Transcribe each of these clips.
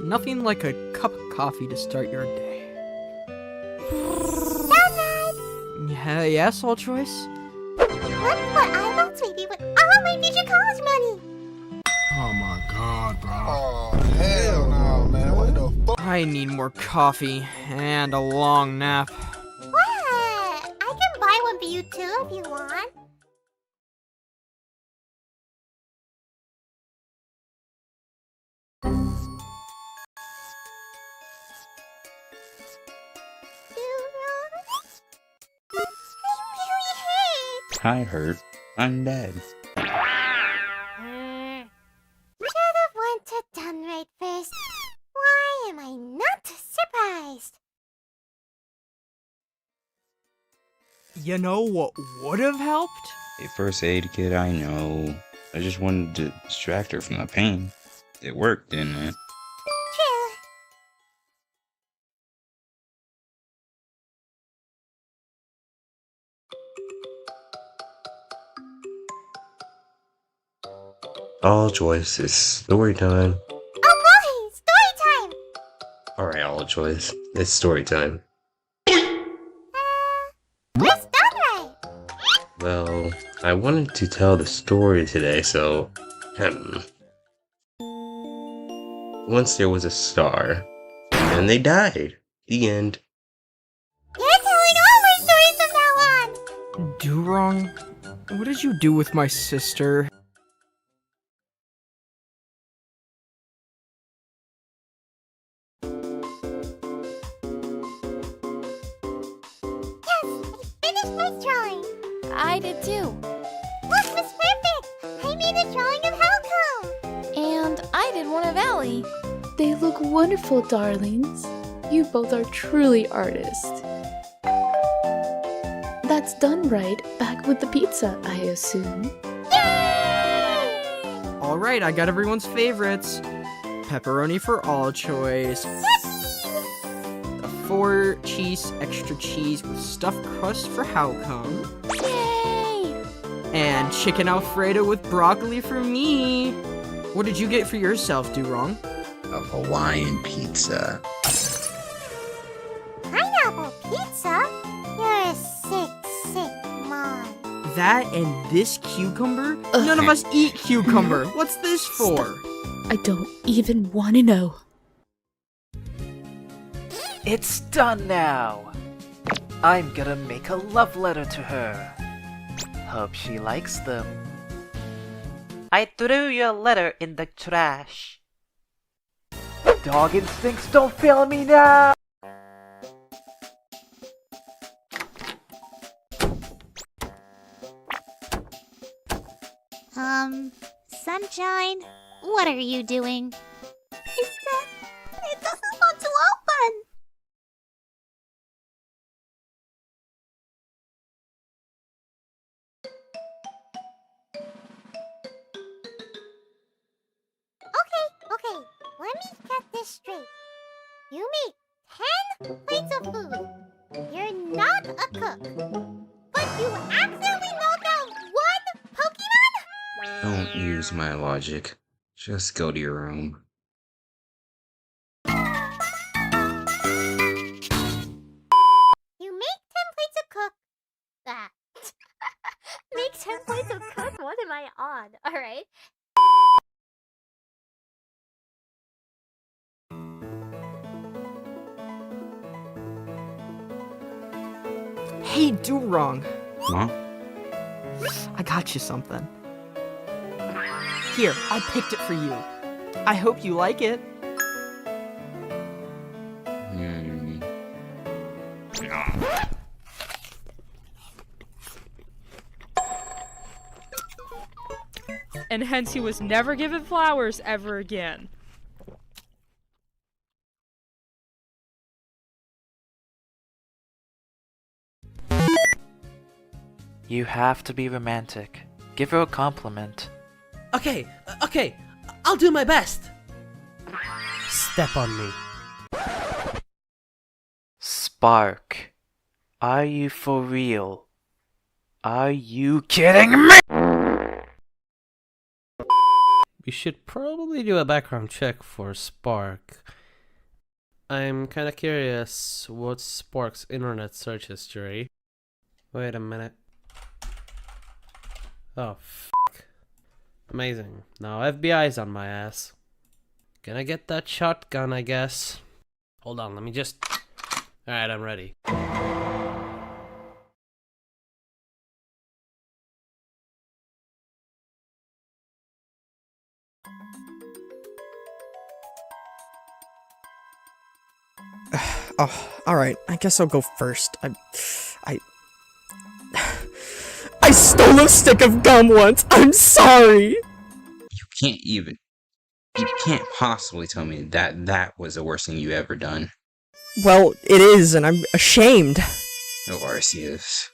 Nothing like a cup of coffee to start your day. Yes, all choice? Look what I bought, sweetie, with all my future college money! Oh my god, bro. Oh, hell no, man. What the fuck? I need more coffee and a long nap. What? I can buy one for you too if you want. I heard I'm dead. Should have went to done right first. Why am I not surprised? You know what would have helped? A first aid kit, I know. I just wanted to distract her from the pain. It worked, didn't it? True. All choice is story time. Oh boy, story time! Alright, all choice. It's story time. Where's done right? Well, I wanted to tell the story today, so once there was a star, and they died. The end. You're telling all my stories from now on! Do wrong? What did you do with my sister? Finished my drawing. I did too. Look, Miss Perfect! I made a drawing of Halcombe! And I did one of Allie. They look wonderful, darlings. You both are truly artists. That's done right. Back with the pizza, I assume. Alright, I got everyone's favorites. Pepperoni for all choice. A 4 cheese extra cheese with stuffed crust for Halcombe. Yay! And chicken Alfredo with broccoli for me. What did you get for yourself, Do Wrong? A Hawaiian pizza. Pineapple pizza? You're a sick mom. That and this cucumber? None of us eat cucumber. What's this for? I don't even want to know. It's done now. I'm gonna make a love letter to her. Hope she likes them. I threw your letter in the trash. Dog instincts don't fail me now! Sunshine, what are you doing? It doesn't want to open! Okay, let me get this straight. You make 10 plates of food. You're not a cook. But you accidentally knocked out one Pokemon? Don't use my logic. Just go to your room. You make 10 plates of cook. Ah. Make 10 plates of cook? What am I on? Alright. Hey, Do Wrong. Huh? I got you something. Here, I picked it for you. I hope you like it. And hence he was never given flowers ever again. You have to be romantic. Give her a compliment. Okay, I'll do my best. Step on me. Spark. Are you for real? Are you kidding me? We should probably do a background check for Spark. I'm kinda curious, what's Spark's internet search history? Wait a minute. Oh, amazing. Now FBI's on my ass. Gonna get that shotgun, I guess. Hold on, let me just... Alright, I'm ready. Oh, alright. I guess I'll go first. I stole a stick of gum once! I'm sorry! You can't possibly tell me that that was the worst thing you ever done. Well, it is, and I'm ashamed. Of Arceus.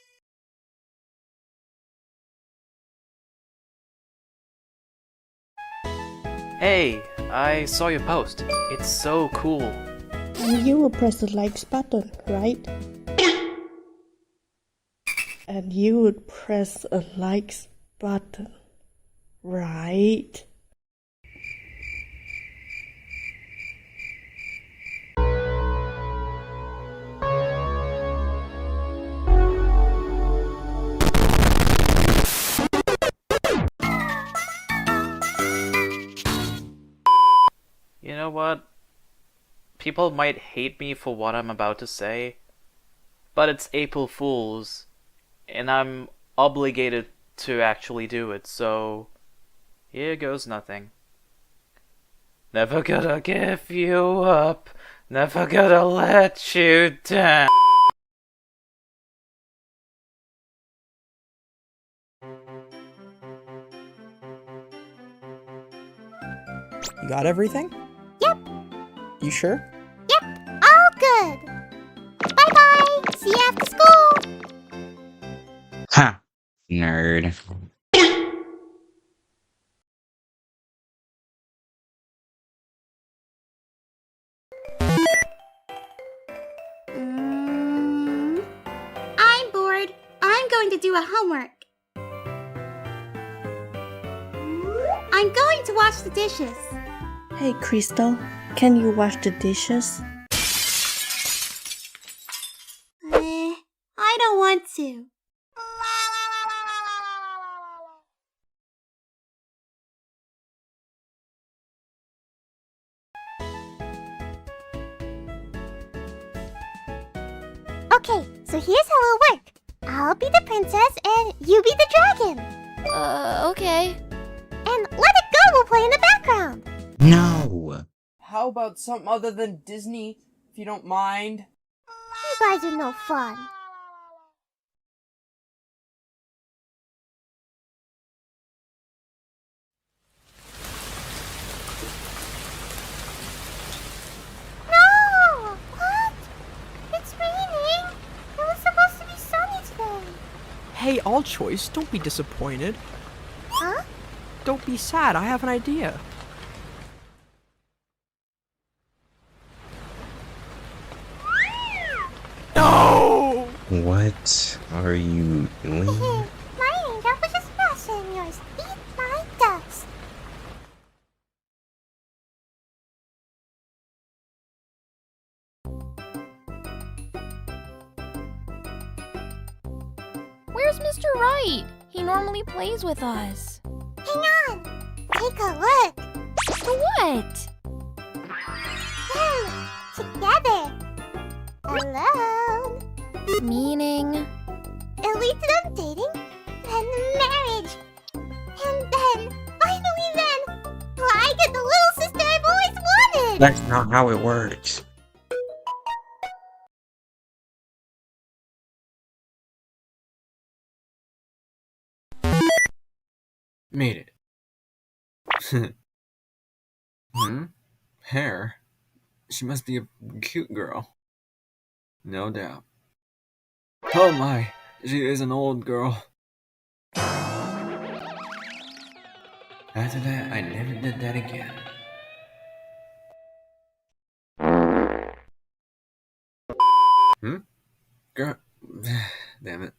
Hey, I saw your post. It's so cool. And you will press the likes button, right? And you would press a likes button, right? You know what? People might hate me for what I'm about to say, but it's April Fool's, and I'm obligated to actually do it, so here goes nothing. Never gonna give you up, never gonna let you down. You got everything? Yep. You sure? Yep, all good. Bye-bye. See you after school. Ha! Nerd. I'm bored. I'm going to do a homework. I'm going to wash the dishes. Hey Crystal, can you wash the dishes? I don't want to. Okay, so here's how it'll work. I'll be the princess and you be the dragon. Okay. And Let It Go will play in the background. No! How about something other than Disney, if you don't mind? You guys are no fun. No! What? It's raining. It was supposed to be sunny today. Hey, All Choice, don't be disappointed. Huh? Don't be sad, I have an idea. No! What are you doing? My raindrop was just faster than yours. Eat my dust. Where's Mr. Right? He normally plays with us. Hang on. Take a look. What? Them. Together. Alone. Meaning? It leads to them dating, then marriage. And then, finally then, I get the little sister I've always wanted. That's not how it works. Made it. Hair? She must be a cute girl. No doubt. Oh my, she is an old girl. After that, I never did that again. Girl. Damn it.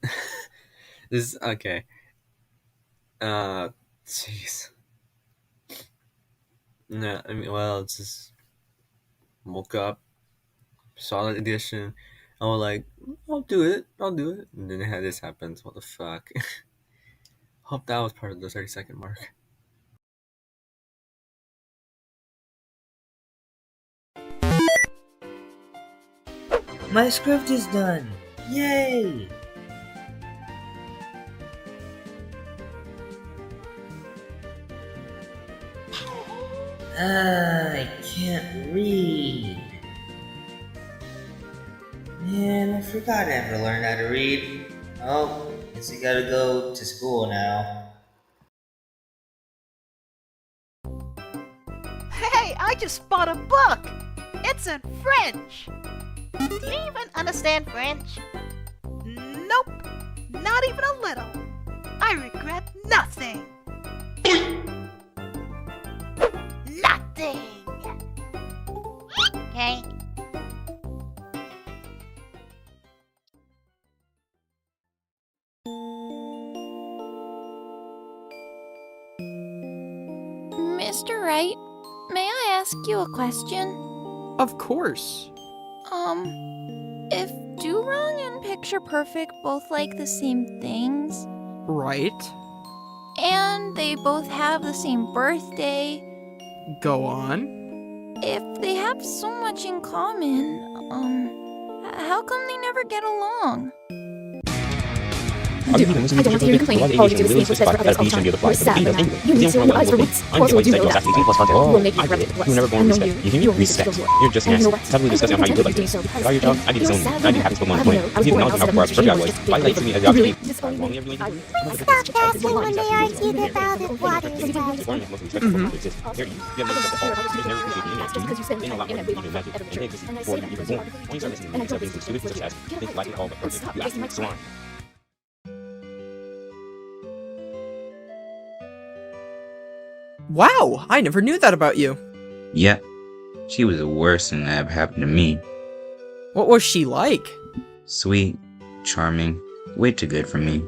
This is okay. Jeez. No, I mean, well, it's just woke up, Solid edition. I was like, I'll do it. And then this happens. What the fuck? Hope that was part of the 30-second mark. My script is done! Yay! I can't read. Man, I forgot I never learned how to read. Oh, guess I gotta go to school now. Hey, I just bought a book! It's in French! Do you even understand French? Nope, not even a little. I regret nothing. Nothing! Okay? Mr. Wright, may I ask you a question? Of course. If Do Wrong and Picture Perfect both like the same things, Right. and they both have the same birthday, Go on. if they have so much in common, how come they never get along? I don't want to hear you complain. Apology to the state, which says for others all the time. We're sad, but now you need to know us for weeks. Also, do know that. We'll make you regret it less. You never born I know respect. you. You hear me? You'll Respect. respect yours. You're just And you nasty. know what? Stop really discussing how you live like this. Without your job, I need to own you. I need to have this Pokemon point. You need to acknowledge how far I was. Why you see me as the opposite? Why you ever do anything? Stop asking when they argue about it, what is that? Wow, I never knew that about you. Yep. She was worse than that happened to me. What was she like? Sweet, charming, way too good for me.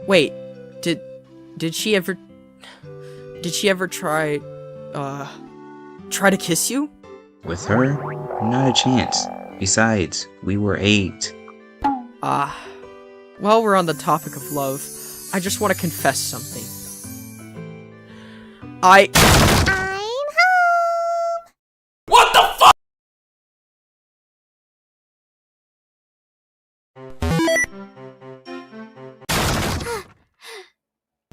Wait, did she ever try to kiss you? With her? Not a chance. Besides, we were 8. While we're on the topic of love, I just want to confess something. I'm home! What the fuck?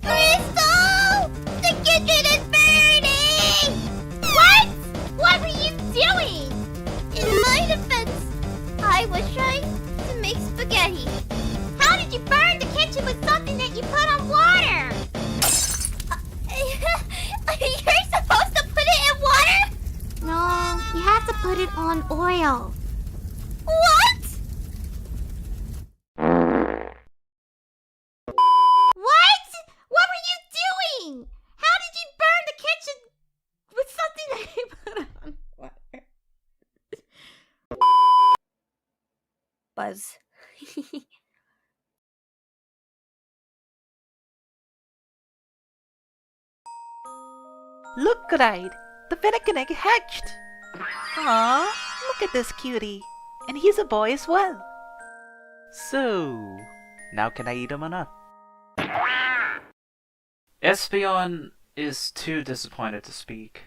Crystal! The kitchen is burning! What? What were you doing? In my defense, I was trying to make spaghetti. How did you burn the kitchen with something that you put on water? You're supposed to put it in water? No, you have to put it on oil. What? What? What were you doing? How did you burn the kitchen with something that you put on water? Buzz. Look, Clyde, the vinegar egg hatched. Aww, look at this cutie. And he's a boy as well. So, now can I eat him or not? Espion is too disappointed to speak.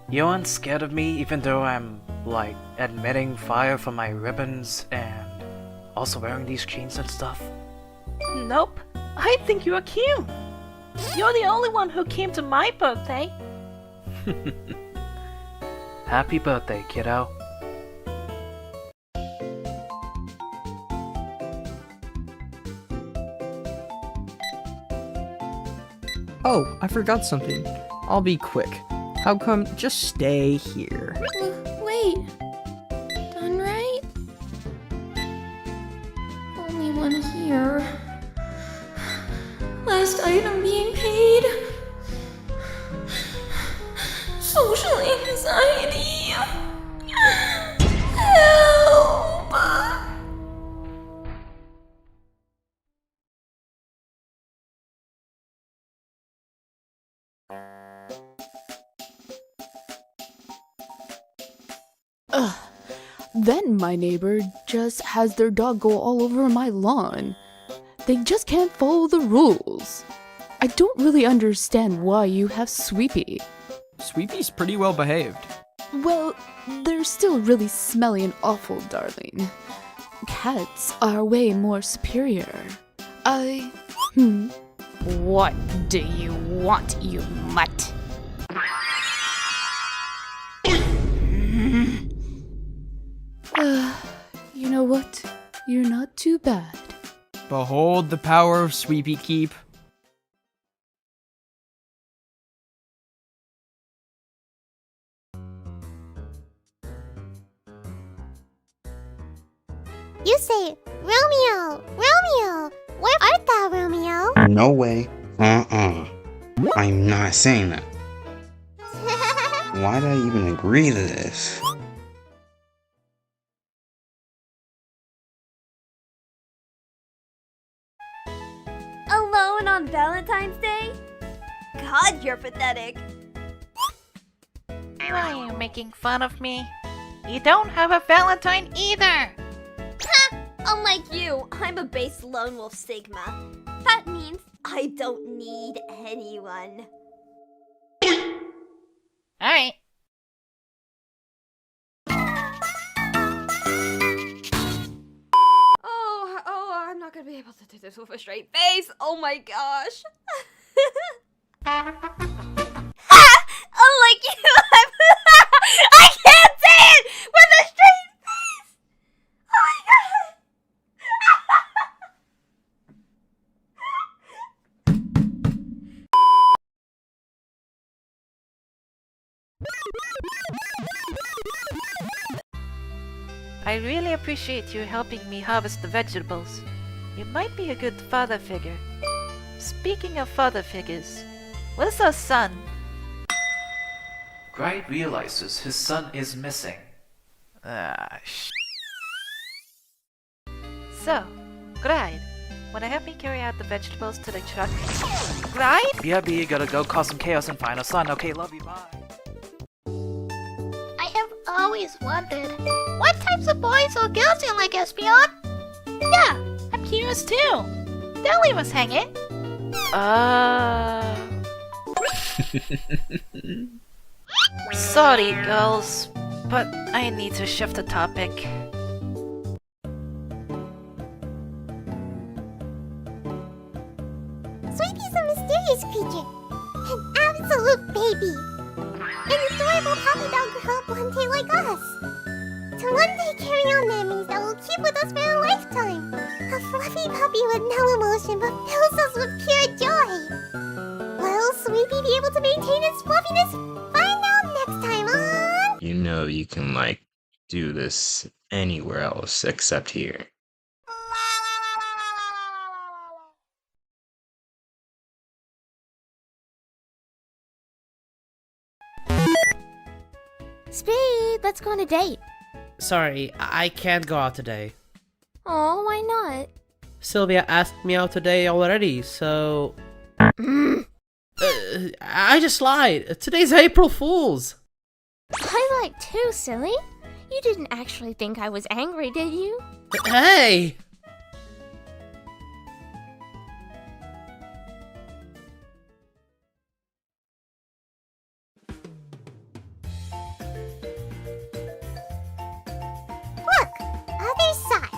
You aren't scared of me even though I'm, like, admitting fire from my ribbons and also wearing these chains and stuff? Nope, I think you are cute. You're the only one who came to my birthday. Happy birthday, kiddo. Oh, I forgot something. I'll be quick. How come? Just stay here. Wait. Done right? Only one here. Last item being paid. Social anxiety. Help! then my neighbor just has their dog go all over my lawn. They just can't follow the rules. I don't really understand why you have Sweepy. Sweepy's pretty well behaved. Well, they're still really smelly and awful, darling. Cats are way more superior. What do you want, you mutt? You know what? You're not too bad. Behold the power of Sweepy Keep. You say, Romeo, Romeo, where art thou, Romeo? No way. I'm not saying that. Why'd I even agree to this? Alone on Valentine's Day? God, you're pathetic. Why are you making fun of me? You don't have a Valentine either! Ha! Unlike you, I'm a base lone wolf Sigma. That means I don't need anyone. Alright. Oh, I'm not gonna be able to do this with a straight face. Oh my gosh. Unlike you, I can't say it with a straight face. Oh my god. I really appreciate you helping me harvest the vegetables. You might be a good father figure. Speaking of father figures, where's our son? Gride realizes his son is missing. So, Gride, wanna help me carry out the vegetables to the truck? Gride? BRB, gotta go cause some chaos and find our son. Okay, love you, bye. I have always wondered, what types of boys or girls you like, Espion? Yeah, I'm curious too. Don't leave us hanging. Sorry, girls, but I need to shift the topic. Sweepy's a mysterious creature. An absolute baby. An adorable puppy dog who help one day like us. To one day carry on memories that will keep with us for a lifetime. A fluffy puppy with no emotion but fills us with pure joy. Will Sweepy be able to maintain its fluffiness? Find out next time on... You know you can, do this anywhere else except here. Speed, let's go on a date. Sorry, I can't go out today. Oh, why not? Sylvia asked me out today already, so... I just lied. Today's April Fool's. I lied too, silly. You didn't actually think I was angry, did you? Hey! Look, other side.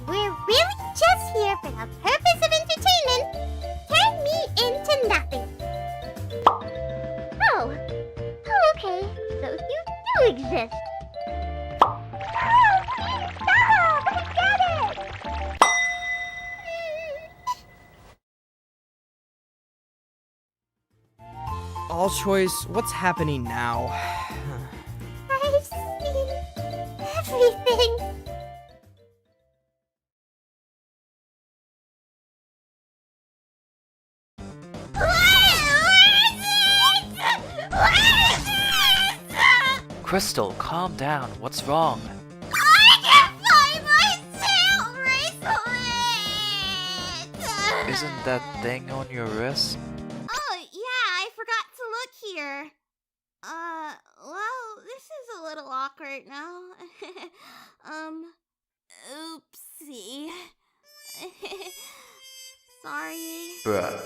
We're really just here for the purpose of entertainment. Turn me into nothing. Oh, okay. So you do exist. Stop! I get it! All choice, what's happening now? I've seen everything. Crystal, calm down. What's wrong? I can't find my tail bracelet! Isn't that thing on your wrist? Oh, yeah, I forgot to look here. Well, this is a little awkward now. Oopsie. Sorry. Bruh.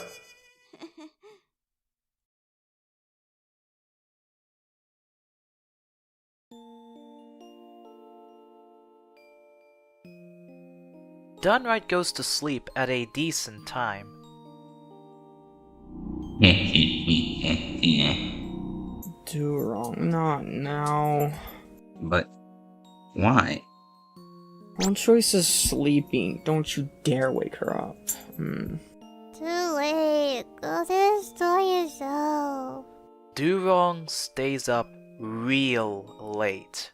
Dunright goes to sleep at a decent time. Do wrong, not now. But why? All Choice is sleeping. Don't you dare wake her up. Too late. Go to the store yourself. Do-Wrong stays up real late.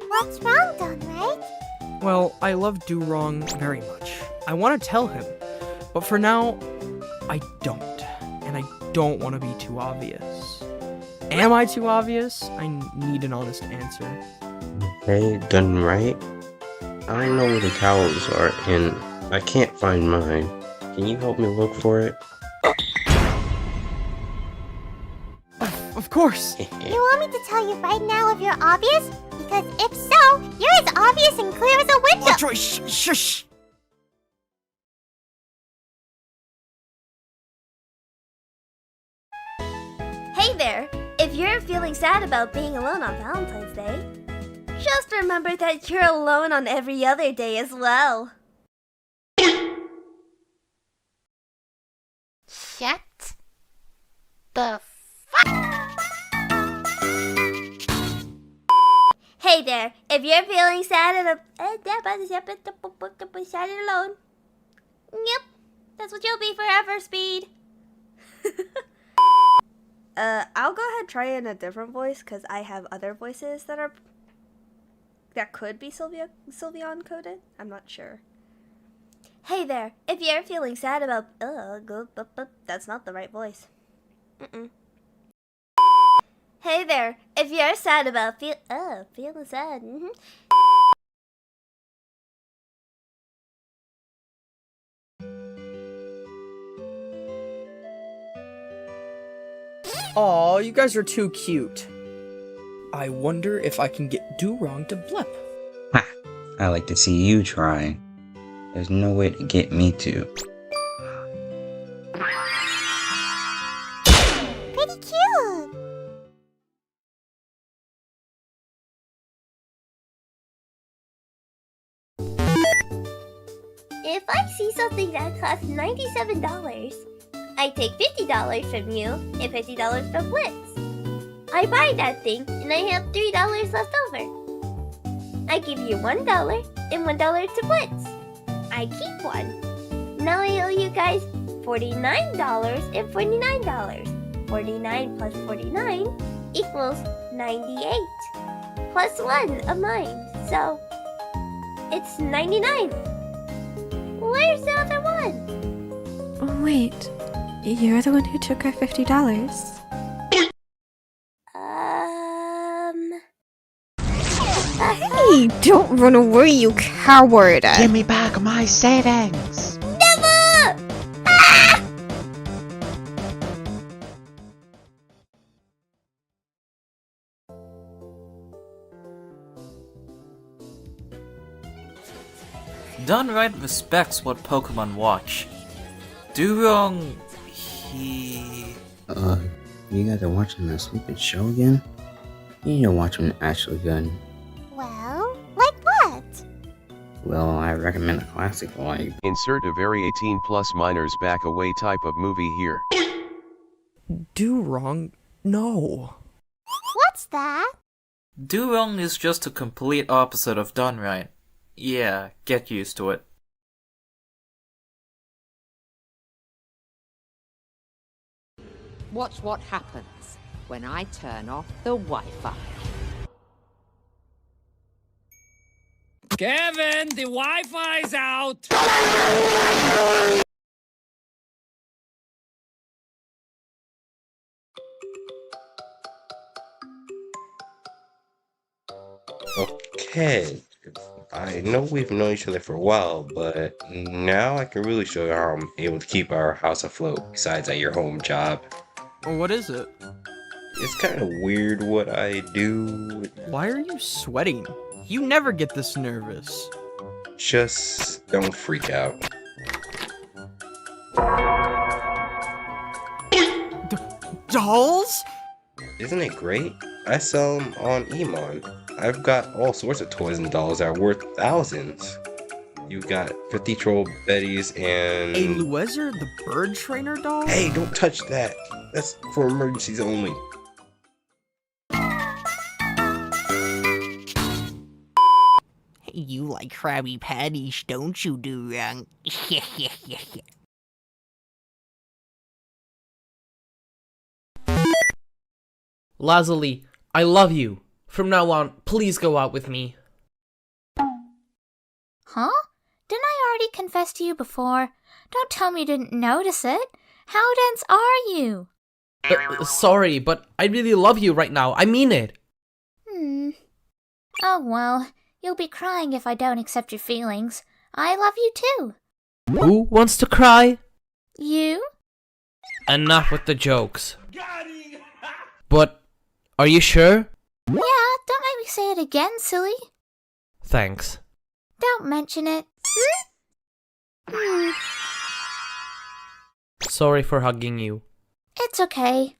What's wrong, Dunright? Well, I love Do-Wrong very much. I want to tell him, but for now, I don't. And I don't want to be too obvious. Am I too obvious? I need an honest answer. Hey, done right? I don't know where the towels are, and I can't find mine. Can you help me look for it? Of course! You want me to tell you right now if you're obvious? Because if so, you're as obvious and clear as a window! Troy, shush! Hey there! If you're feeling sad about being alone on Valentine's Day, just remember that you're alone on every other day as well. Shut the fuck. Hey there! If you're feeling sad alone, yep, that's what you'll be forever, Speed. I'll go ahead and try it in a different voice because I have other voices that could be Sylveon coded. I'm not sure. Hey there, if you're feeling sad about that's not the right voice. Hey there, if you're sad about feeling sad. Aw, you guys are too cute. I wonder if I can get Do-Wrong to blip. Ha! I like to see you try. There's no way to get me to. Pretty cute. If I see something that costs $97, I take $50 from you and $50 from Blitz. I buy that thing and I have $3 left over. I give you $1 and $1 to Blitz. I keep one. Now I owe you guys $49 and $49. 49 plus 49 equals 98. Plus 1 of mine. So, it's 99. Where's the other one? Oh, wait. You're the one who took our $50. Hey, don't run away, you coward! Give me back my savings! Never! Ah! Dunright respects what Pokemon watch. Do-Wrong, he... You guys are watching that stupid show again? You need to watch one actually good. Well, like what? Well, I recommend a classic like... Insert a very 18 plus minors back away type of movie here. Do-Wrong? No. What's that? Do-Wrong is just a complete opposite of Dunright. Yeah, get used to it. Watch what happens when I turn off the Wi-Fi. Kevin, the Wi-Fi's out! Okay, I know we've known each other for a while, but now I can really show you how I'm able to keep our house afloat, besides at your home job. What is it? It's kind of weird what I do. Why are you sweating? You never get this nervous. Just don't freak out. Dolls? Isn't it great? I sell them on Emon. I've got all sorts of toys and dolls that are worth thousands. You've got 50 troll Bettys and... A Luezer the bird trainer doll? Hey, don't touch that. That's for emergencies only. You like Krabby Patties, don't you, Durang? Lazuli, I love you. From now on, please go out with me. Huh? Didn't I already confess to you before? Don't tell me you didn't notice it. How dense are you? Sorry, but I really love you right now. I mean it. Oh well, you'll be crying if I don't accept your feelings. I love you too. Who wants to cry? You? Enough with the jokes. But, are you sure? Yeah, don't make me say it again, silly. Thanks. Don't mention it. Sorry for hugging you. It's okay.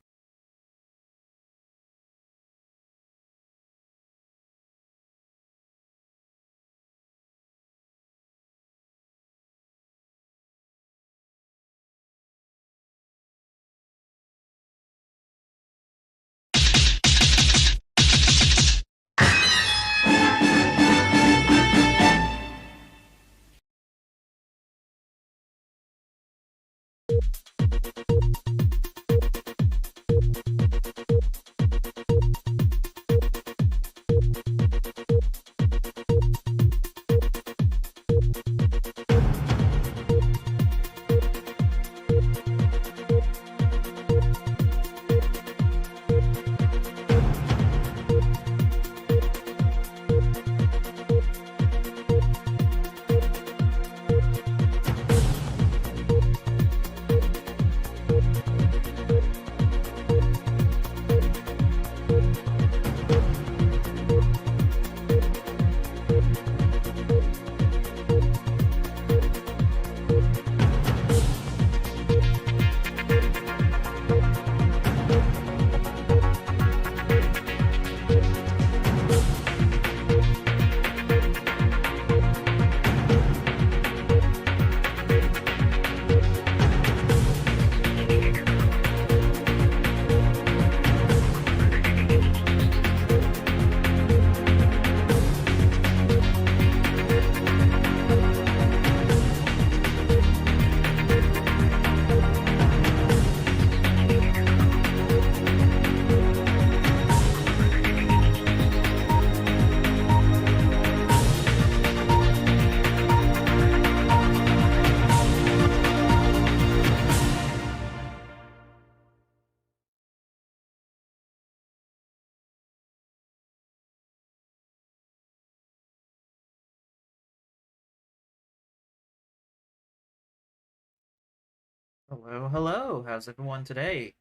Hello, hello. How's everyone today?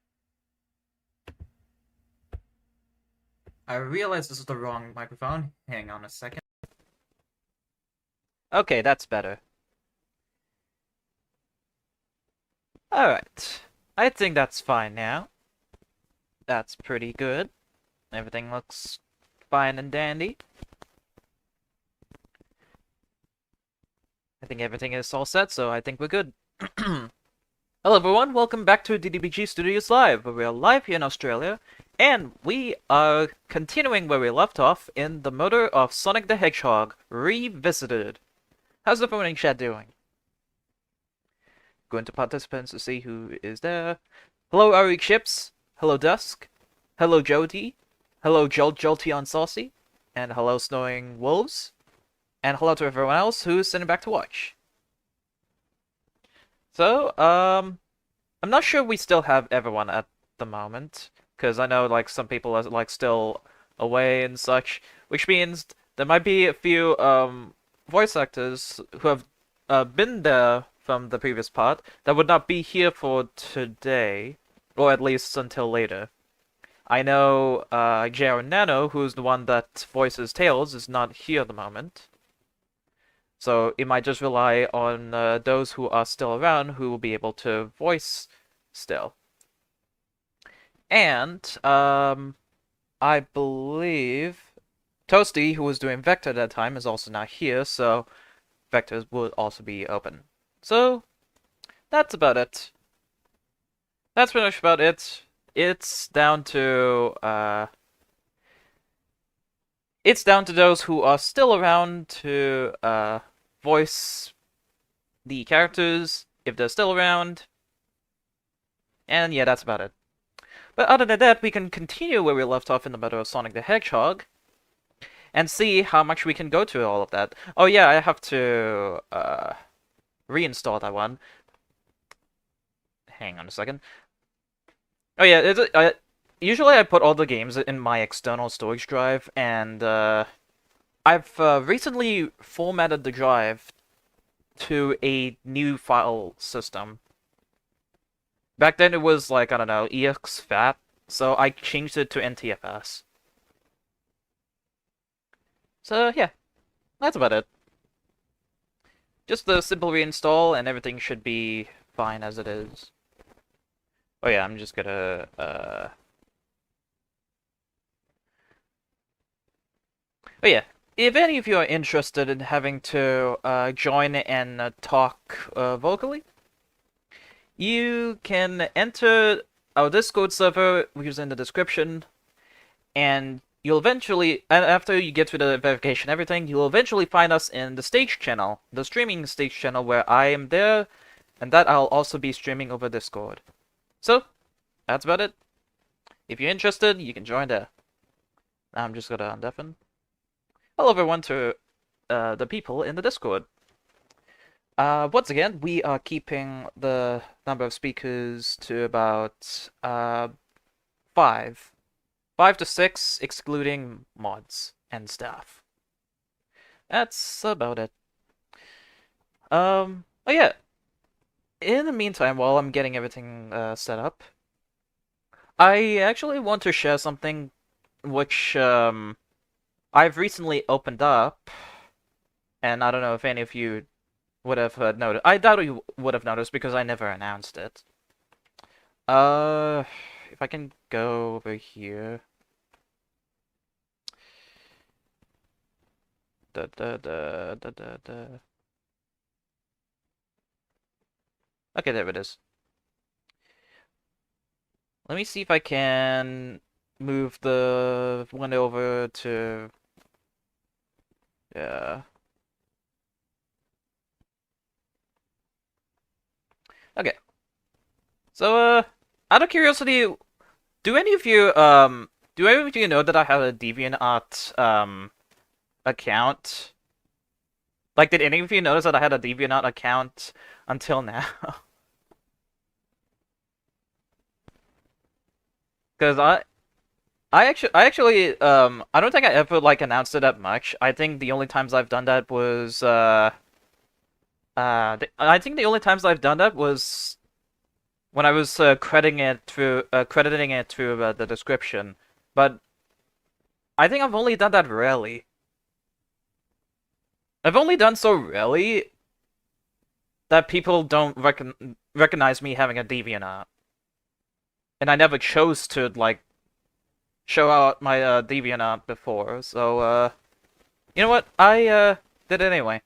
I realize this is the wrong microphone. Hang on a second. Okay, that's better. Alright. I think that's fine now. That's pretty good. Everything looks fine and dandy. I think everything is all set, so I think we're good. Hello everyone, welcome back to DTPG Studios Live, where we are live here in Australia, and we are continuing where we left off in the murder of Sonic the Hedgehog, Revisited. How's everyone in chat doing? Going to participants to see who is there. Hello Arik Ships, hello Dusk, hello Jody, hello Jolty on Saucy, and hello Snowing Wolves, and hello to everyone else who's sitting back to watch. So, I'm not sure we still have everyone at the moment, because I know, like, some people are, like, still away and such, which means there might be a few, voice actors who have been there from the previous part that would not be here for today, or at least until later. I know J.R. Nano, who's the one that voices Tails, is not here at the moment. So it might just rely on those who are still around who will be able to voice still. And I believe Toasty, who was doing Vector at that time, is also not here, so Vectors would also be open. So that's about it. That's pretty much about it. It's down to those who are still around to voice the characters if they're still around. And yeah, that's about it. But other than that, we can continue where we left off in the matter of Sonic the Hedgehog and see how much we can go to all of that. Oh yeah, I have to reinstall that one. Hang on a second. Oh yeah, usually I put all the games in my external storage drive, and I've recently formatted the drive to a new file system. Back then it was like, I don't know, exFAT, so I changed it to NTFS. So yeah, that's about it. Just the simple reinstall and everything should be fine as it is. Oh yeah, I'm just gonna oh yeah, if any of you are interested in having to join and talk vocally, you can enter our Discord server, which is in the description, and you'll eventually, after you get through the verification and everything, you'll eventually find us in the stage channel, the streaming stage channel, where I am there, and that I'll also be streaming over Discord. So, that's about it. If you're interested, you can join there. Now I'm just gonna undeafen. Hello everyone to the people in the Discord. Once again, we are keeping the number of speakers to about 5. 5 to 6, excluding mods and staff. That's about it. Oh yeah. In the meantime, while I'm getting everything set up, I actually want to share something which I've recently opened up, and I don't know if any of you would have noticed. I doubt you would have noticed because I never announced it. If I can go over here. Okay, there it is. Let me see if I can move the one over to... Yeah. Okay. So, out of curiosity, do any of you know that I have a DeviantArt, account? Like, did any of you notice that I had a DeviantArt account until now? Because I actually, I don't think I ever, like, announced it that much. I think the only times I've done that was, I think the only times I've done that was when I was crediting it through the description. But I think I've only done that rarely. I've only done so rarely that people don't recognize me having a DeviantArt. And I never chose to, like, show out my DeviantArt before, so, you know what? I did it anyway.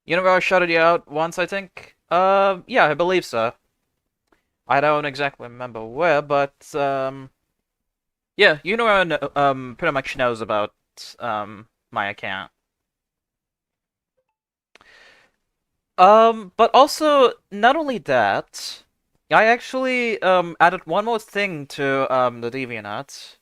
You know where I shouted you out once, I think? Yeah, I believe so. I don't exactly remember where, but, yeah, you know, pretty much knows about, my account. But also, not only that, I actually, added one more thing to, the DeviantArt,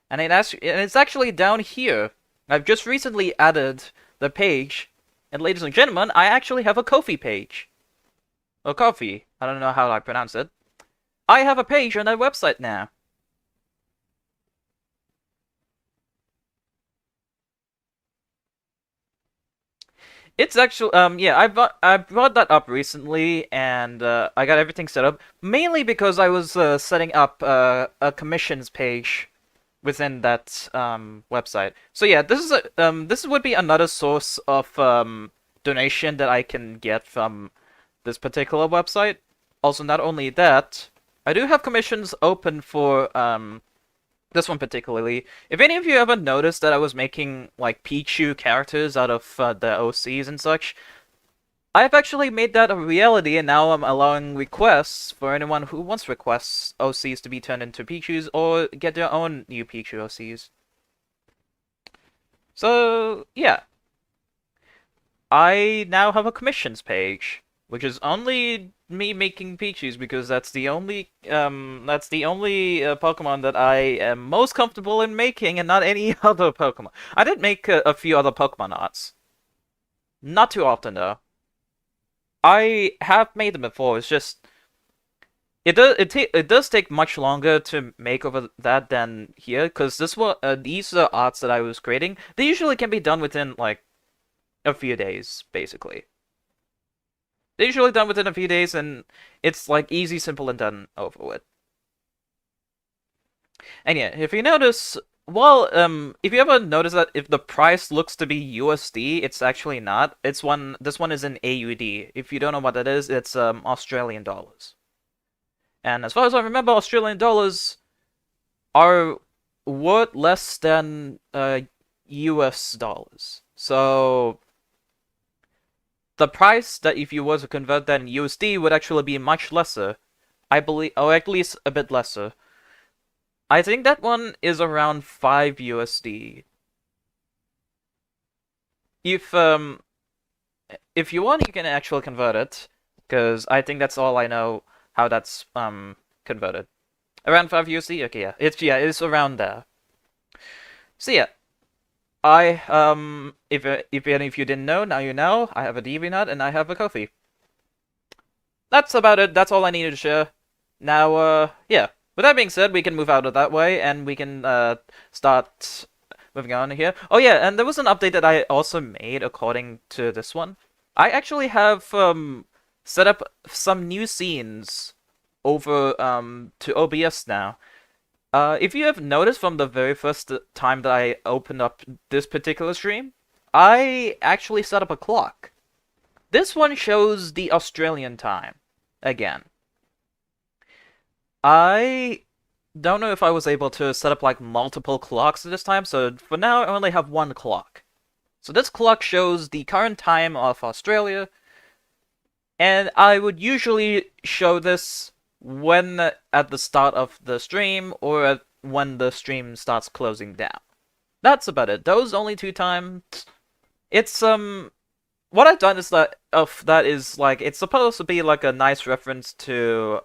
and it's actually down here. I've just recently added the page, and ladies and gentlemen, I actually have a Ko-fi page. Or Ko-fi, I don't know how I pronounce it. I have a page on that website now. It's actually yeah, I brought that up recently, and I got everything set up mainly because I was setting up a commissions page within that website. So yeah, this would be another source of donation that I can get from this particular website. Also, not only that, I do have commissions open for this one particularly. If any of you ever noticed that I was making like Pichu characters out of the OCs and such, I've actually made that a reality, and now I'm allowing requests for anyone who wants requests OCs to be turned into Pichus or get their own new Pichu OCs. So yeah, I now have a commissions page, which is only me making Pichus because that's the only Pokemon that I am most comfortable in making, and not any other Pokemon. I did make a few other Pokemon arts, not too often though. I have made them before. It's just it does take much longer to make over that than here, because these are arts that I was creating. They usually can be done within like a few days, basically. They're usually done within a few days, and it's like easy, simple, and done over with. And yeah, if you notice, well, if you ever notice that if the price looks to be USD, it's actually not. This one is in AUD. If you don't know what that is, it's Australian dollars. And as far as I remember, Australian dollars are worth less than US dollars. So the price that if you were to convert that in USD would actually be much lesser. I believe, or at least a bit lesser. I think that one is around 5 USD. If you want, you can actually convert it, because I think that's all I know how that's converted. Around 5 USD? Okay, yeah. It's around there. So yeah. If any of you didn't know, now you know. I have a DeviantArt and I have a Ko-fi. That's about it. That's all I needed to share. Now, yeah. With that being said, we can move out of that way, and we can start moving on here. Oh yeah, and there was an update that I also made according to this one. I actually have set up some new scenes over to OBS now. If you have noticed from the very first time that I opened up this particular stream, I actually set up a clock. This one shows the Australian time again. I don't know if I was able to set up like multiple clocks this time, so for now I only have one clock. So this clock shows the current time of Australia, and I would usually show this when at the start of the stream or when the stream starts closing down. That's about it. Those only 2 times. It's what I've done is that is like it's supposed to be like a nice reference to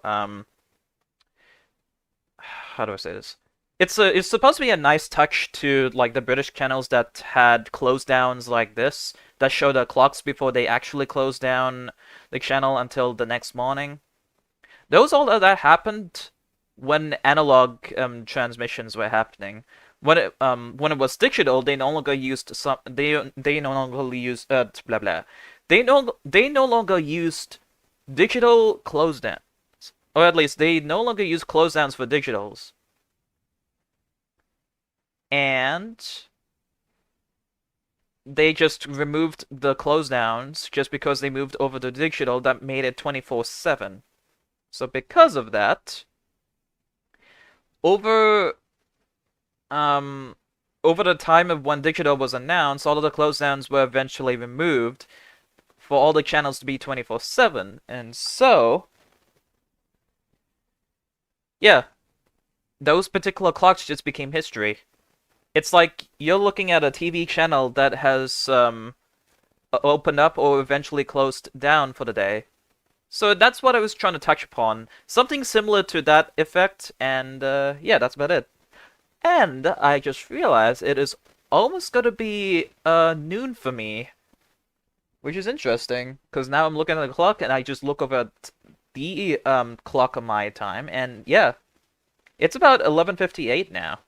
how do I say this? It's supposed to be a nice touch to like the British channels that had close downs like this that show the clocks before they actually close down the channel until the next morning. All that happened when analog transmissions were happening. When it was digital, they no longer used they no longer used blah blah. They no longer used digital close downs. Or at least, they no longer use close downs for digitals. And they just removed the close downs just because they moved over to digital that made it 24/7. So because of that, over the time of when digital was announced, all of the close downs were eventually removed for all the channels to be 24/7. And so yeah, those particular clocks just became history. It's like you're looking at a TV channel that has opened up or eventually closed down for the day. So that's what I was trying to touch upon. Something similar to that effect, and yeah, that's about it. And I just realized it is almost gonna be noon for me, which is interesting, because now I'm looking at the clock and I just look over at the clock of my time, and yeah, it's about 11:58 now.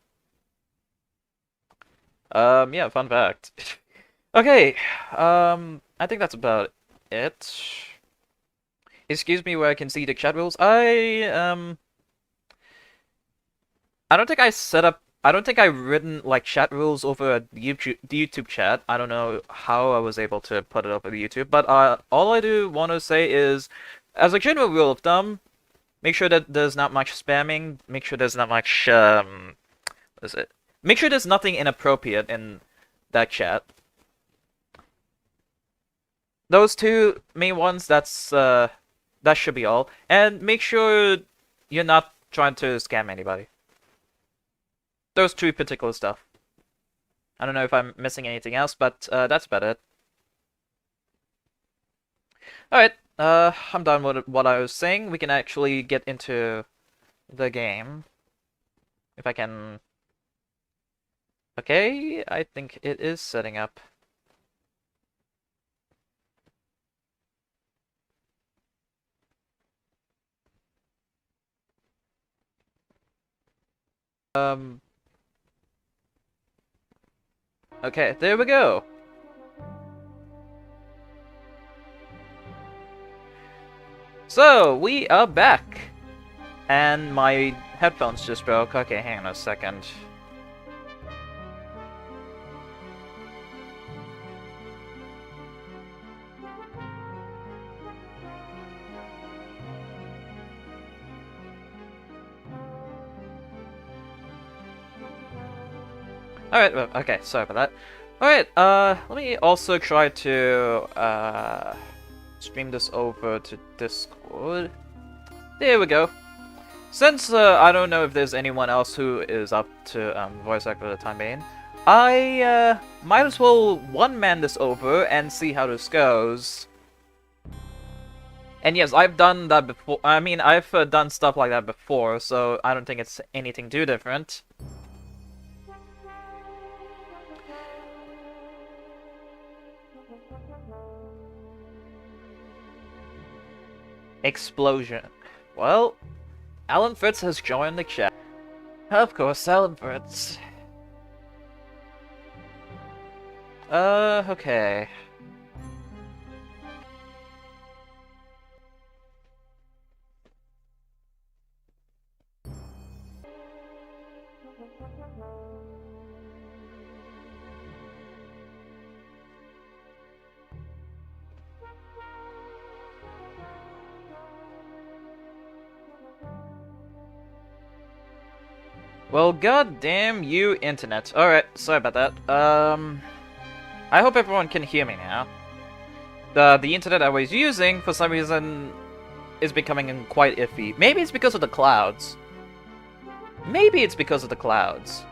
Yeah, fun fact. Okay, I think that's about it. Excuse me, where I can see the chat rules. I don't think I don't think I've written like chat rules over a YouTube chat. I don't know how I was able to put it up on YouTube, but all I do want to say is, as a general rule of thumb, make sure that there's not much spamming. Make sure there's not much what is it? Make sure there's nothing inappropriate in that chat. Those two main ones. That should be all. And make sure you're not trying to scam anybody. Those two particular stuff. I don't know if I'm missing anything else, but that's about it. Alright, I'm done with what I was saying. We can actually get into the game. If I can... Okay, I think it is setting up. Okay, there we go. So, we are back. And my headphones just broke. Okay, hang on a second. Alright, well, okay, sorry about that. Alright, let me also try to, stream this over to Discord. There we go. Since, I don't know if there's anyone else who is up to, voice act for the time being, I, might as well one-man this over and see how this goes. And yes, I've done that before. I mean, I've done stuff like that before, so I don't think it's anything too different. Explosion. Well, Alan Fritz has joined the chat. Of course, Alan Fritz. Okay. Well, goddamn you, internet. Alright, sorry about that. I hope everyone can hear me now. The internet I was using, for some reason, is becoming quite iffy. Maybe it's because of the clouds. Maybe it's because of the clouds.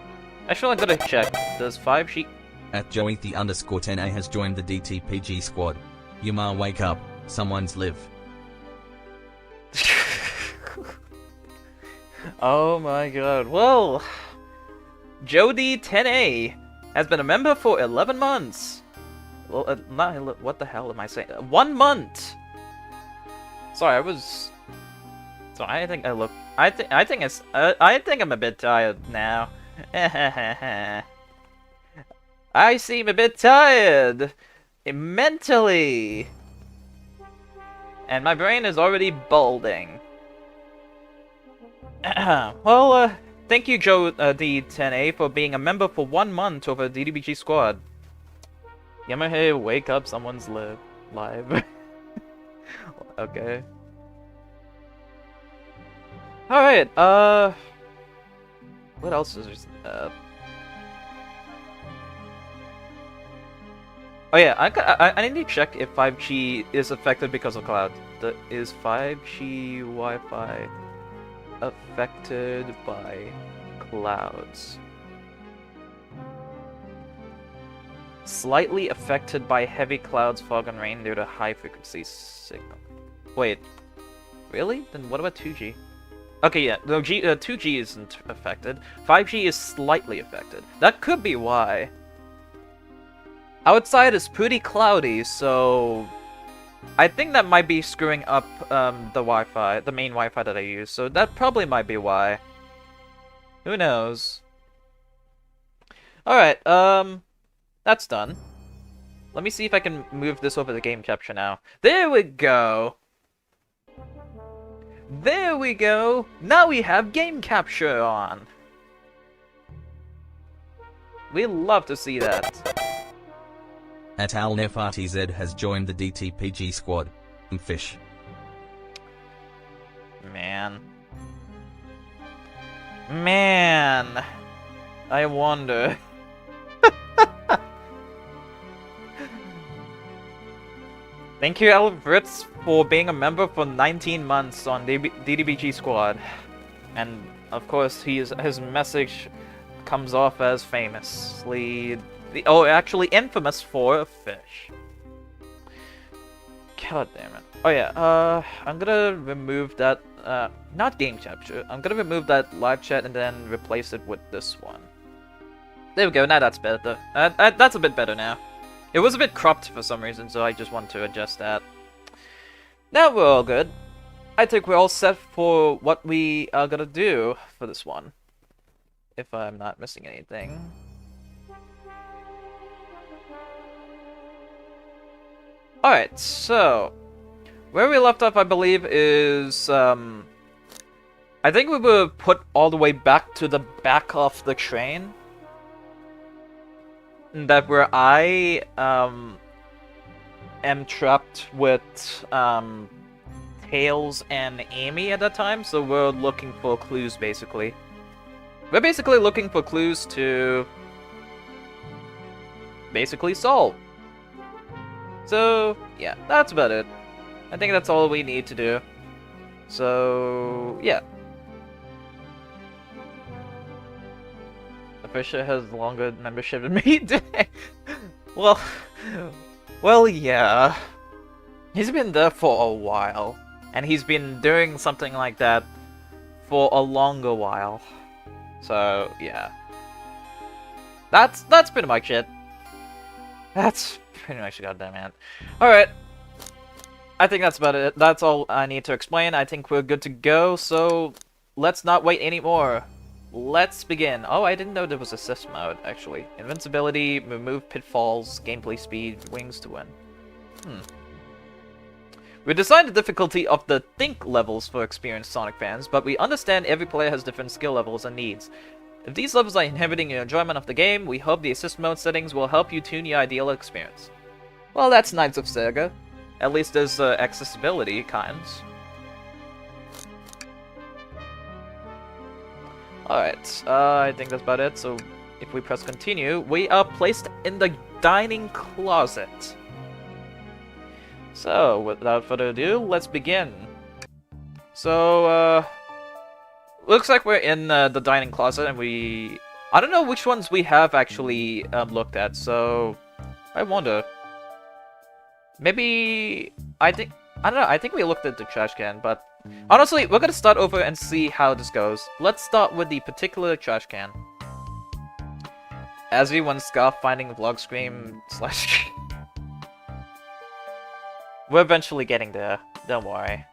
Actually, I'm gonna check. Does 5G... At Joey_10A has joined the DTPG squad. Yuma, wake up. Someone's live. Oh my god. Well, Jody10A has been a member for 11 months. Well, not what the hell am I saying? 1 month. Sorry, I was. So I think I look. I think I'm a bit tired now. I seem a bit tired mentally, and my brain is already balding. Well, thank you, Joe D10A, for being a member for 1 month over DDBG Squad. Yamahe, wake up, someone's live. Okay. Alright, what else is there? Oh yeah, I need to check if 5G is affected because of cloud. Is 5G Wi-Fi affected by clouds? Slightly affected by heavy clouds, fog, and rain due to high frequency signal. Wait, really? Then what about 2G? Okay, yeah, no, 2G isn't affected. 5G is slightly affected. That could be why. Outside is pretty cloudy, so I think that might be screwing up the Wi-Fi, the main Wi-Fi that I use. So that probably might be why. Who knows? All right, that's done. Let me see if I can move this over the game capture now. There we go! There we go! Now we have game capture on! We love to see that. At AlNefRTZ has joined the DTPG squad. Fish. Man. Man! I wonder. Thank you, Alfritz, for being a member for 19 months on DDBG Squad. And, of course, his message comes off as famously... actually infamous for a fish. God damn it. Oh yeah, I'm gonna remove that, not game capture. I'm gonna remove that live chat and then replace it with this one. There we go, now that's better. That's a bit better now. It was a bit cropped for some reason, so I just want to adjust that. Now we're all good. I think we're all set for what we are gonna do for this one. If I'm not missing anything. Alright, so... where we left off, I believe, is... I think we were put all the way back to the back of the train. That where I am trapped with Tails and Amy at that time, so we're looking for clues basically. We're basically looking for clues to basically solve. So yeah, that's about it. I think that's all we need to do. So yeah. Fisher has longer membership than me. well, yeah. He's been there for a while, and he's been doing something like that for a longer while. So yeah, that's pretty much it. That's pretty much goddamn it. All right, I think that's about it. That's all I need to explain. I think we're good to go. So let's not wait anymore. Let's begin. Oh, I didn't know there was assist mode, actually. Invincibility, remove pitfalls, gameplay speed, wings to win. We designed the difficulty of the think levels for experienced Sonic fans, but we understand every player has different skill levels and needs. If these levels are inhibiting your enjoyment of the game, we hope the assist mode settings will help you tune your ideal experience. Well, that's nice of Sega. At least there's accessibility kinds. Alright, I think that's about it, so if we press continue, we are placed in the dining closet. So, without further ado, let's begin. So, looks like we're in the dining closet, and I don't know which ones we have actually looked at, so I wonder. Maybe, I don't know, I think we looked at the trash can, but honestly, we're gonna start over and see how this goes. Let's start with the particular trash can. As we one scarf finding vlog scream slash... We're eventually getting there, don't worry.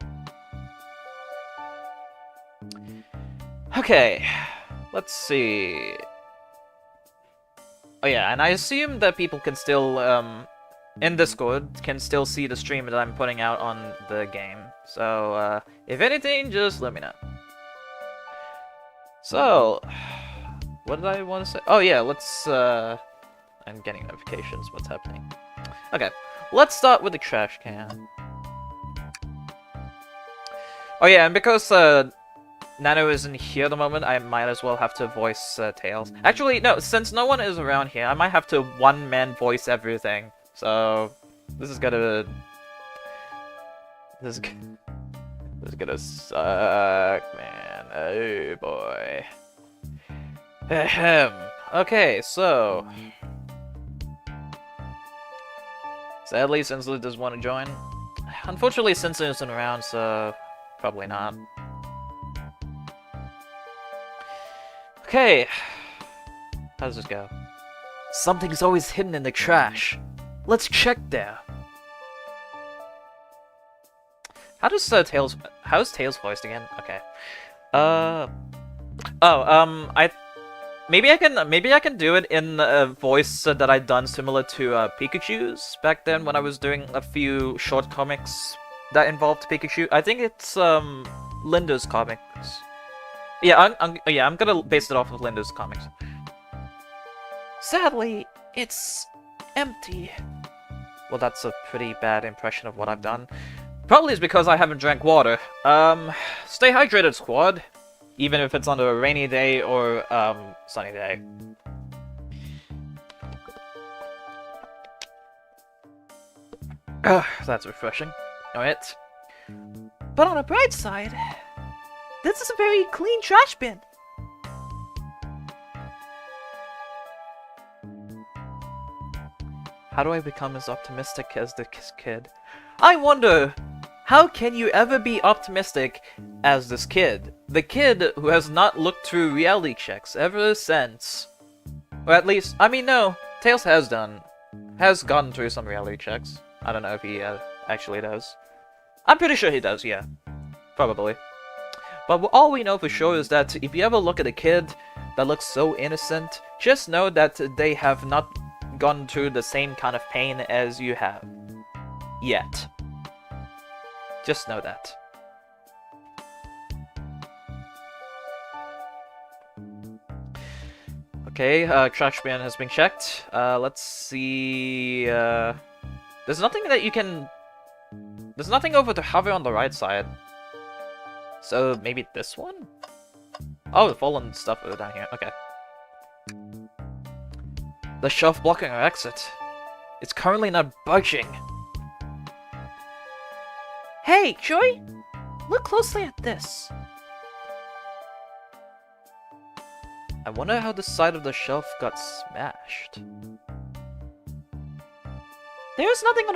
Okay, let's see. Oh yeah, and I assume that people can still, in Discord, can still see the stream that I'm putting out on the game. So, if anything, just let me know. So, what did I want to say? Oh yeah, let's, I'm getting notifications, what's happening. Okay, let's start with the trash can. Oh yeah, and because, Nano isn't here at the moment, I might as well have to voice, Tails. Actually, no, since no one is around here, I might have to one-man voice everything. So, this is gonna... This is gonna suck, man. Oh boy. Ahem. Okay, so... Sadly, Sinsler doesn't want to join. Unfortunately, Sinsler isn't around, so... Probably not. Okay. How does this go? Something's always hidden in the trash. Let's check there. How does Tails... How's Tails voiced again? Okay. maybe I can do it in a voice that I'd done similar to Pikachu's back then when I was doing a few short comics that involved Pikachu. I think it's Linda's comics. Yeah, I'm gonna base it off of Linda's comics. Sadly, it's empty. Well, that's a pretty bad impression of what I've done. Probably is because I haven't drank water. Stay hydrated, squad. Even if it's on a rainy day or, sunny day. That's refreshing. Alright. But on a bright side, this is a very clean trash bin. How do I become as optimistic as this kid? I wonder, how can you ever be optimistic as this kid? The kid who has not looked through reality checks ever since. Or at least, I mean no, Tails has gone through some reality checks. I don't know if he actually does. I'm pretty sure he does, yeah. Probably. But all we know for sure is that if you ever look at a kid that looks so innocent, just know that they have not gone through the same kind of pain as you have. Yet. Just know that. Okay, trash bin has been checked. Let's see. There's nothing that you can. There's nothing over to hover on the right side. So maybe this one? Oh, the fallen stuff over down here. Okay. The shelf blocking our exit. It's currently not budging. Hey, Joy! Look closely at this. I wonder how the side of the shelf got smashed. There's nothing on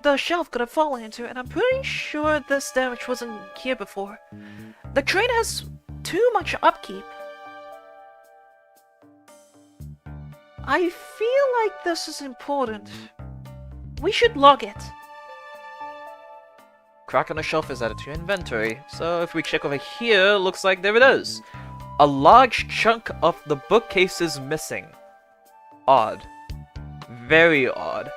the shelf could have fallen into, and I'm pretty sure this damage wasn't here before. The crane has too much upkeep. I feel like this is important. We should log it. Crack on the shelf is added to your inventory, so if we check over here, looks like there it is. A large chunk of the bookcase is missing. Odd. Very odd.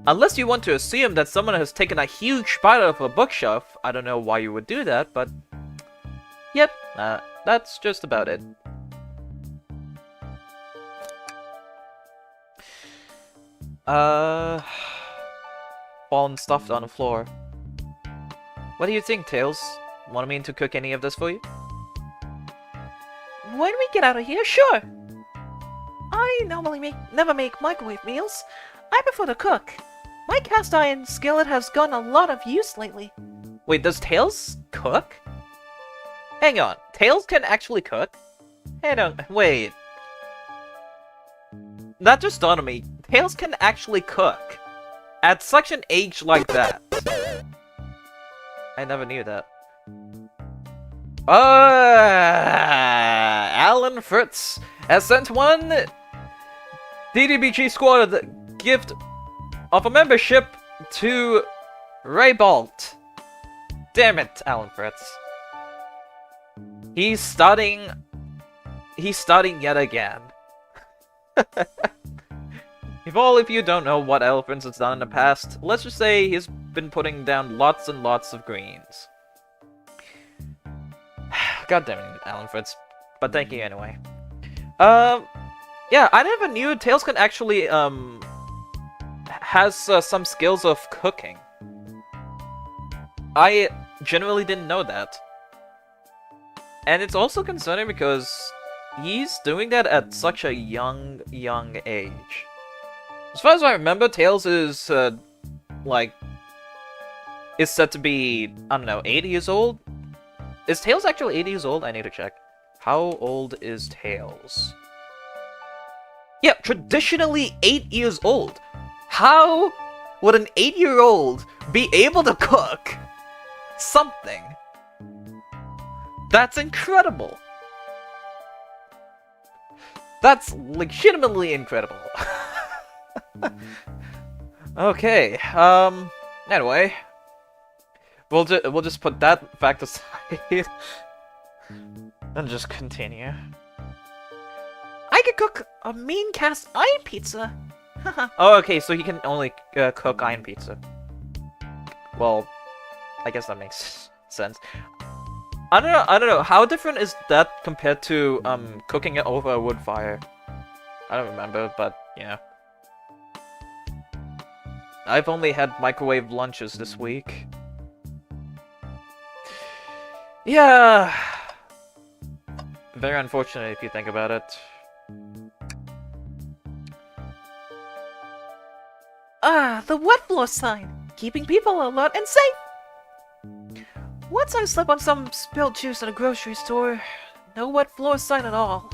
Unless you want to assume that someone has taken a huge bite out of a bookshelf, I don't know why you would do that, but... Yep, that's just about it. Fallen stuff on the floor. What do you think, Tails? Want me to cook any of this for you? When we get out of here, sure. I normally never make microwave meals. I prefer to cook. My cast iron skillet has gotten a lot of use lately. Wait, does Tails cook? Hang on, Tails can actually cook? Hang on, wait. That just dawned on me. Tails can actually cook. At such an age like that. I never knew that. Alan Fritz has sent one DTPG squad a gift of a membership to Raybalt. Damn it, Alan Fritz. He's starting yet again. If all of you don't know what Alan Fritz has done in the past, let's just say he's been putting down lots and lots of greens. God damn it, Alan Fritz. But thank you anyway. Yeah, I never knew Tails can actually, has some skills of cooking. I generally didn't know that. And it's also concerning because he's doing that at such a young age. As far as I remember, Tails is, is said to be, I don't know, 80 years old? Is Tails actually 80 years old? I need to check. How old is Tails? Yeah, traditionally 8 years old. How would an 8-year-old be able to cook something? That's incredible. That's legitimately incredible. Okay, anyway. We'll just put that fact aside and just continue. I could cook a mean cast iron pizza. Oh, okay, so he can only cook iron pizza. Well, I guess that makes sense. I don't know. How different is that compared to cooking it over a wood fire? I don't remember, but yeah. I've only had microwave lunches this week. Yeah. Very unfortunate if you think about it. Ah, the wet floor sign, keeping people alert and safe. Once I slip on some spilled juice in a grocery store, no wet floor sign at all.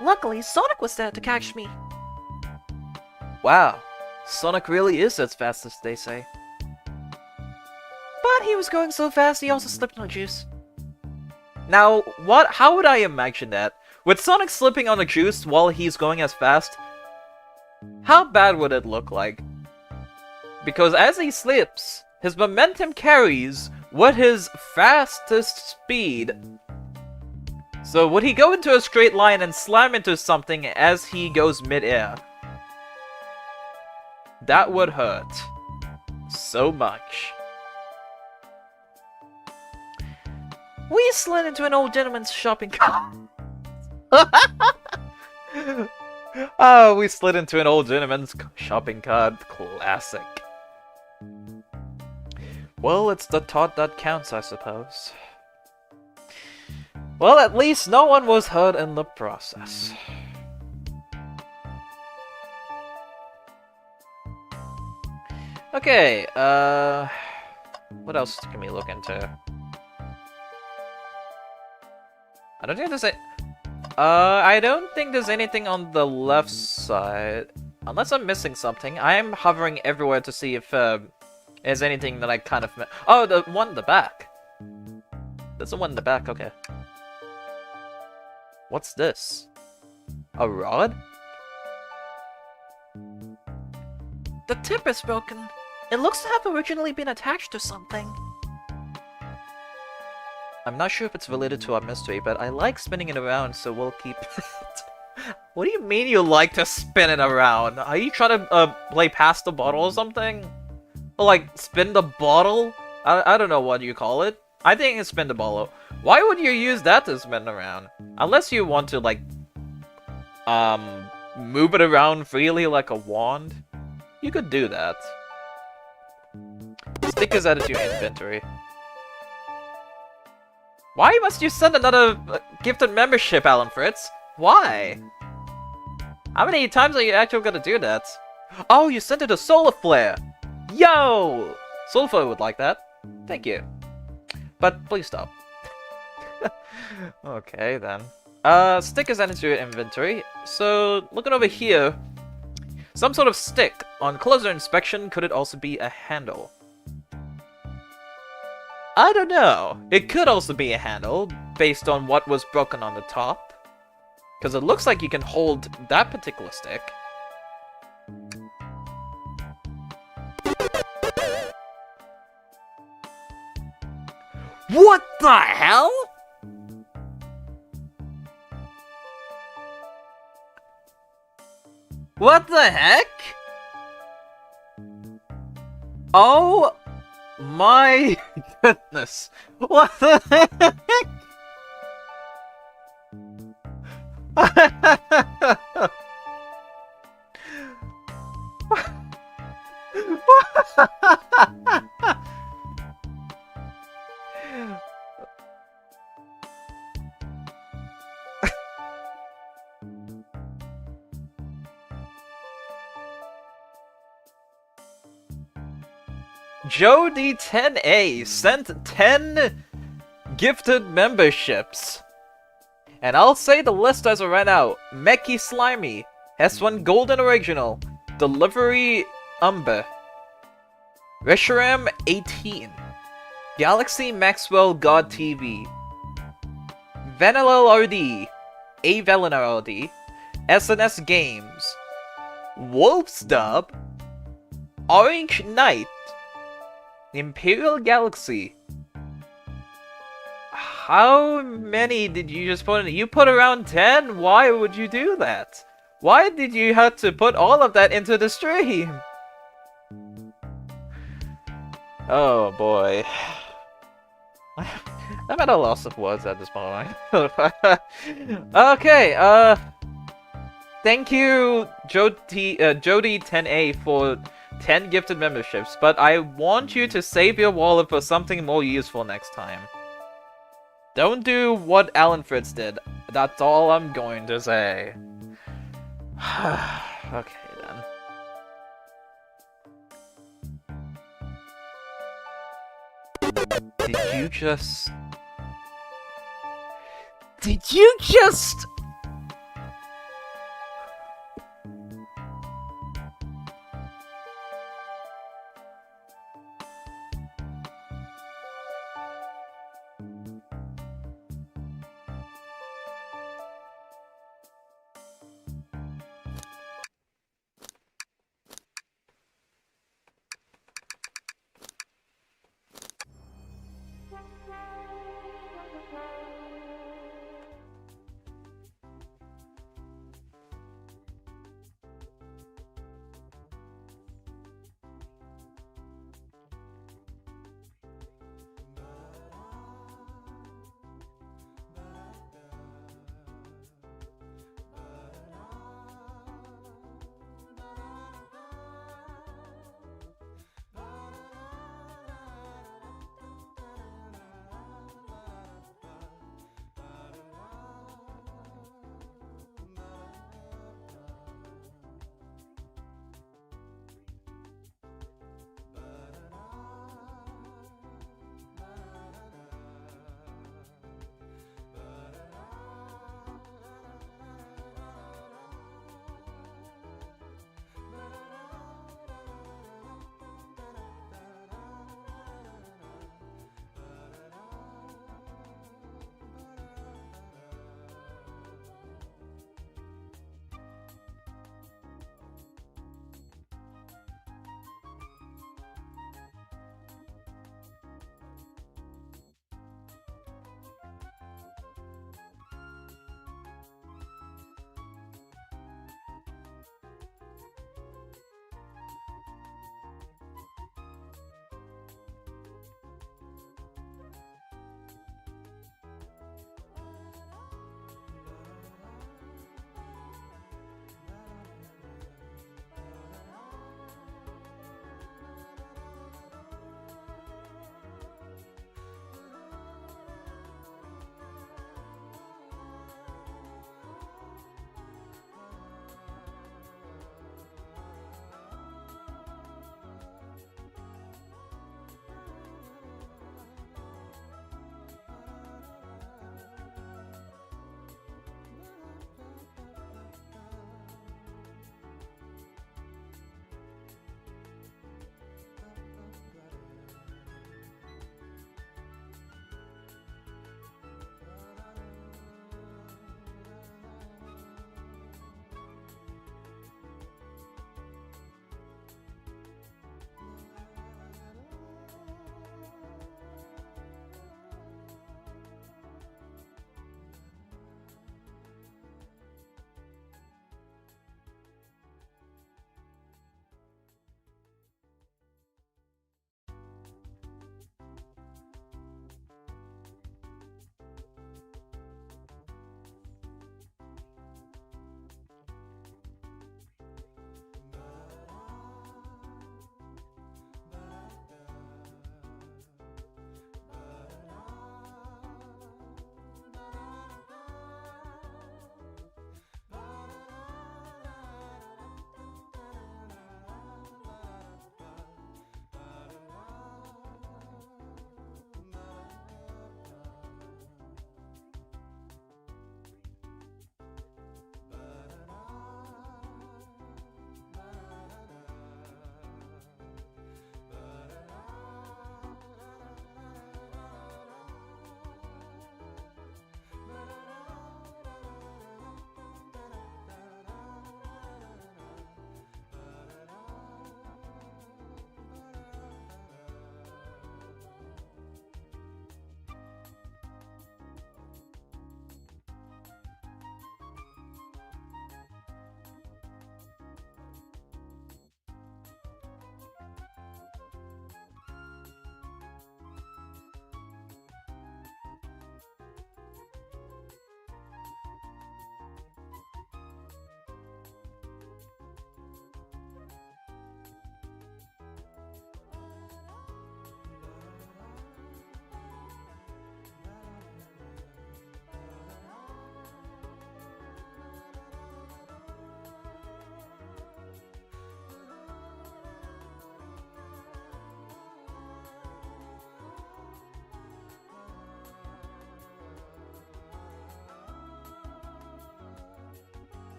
Luckily, Sonic was there to catch me. Wow, Sonic really is as fast as they say. But he was going so fast he also slipped on juice. Now, how would I imagine that? With Sonic slipping on the juice while he's going as fast, how bad would it look like? Because as he slips, his momentum carries with his fastest speed. So would he go into a straight line and slam into something as he goes mid-air? That would hurt. So much. We slid into an old gentleman's shopping cart. Oh, we slid into an old gentleman's shopping cart. Classic. Well, it's the thought that counts, I suppose. Well, at least no one was hurt in the process. Okay, what else can we look into? I don't think there's anything on the left side. Unless I'm missing something. I'm hovering everywhere to see if there's anything that I kind of... Oh, the one in the back. There's the one in the back, okay. What's this? A rod? The tip is broken. It looks to have originally been attached to something. I'm not sure if it's related to our mystery, but I like spinning it around, so we'll keep it. What do you mean you like to spin it around? Are you trying to play past the bottle or something? Or like spin the bottle? I don't know what you call it. I think it's spin the bottle. Why would you use that to spin around? Unless you want to like move it around freely like a wand. You could do that. Stickers added to your inventory. Why must you send another gifted membership, Alan Fritz? Why? How many times are you actually gonna do that? Oh, you sent it to Solar Flare! Yo! Solar Flare would like that. Thank you. But please stop. Okay, then. Stickers added to your inventory. So, looking over here, some sort of stick. On closer inspection, could it also be a handle? I don't know. It could also be a handle, based on what was broken on the top. Because it looks like you can hold that particular stick. What the hell? What the heck? Oh my goodness. What the heck? Joe D10A sent 10 gifted memberships. And I'll say the list as of right now. Meki Slimy, S1 Golden Original, Delivery Umber, Reshiram 18, Galaxy Maxwell God TV, Vanilla LRD, A Vanilla LRD, SNS Games, Wolf's Dub, Orange Knight, Imperial Galaxy, How many did you just put in? You put around 10? Why would you do that? Why did you have to put all of that into the stream? Oh boy. I'm at a loss of words at this moment. Okay, thank you, Jody10A, for 10 gifted memberships, but I want you to save your wallet for something more useful next time. Don't do what Alan Fritz did. That's all I'm going to say. Okay, then. Did you just...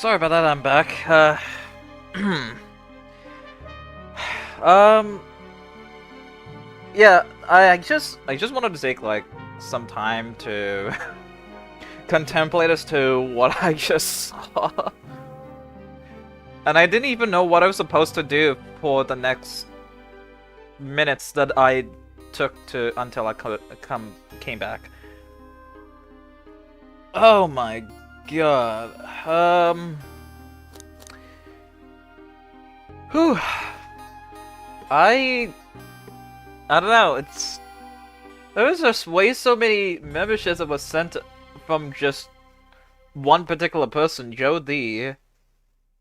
sorry about that, I'm back. Yeah, I just wanted to take, like, some time to contemplate as to what I just saw. And I didn't even know what I was supposed to do for the next minutes that I took to until I came back. Oh my god. Whew. I don't know, there was just way so many memberships that was sent from just one particular person, Joe D.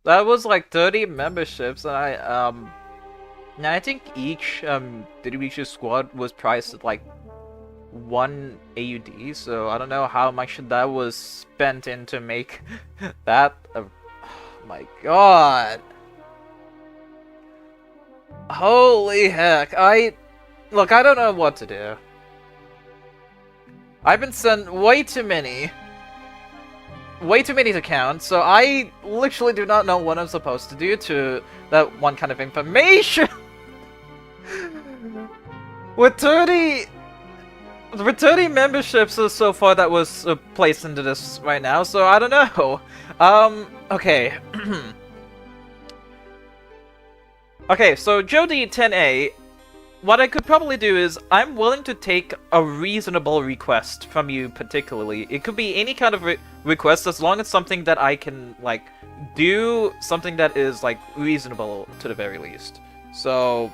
That was like 30 memberships, and I think each DTPG squad was priced at like 1 AUD, so I don't know how much that was spent in to make that. Oh my god. Holy heck, look, I don't know what to do. I've been sent way too many to count, so I literally do not know what I'm supposed to do to that one kind of information. With 30 memberships so far that was placed into this right now, so I don't know. Okay. Okay, so Jody 10A, what I could probably do is, I'm willing to take a reasonable request from you particularly. It could be any kind of request, as long as something that I can, like, do something that is, like, reasonable to the very least. So,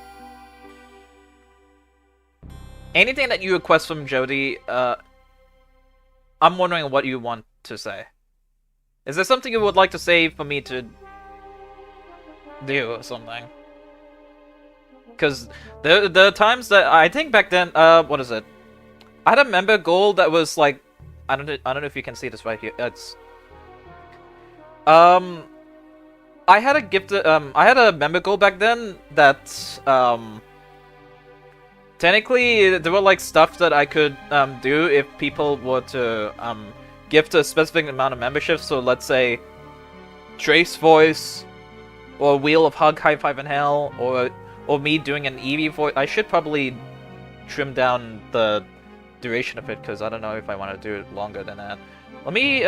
anything that you request from Jody, I'm wondering what you want to say. Is there something you would like to say for me to do or something? Because the times that I think back then, what is it? I had a member goal that was like, I don't know if you can see this right here. It's I had a I had a member goal back then that technically there were like stuff that I could do if people were to gift a specific amount of memberships. So let's say Trace Voice, or Wheel of Hug, High Five in Hell, or me doing an Eevee voice. I should probably trim down the duration of it, because I don't know if I want to do it longer than that. Let me,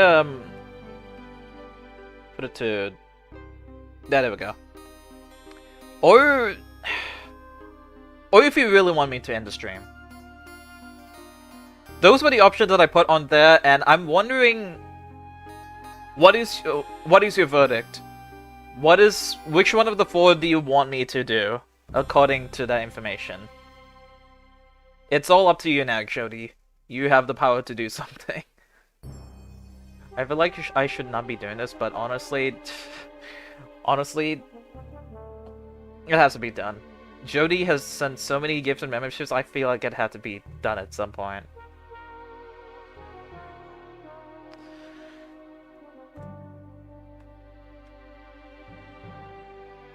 put it to... There we go. Or if you really want me to end the stream. Those were the options that I put on there, and I'm wondering... What is your verdict? Which one of the 4 do you want me to do? According to that information. It's all up to you now, Jody. You have the power to do something. I feel like I should not be doing this, but honestly, it has to be done. Jody has sent so many gifts and memberships, I feel like it had to be done at some point.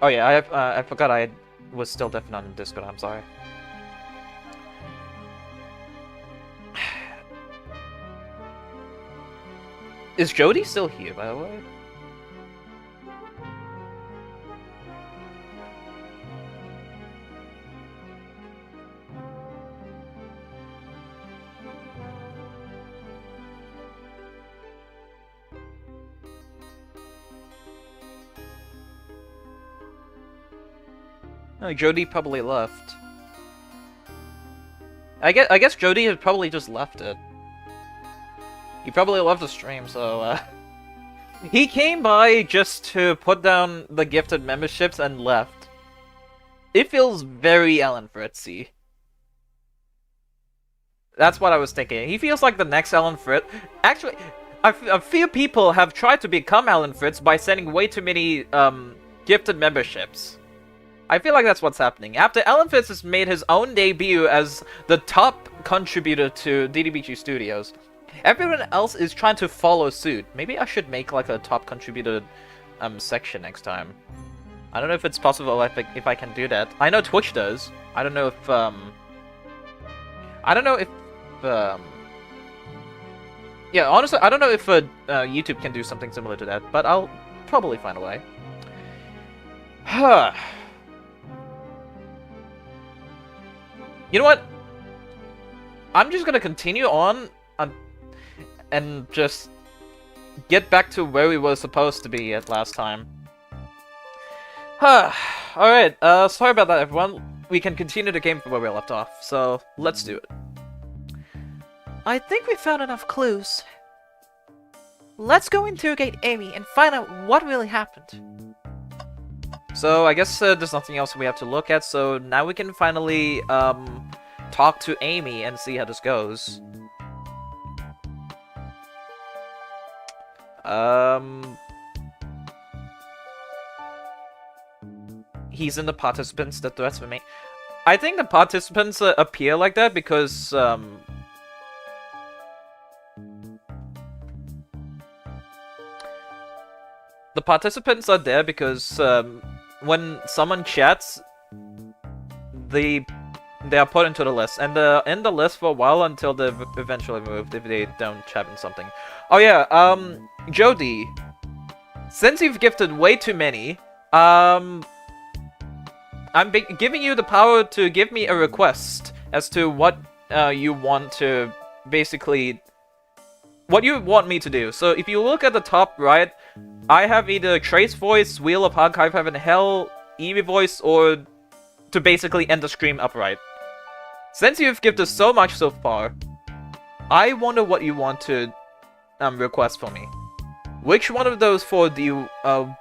Oh yeah, I forgot I was still definitely on Discord, I'm sorry. Is Jody still here, by the way? No, Jody probably left. I guess Jody had probably just left it. He probably left the stream, so he came by just to put down the gifted memberships and left. It feels very Alan Fritzy. That's what I was thinking. He feels like the next Alan Fritz. Actually, a few people have tried to become Alan Fritz by sending way too many gifted memberships. I feel like that's what's happening. After Alan Fitz has made his own debut as the top contributor to DTPG Studios, everyone else is trying to follow suit. Maybe I should make like a top contributor section next time. I don't know if it's possible if I can do that. I know Twitch does. I don't know if yeah, honestly, I don't know if YouTube can do something similar to that, but I'll probably find a way. Huh. You know what? I'm just gonna continue on and just get back to where we were supposed to be at last time. Alright, sorry about that, everyone. We can continue the game from where we left off, so let's do it. I think we found enough clues. Let's go interrogate Amy and find out what really happened. So I guess there's nothing else we have to look at, so now we can finally talk to Amy and see how this goes. He's in the participants that threats with me. I think the participants appear like that because the participants are there because when someone chats, they are put into the list, and they're in the list for a while until they're eventually moved if they don't chat in something. Oh yeah, Jody, since you've gifted way too many, I'm giving you the power to give me a request as to what you want to basically, what you want me to do. So if you look at the top right, I have either Trace Voice, Wheel of Archive Heaven Hell, Eevee Voice, or to basically end the stream upright. Since you've gifted so much so far, I wonder what you want to request for me. Which one of those four do you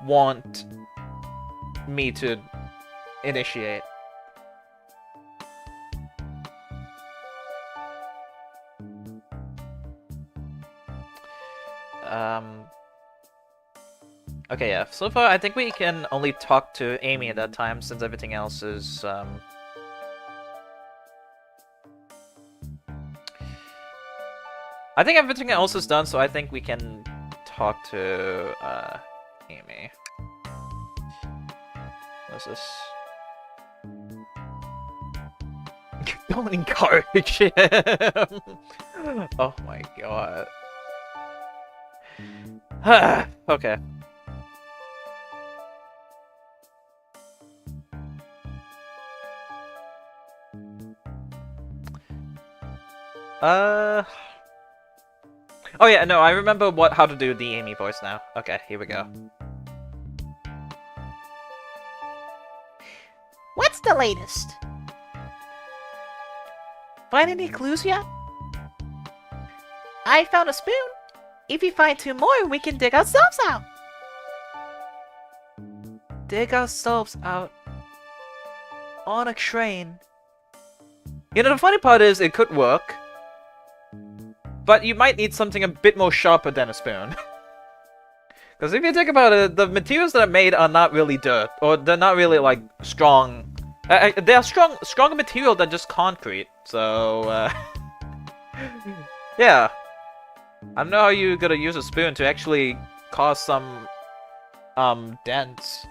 want me to initiate? Okay, yeah. So far, I think we can only talk to Amy at that time, since everything else is, I think everything else is done, so I think we can talk to, Amy. What's this? Don't encourage him! Oh my god. Okay. Oh yeah, no, I remember how to do the Amy voice now. Okay, here we go. What's the latest? Find any clues yet? I found a spoon. If you find 2 more, we can dig ourselves out. Dig ourselves out on a train. You know, the funny part is it could work, but you might need something a bit more sharper than a spoon. Because if you think about it, the materials that are made are not really dirt, or they're not really, like, strong. They are stronger material than just concrete, so, yeah. I don't know how you're gonna use a spoon to actually cause some, dents.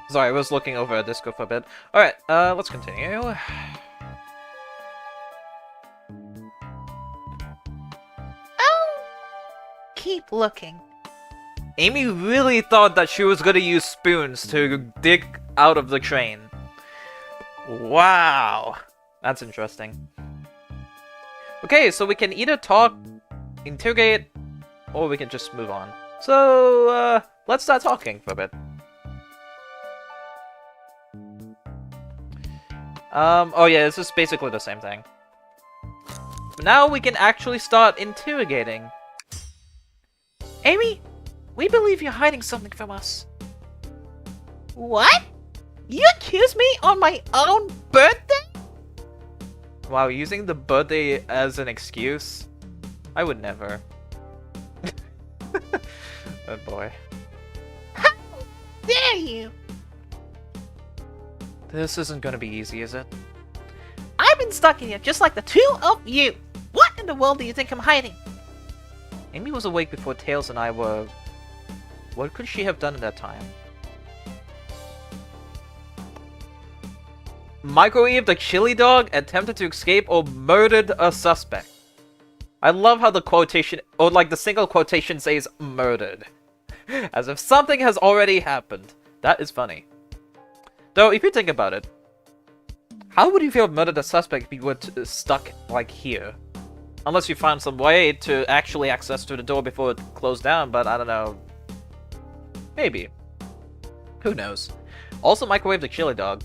Sorry, I was looking over at Discord for a bit. Alright, let's continue. Oh! Keep looking. Amy really thought that she was gonna use spoons to dig out of the train. Wow! That's interesting. Okay, so we can either talk, interrogate, or we can just move on. So, let's start talking for a bit. Oh yeah, this is basically the same thing. But now we can actually start interrogating. Amy, we believe you're hiding something from us. What? You accuse me on my own birthday? Wow, using the birthday as an excuse? I would never. Oh boy. How dare you? This isn't gonna be easy, is it? I've been stuck in here just like the 2 of you. the world do you think I'm hiding? Amy was awake before Tails and I were... What could she have done at that time? Microwaved a chili dog, attempted to escape, or murdered a suspect. I love how the quotation, or like the single quotation says murdered. As if something has already happened. That is funny. Though, if you think about it, how would you feel murdered a suspect if you were stuck, like, here? Unless you found some way to actually access to the door before it closed down, but I don't know. Maybe. Who knows? Also microwaved a chili dog.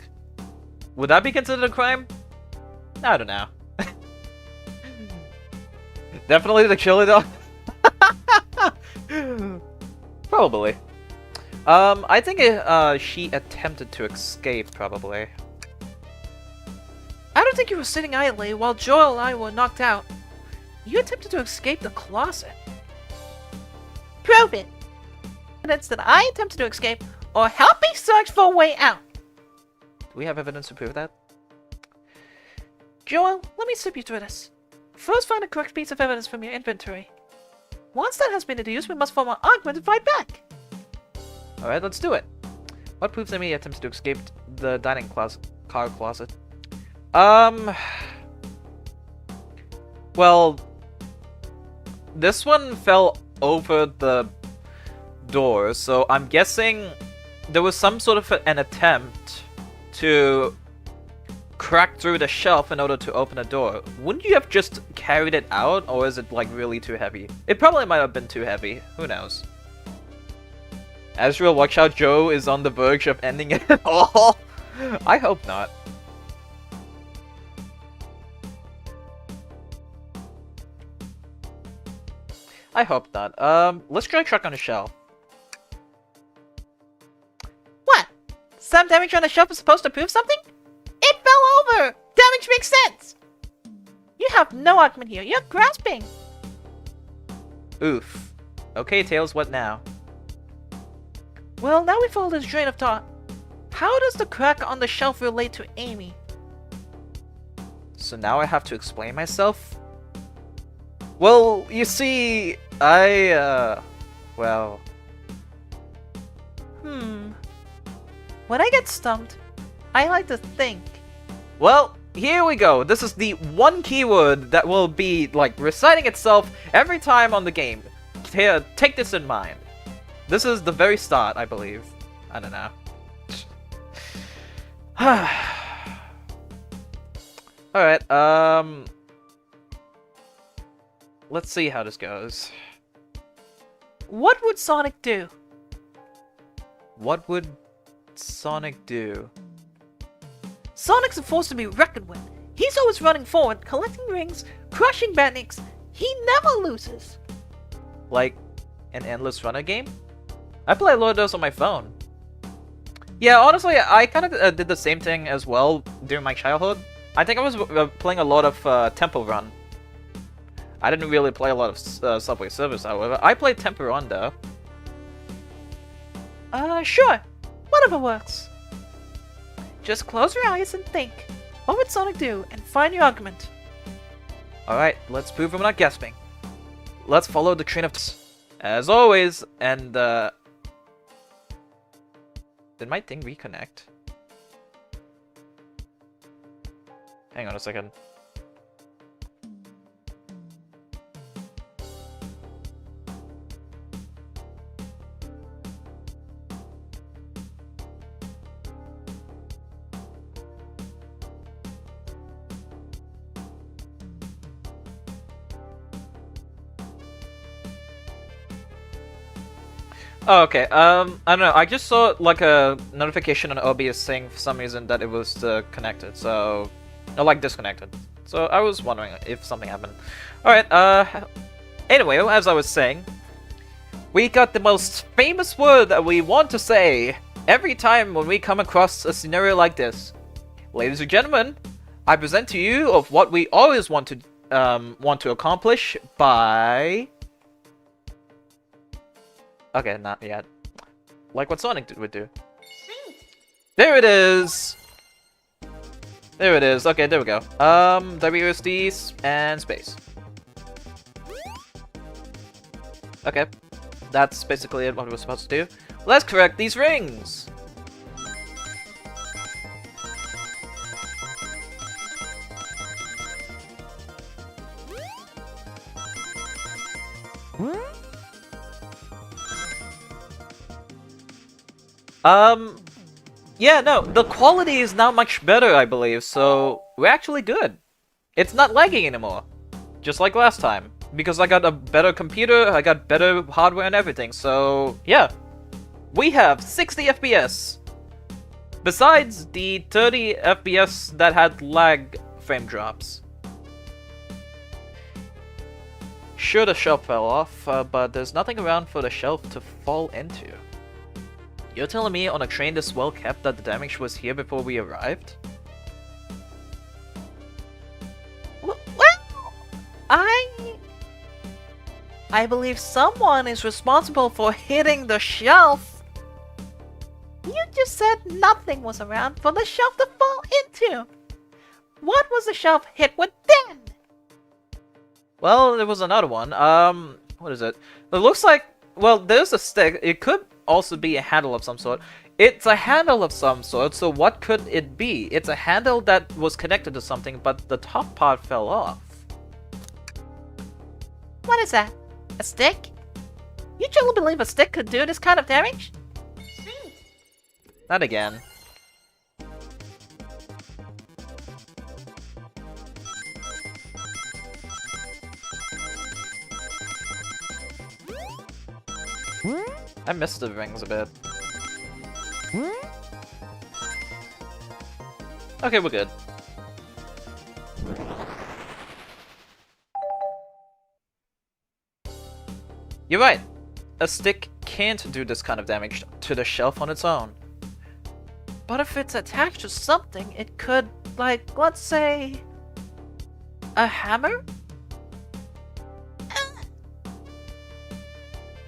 Would that be considered a crime? I don't know. Definitely the chili dog? Probably. I think she attempted to escape, probably. I don't think you were sitting idly while Joel and I were knocked out. You attempted to escape the closet. Prove it! Evidence that I attempted to escape, or help me search for a way out. Do we have evidence to prove that? Joel, let me step you through this. First, find a correct piece of evidence from your inventory. Once that has been deduced, we must form an argument and fight back. Alright, let's do it. What proves Amy attempted to escape the dining car closet? Well, this one fell over the door, so I'm guessing there was some sort of an attempt to crack through the shelf in order to open a door. Wouldn't you have just carried it out, or is it like really too heavy? It probably might have been too heavy. Who knows? Azrael, watch out, Joe is on the verge of ending it all. I hope not. I hope not. Let's try truck on the shelf. What? Some damage on the shelf is supposed to prove something? It fell over! Damage makes sense! You have no argument here. You're grasping. Oof. Okay, Tails, what now? Well, now we follow this train of thought. How does the crack on the shelf relate to Amy? So now I have to explain myself? Well, you see, well... When I get stumped, I like to think. Well, here we go. This is the one keyword that will be, like, reciting itself every time on the game. Take this in mind. This is the very start, I believe. I don't know. Alright, let's see how this goes. What would Sonic do? What would Sonic do? Sonic's a force to be reckoned with. He's always running forward, collecting rings, crushing bandits. He never loses. Like an endless runner game? I play a lot of those on my phone. Yeah, honestly, I kind of did the same thing as well during my childhood. I think I was playing a lot of Temple Run. I didn't really play a lot of Subway Surfers, however. I played Temple Run, though. Sure. Whatever works. Just close your eyes and think. What would Sonic do? And find your argument. Alright, let's prove I'm not guessing. Let's follow the train of... As always, and did my thing reconnect? Hang on a second. Oh, okay. I don't know. I just saw like a notification on OBS saying for some reason that it was connected, so like disconnected. So I was wondering if something happened. All right. Anyway, as I was saying, we got the most famous word that we want to say every time when we come across a scenario like this. Ladies and gentlemen, I present to you of what we always want to accomplish by. Okay, not yet. Like what Sonic would do. There it is! There it is. Okay, there we go. WSD and space. Okay. That's basically what we're supposed to do. Let's correct these rings! Yeah, no, the quality is now much better, I believe, so we're actually good. It's not lagging anymore. Just like last time. Because I got a better computer, I got better hardware and everything, so yeah. We have 60 FPS! Besides the 30 FPS that had lag frame drops. Sure, the shelf fell off, but there's nothing around for the shelf to fall into. You're telling me on a train this well kept that the damage was here before we arrived? Well, I believe someone is responsible for hitting the shelf. You just said nothing was around for the shelf to fall into. What was the shelf hit with then? Well, there was another one. What is it? It looks like, well, there's a stick. It could also be a handle of some sort. It's a handle of some sort, so what could it be? It's a handle that was connected to something, but the top part fell off. What is that? A stick? You truly believe a stick could do this kind of damage? Not again. I missed the rings a bit. Okay, we're good. You're right. A stick can't do this kind of damage to the shelf on its own. But if it's attached to something, it could, like, let's say, a hammer?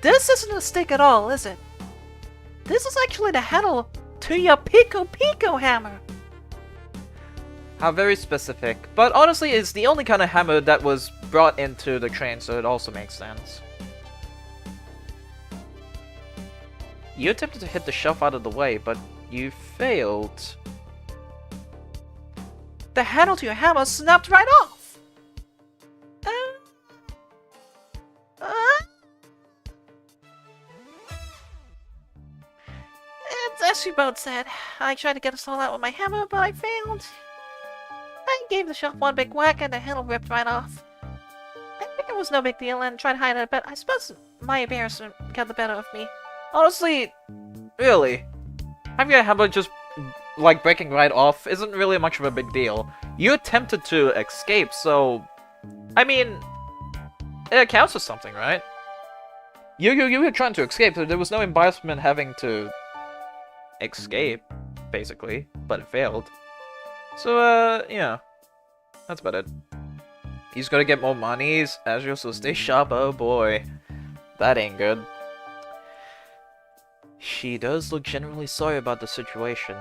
This isn't a stick at all, is it? This is actually the handle to your Pico hammer. How very specific. But honestly, it's the only kind of hammer that was brought into the train, so it also makes sense. You attempted to hit the shelf out of the way, but you failed. The handle to your hammer snapped right off. It's as you both said. I tried to get us all out with my hammer, but I failed. I gave the shelf one big whack and the handle ripped right off. I think it was no big deal and tried to hide it, but I suppose my embarrassment got the better of me. Honestly, really, having a hammer just, like, breaking right off isn't really much of a big deal. You attempted to escape, so, I mean, it counts as something, right? You were trying to escape, so there was no embarrassment having to escape, basically, but it failed. So, yeah, that's about it. He's gonna get more monies, Azure, so stay sharp, oh boy. That ain't good. She does look genuinely sorry about the situation.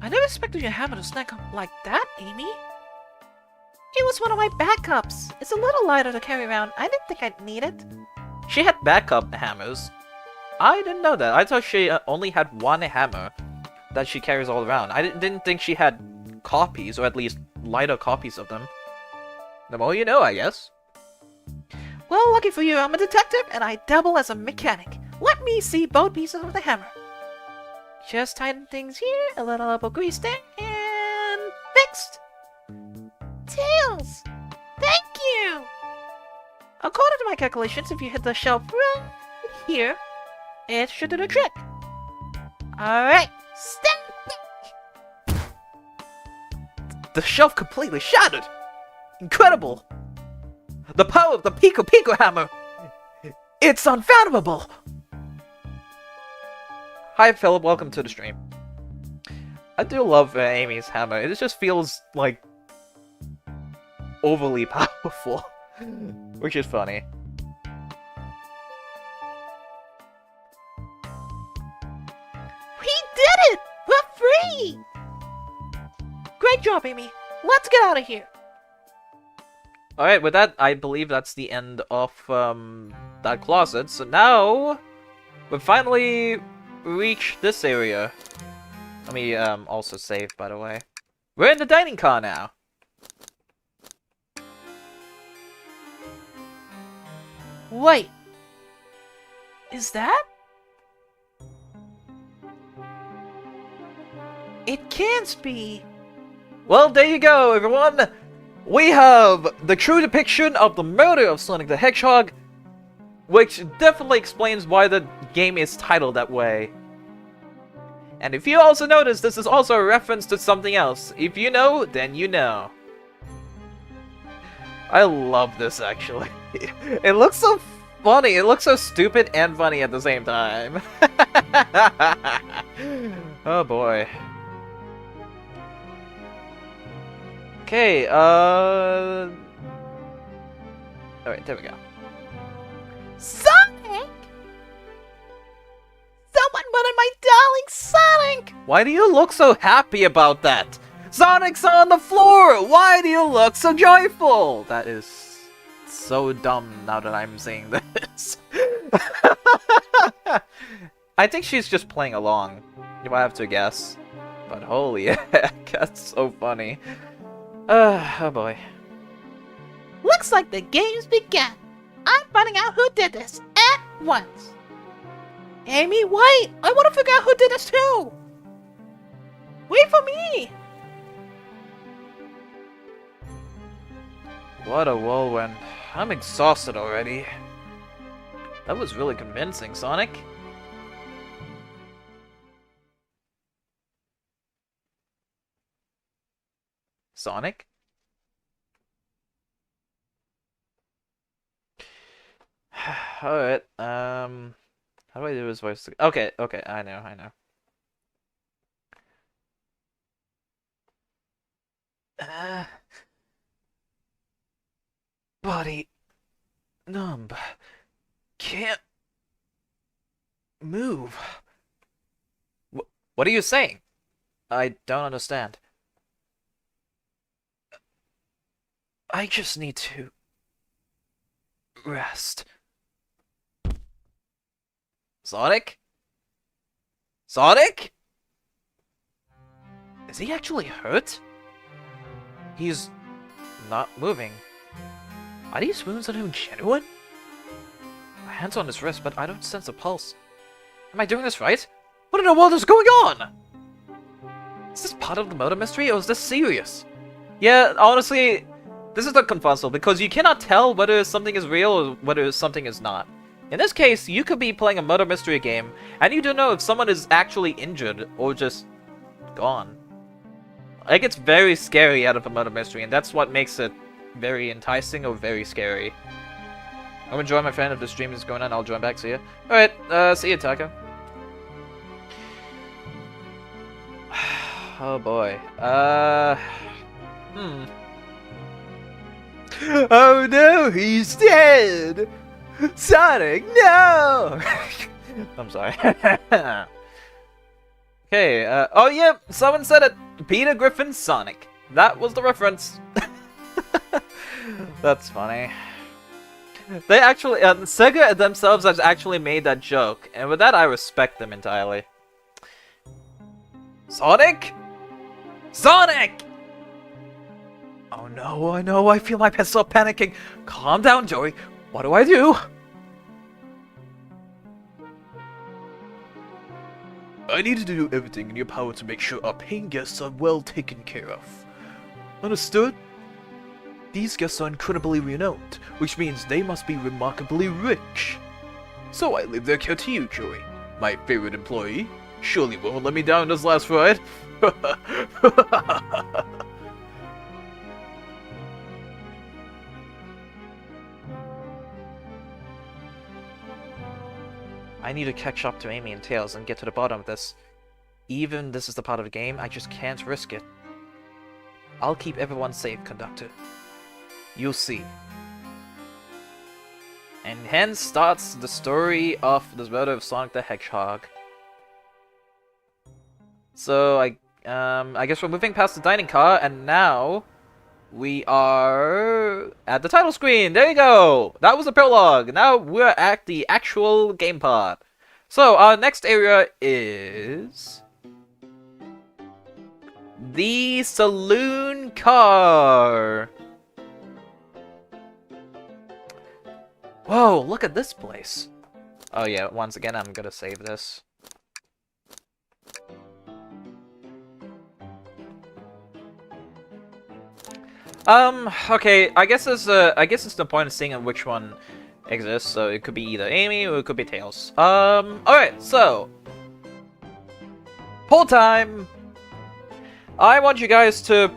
I never expected your hammer to snack up like that, Amy. It was one of my backups. It's a little lighter to carry around. I didn't think I'd need it. She had backup hammers. I didn't know that. I thought she only had one hammer that she carries all around. I didn't think she had copies, or at least lighter copies of them. The more you know, I guess. Well, lucky for you, I'm a detective and I double as a mechanic. Let me see both pieces of the hammer. Just tighten things here, a little elbow grease there, and fixed! Tails! Thank you! According to my calculations, if you hit the shelf right here, it should do the trick. Alright, stand back! The shelf completely shattered! Incredible! The power of the Pico hammer! It's unfathomable! Hi Philip, welcome to the stream. I do love Amy's hammer. It just feels like overly powerful, which is funny. We did it! We're free! Great job, Amy. Let's get out of here. Alright, with that, I believe that's the end of that closet. So now, we've finally reached this area. Let me also save, by the way. We're in the dining car now. Wait. Is that? It can't be. Well, there you go, everyone. We have the true depiction of the murder of Sonic the Hedgehog, which definitely explains why the game is titled that way. And if you also notice, this is also a reference to something else. If you know, then you know. I love this, actually. It looks so funny. It looks so stupid and funny at the same time. Oh boy. Okay, alright, there we go. Sonic! Someone wanted my darling Sonic! Why do you look so happy about that? Sonic's on the floor! Why do you look so joyful? That is so dumb now that I'm saying this. I think she's just playing along, if I have to guess. But holy heck, that's so funny. Oh boy. Looks like the game's begun. I'm finding out who did this at once. Amy, wait! I want to figure out who did this too! Wait for me! What a whirlwind. I'm exhausted already. That was really convincing, Sonic. Sonic? Alright, how do I do his voice? Okay, I know. Body numb. Can't move. What are you saying? I don't understand. I just need to rest. Sonic? Sonic? Is he actually hurt? He's not moving. Are these wounds on him genuine? My hand's on his wrist, but I don't sense a pulse. Am I doing this right? What in the world is going on? Is this part of the murder mystery, or is this serious? Yeah, honestly, this is the confuzzle, because you cannot tell whether something is real or whether something is not. In this case, you could be playing a murder mystery game, and you don't know if someone is actually injured or just gone. Like, it's very scary out of a murder mystery, and that's what makes it very enticing or very scary. I'm gonna join my friend. If the stream is going on, I'll join back. See ya. Alright, see ya, Taka. Oh boy. Oh no, he's dead! Sonic, no! I'm sorry. Okay, oh yeah, someone said it. Peter Griffin's Sonic. That was the reference. That's funny. They actually, Sega themselves has actually made that joke, and with that I respect them entirely. Sonic? Sonic! Oh no, I know, I feel my pencil panicking. Calm down, Joey. What do I do? I need to do everything in your power to make sure our paying guests are well taken care of. Understood? These guests are incredibly renowned, which means they must be remarkably rich. So I leave their care to you, Joey, my favorite employee. Surely won't let me down this last ride. I need to catch up to Amy and Tails and get to the bottom of this. Even this is the part of the game, I just can't risk it. I'll keep everyone safe, Conductor. You'll see. And hence starts the story of the murder of Sonic the Hedgehog. So I guess we're moving past the dining car, and now we are at the title screen. There you go. That was the prologue. Now we're at the actual game part. So our next area is the saloon car. Whoa, look at this place. Oh yeah, once again I'm gonna save this. Okay, I guess it's the point of seeing which one exists, so it could be either Amy or it could be Tails. Alright, so poll time! I want you guys to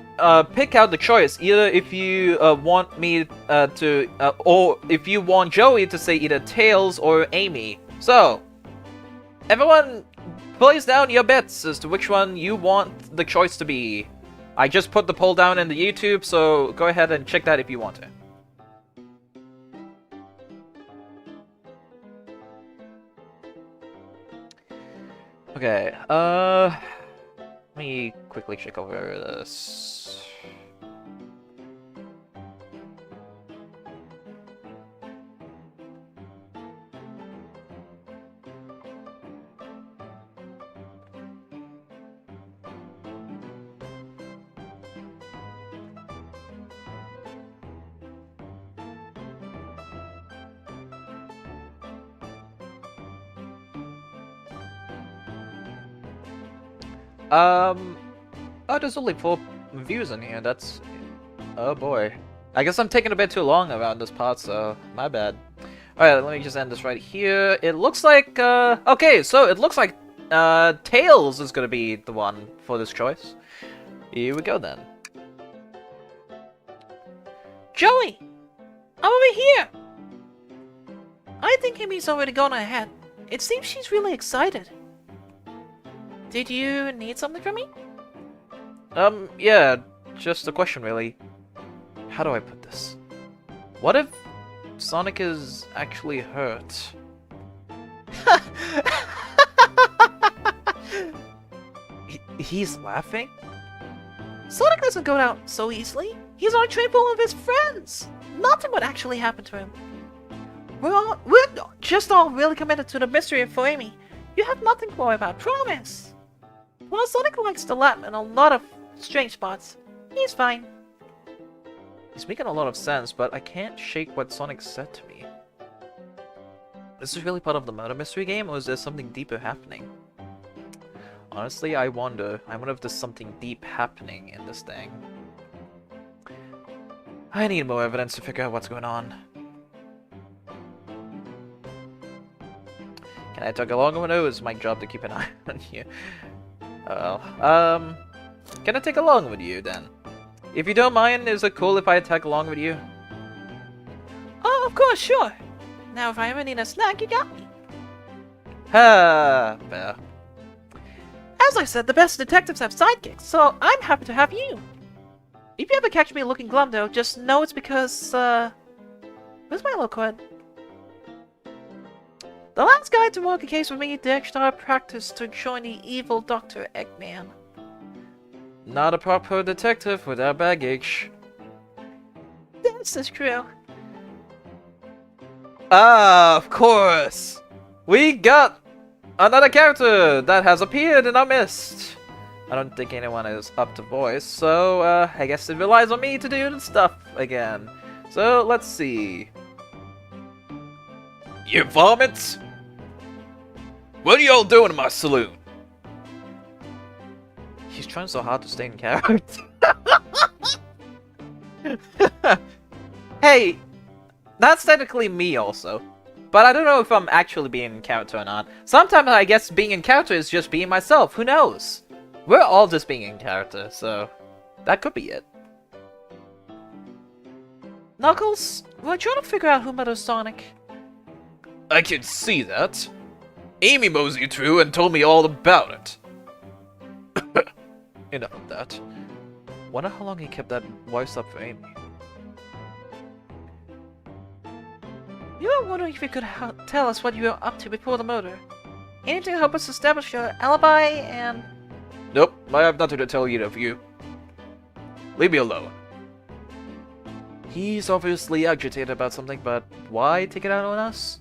pick out the choice, either if you want me or if you want Joey to say either Tails or Amy. So, everyone place down your bets as to which one you want the choice to be. I just put the poll down in the YouTube, so go ahead and check that if you want to. Okay, let me quickly check over this. Oh, there's only 4 views in here, that's... Oh boy. I guess I'm taking a bit too long around this part, so my bad. Alright, let me just end this right here. It looks like, okay, so it looks like, Tails is gonna be the one for this choice. Here we go then. Joey! I'm over here! I think Amy's already gone ahead. It seems she's really excited. Did you need something from me? Yeah, just a question really. How do I put this? What if Sonic is actually hurt? He's laughing? Sonic doesn't go out so easily. He's on a train full of his friends. Nothing would actually happen to him. We're just all really committed to the mystery for Amy. You have nothing to worry about, promise. While Sonic likes to laugh in a lot of strange spots, he's fine. He's making a lot of sense, but I can't shake what Sonic said to me. Is this really part of the murder mystery game, or is there something deeper happening? Honestly, I wonder if there's something deep happening in this thing. I need more evidence to figure out what's going on. Can I tag along with you? It's my job to keep an eye on you. Well, can I take along with you then? If you don't mind, is it cool if I tag along with you? Oh, of course, sure. Now if I ever need a snack, you got me. Ha, fair. As I said, the best detectives have sidekicks, so I'm happy to have you. If you ever catch me looking glum though, just know it's because, where's my little card? The last guy to work a case with me ditched our practice to join the evil Dr. Eggman. Not a proper detective without baggage. This is true. Ah, of course! We got another character that has appeared in our midst. I don't think anyone is up to voice, so I guess it relies on me to do the stuff again. So, let's see. You varmints! What are y'all doing in my saloon? He's trying so hard to stay in character. Hey, that's technically me also. But I don't know if I'm actually being in character or not. Sometimes I guess being in character is just being myself, who knows? We're all just being in character, so that could be it. Knuckles, we're trying to figure out who murdered Sonic. I can see that. Amy moseyed through and told me all about it. Enough of that. Wonder how long he kept that voice up for Amy. You were wondering if you could tell us what you were up to before the murder. Anything to help us establish your alibi and... Nope, I have nothing to tell either of you. Leave me alone. He's obviously agitated about something, but why take it out on us?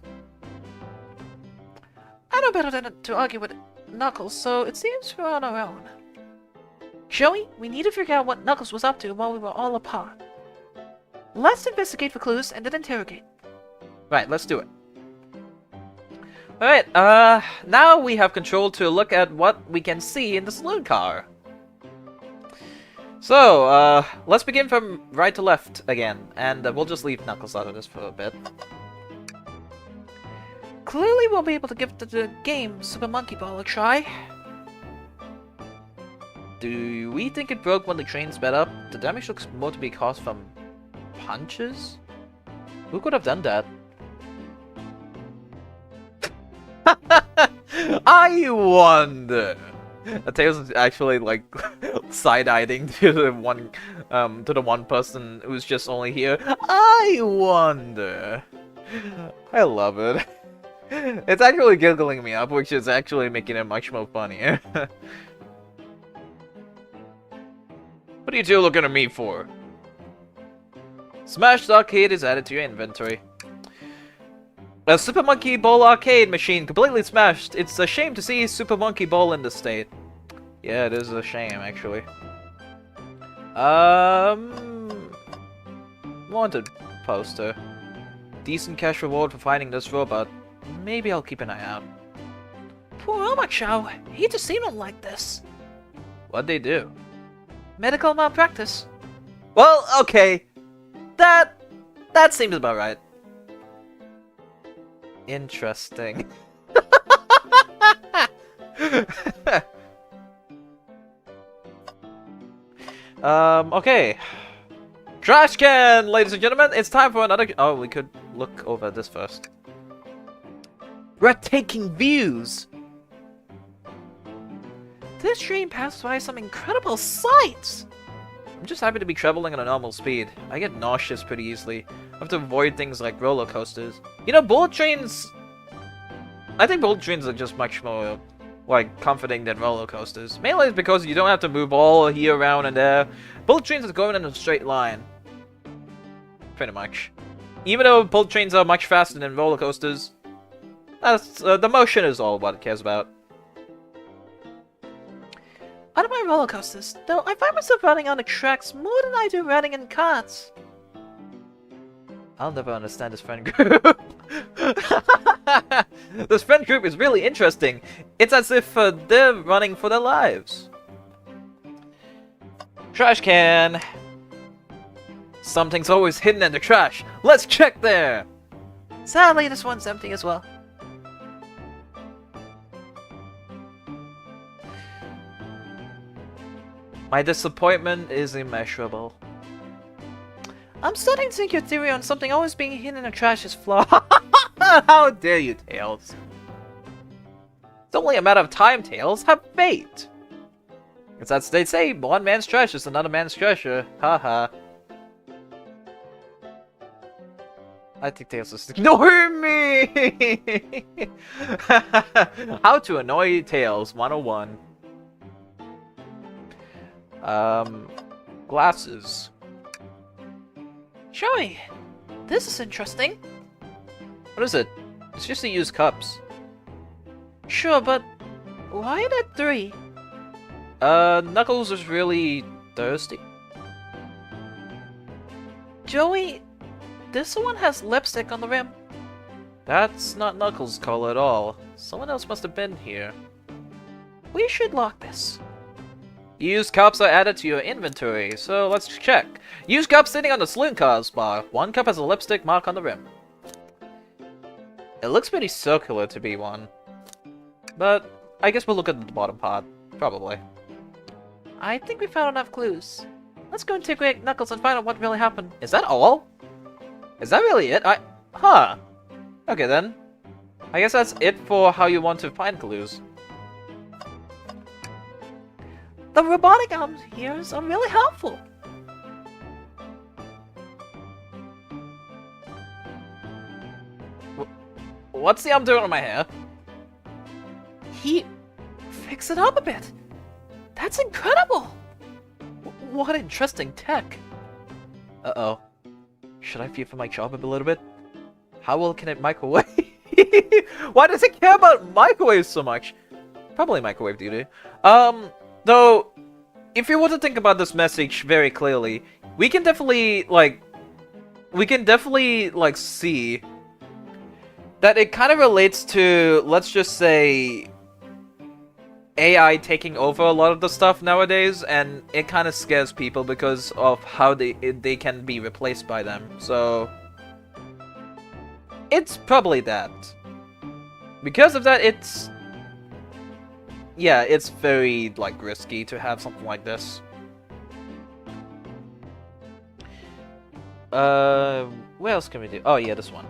I know better than to argue with Knuckles, so it seems we're on our own. Joey, we need to figure out what Knuckles was up to while we were all apart. Let's investigate for clues and then interrogate. Right, let's do it. Alright, now we have control to look at what we can see in the saloon car. So, let's begin from right to left again, and we'll just leave Knuckles out of this for a bit. Clearly we'll be able to give the game Super Monkey Ball a try. Do we think it broke when the train sped up? The damage looks more to be caused from punches? Who could have done that? I wonder. Tails is actually like side-eyeing to the one person who's just only here. I wonder. I love it. It's actually giggling me up, which is actually making it much more funnier. What are you two looking at me for? Smashed Arcade is added to your inventory. A Super Monkey Ball arcade machine completely smashed. It's a shame to see Super Monkey Ball in this state. Yeah, it is a shame, actually. Wanted poster. Decent cash reward for finding this robot. Maybe I'll keep an eye out. Poor Omachow. Hate to see him like this. What'd they do? Medical malpractice. Well, okay. That seems about right. Interesting. Okay. Trash can, ladies and gentlemen. It's time for another... Oh, we could look over this first. Breathtaking views. This train passed by some incredible sights. I'm just happy to be traveling at a normal speed. I get nauseous pretty easily. I have to avoid things like roller coasters. You know, bullet trains... I think bullet trains are just much more, like, comforting than roller coasters. Mainly it's because you don't have to move all here, around, and there. Bullet trains are going in a straight line. Pretty much. Even though bullet trains are much faster than roller coasters, that's, the motion is all what it cares about. I don't mind roller coasters, though I find myself running on the tracks more than I do running in carts. I'll never understand this friend group. This friend group is really interesting. It's as if they're running for their lives. Trash can. Something's always hidden in the trash. Let's check there. Sadly, this one's empty as well. My disappointment is immeasurable. I'm starting to think your theory on something always being hidden in the trash is flawed. How dare you, Tails? It's only a matter of time, Tails. Have faith. It's as they say, one man's trash is another man's treasure. Haha. I think Tails is ignoring me! How to annoy Tails 101. Glasses. Joey, this is interesting. What is it? It's just to use cups. Sure, but why are there 3? Knuckles is really thirsty. Joey, this one has lipstick on the rim. That's not Knuckles' color at all. Someone else must have been here. We should lock this. Used cups are added to your inventory, so let's check. Used cup sitting on the saloon car's bar. One cup has a lipstick mark on the rim. It looks pretty circular to be one. But I guess we'll look at the bottom part. Probably. I think we found enough clues. Let's go interrogate Knuckles and find out what really happened. Is that all? Is that really it? Huh. Okay then. I guess that's it for how you want to find clues. The robotic arms here are really helpful. What's the arm doing on my hair? He fixed it up a bit. That's incredible. What interesting tech. Uh-oh. Should I fear for my job a little bit? How well can it microwave? Why does it care about microwaves so much? Probably microwave duty. Though, if you were to think about this message very clearly, we can definitely, see that it kind of relates to, let's just say, AI taking over a lot of the stuff nowadays, and it kind of scares people because of how they can be replaced by them. So, it's probably that. Because of that, it's very, risky to have something like this. What else can we do? Oh, yeah, this one.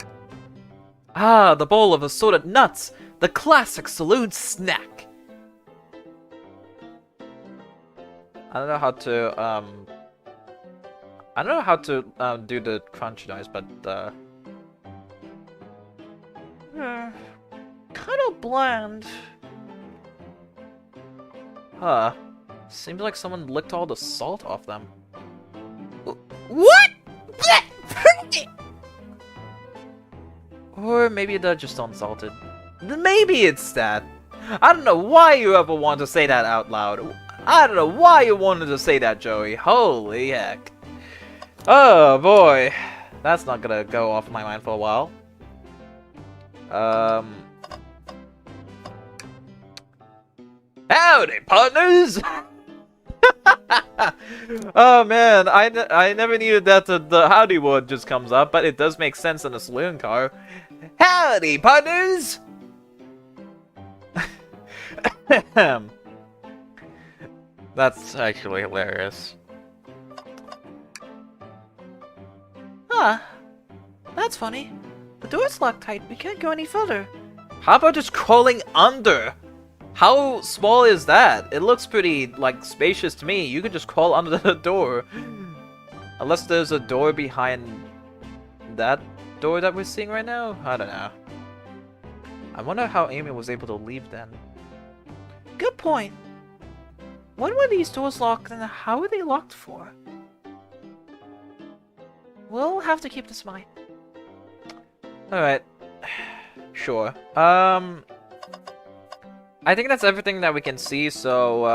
Ah, the bowl of assorted nuts! The classic saloon snack! I don't know how to, do the crunch noise, but, kind of bland. Huh. Seems like someone licked all the salt off them. What? Or maybe they're just unsalted. Maybe it's that. I don't know why you ever want to say that out loud. I don't know why you wanted to say that, Joey. Holy heck. Oh boy. That's not gonna go off my mind for a while. Howdy, partners! Oh man, I never knew that the howdy word just comes up, but it does make sense in a saloon car. Howdy, partners! That's actually hilarious. Huh. That's funny. The door's locked tight. We can't go any further. How about just crawling under? How small is that? It looks pretty, spacious to me. You could just crawl under the door. Unless there's a door behind that door that we're seeing right now? I don't know. I wonder how Amy was able to leave then. Good point. When were these doors locked and how were they locked for? We'll have to keep this in mind. Alright. Sure. I think that's everything that we can see, so,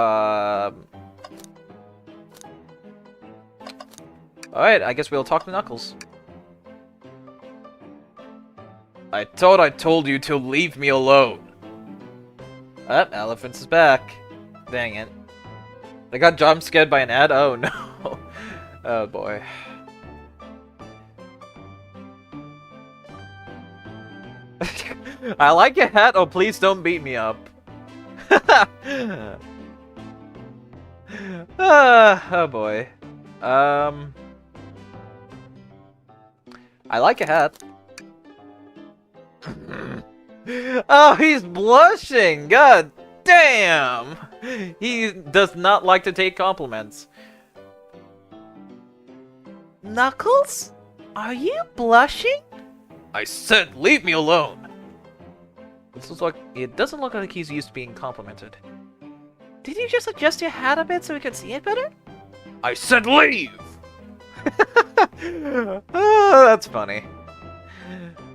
Alright, I guess we'll talk to Knuckles. I thought I told you to leave me alone. Elephants is back. Dang it. They got jump scared by an ad? Oh no. Oh boy. I like your hat, oh please don't beat me up. Oh boy. I like a hat. Oh, he's blushing! God damn! He does not like to take compliments. Knuckles? Are you blushing? I said leave me alone! It doesn't look like he's used to being complimented. Did you just adjust your hat a bit so we could see it better? I said leave! Oh, that's funny.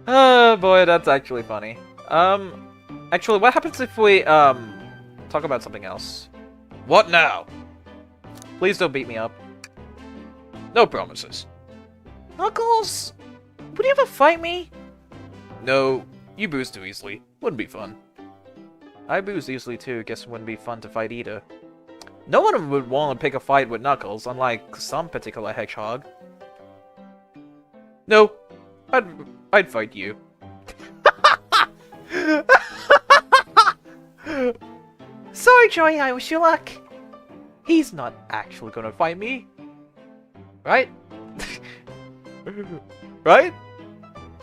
Oh boy, that's actually funny. Actually, what happens if we, talk about something else? What now? Please don't beat me up. No promises. Knuckles, would you ever fight me? No, you booze too easily. Wouldn't be fun. I booze easily too, guess it wouldn't be fun to fight either. No one would want to pick a fight with Knuckles, unlike some particular hedgehog. No, I'd fight you. Sorry, Joey, I wish you luck. He's not actually gonna fight me. Right? Right?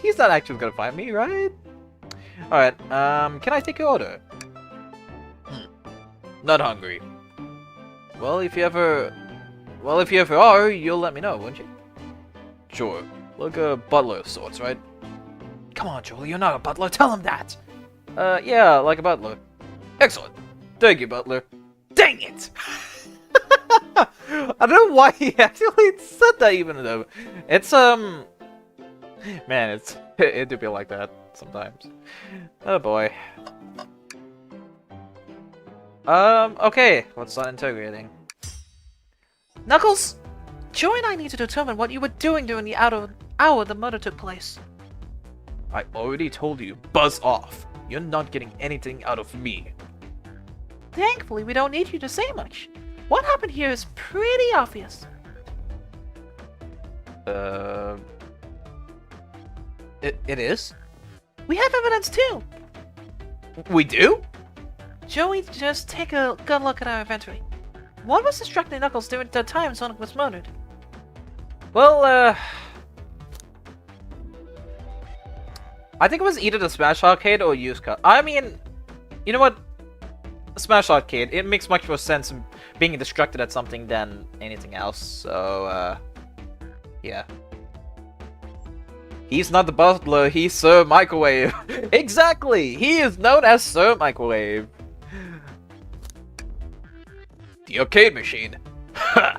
He's not actually gonna fight me, right? Alright, can I take your order? Not hungry. Well, if you ever are, you'll let me know, won't you? Sure. Like a butler of sorts, right? Come on, Joey, you're not a butler. Tell him that. Yeah, like a butler. Excellent. Thank you, butler. Dang it! I don't know why he actually said that even though. It's, Man, it do be like that sometimes. Oh boy. Okay, let's start integrating. Knuckles, Joey and I need to determine what you were doing during the hour the murder took place. I already told you, buzz off. You're not getting anything out of me. Thankfully, we don't need you to say much. What happened here is pretty obvious. It is? We have evidence too. We do? Joey, just take a good look at our inventory. What was distracting Knuckles during the time Sonic was murdered? Well, I think it was either the Smash Arcade or used car. I mean, you know what? Smash Arcade. It makes much more sense being distracted at something than anything else. So, yeah. He's not the butler, he's Sir Microwave. Exactly! He is known as Sir Microwave. The arcade machine. Ha!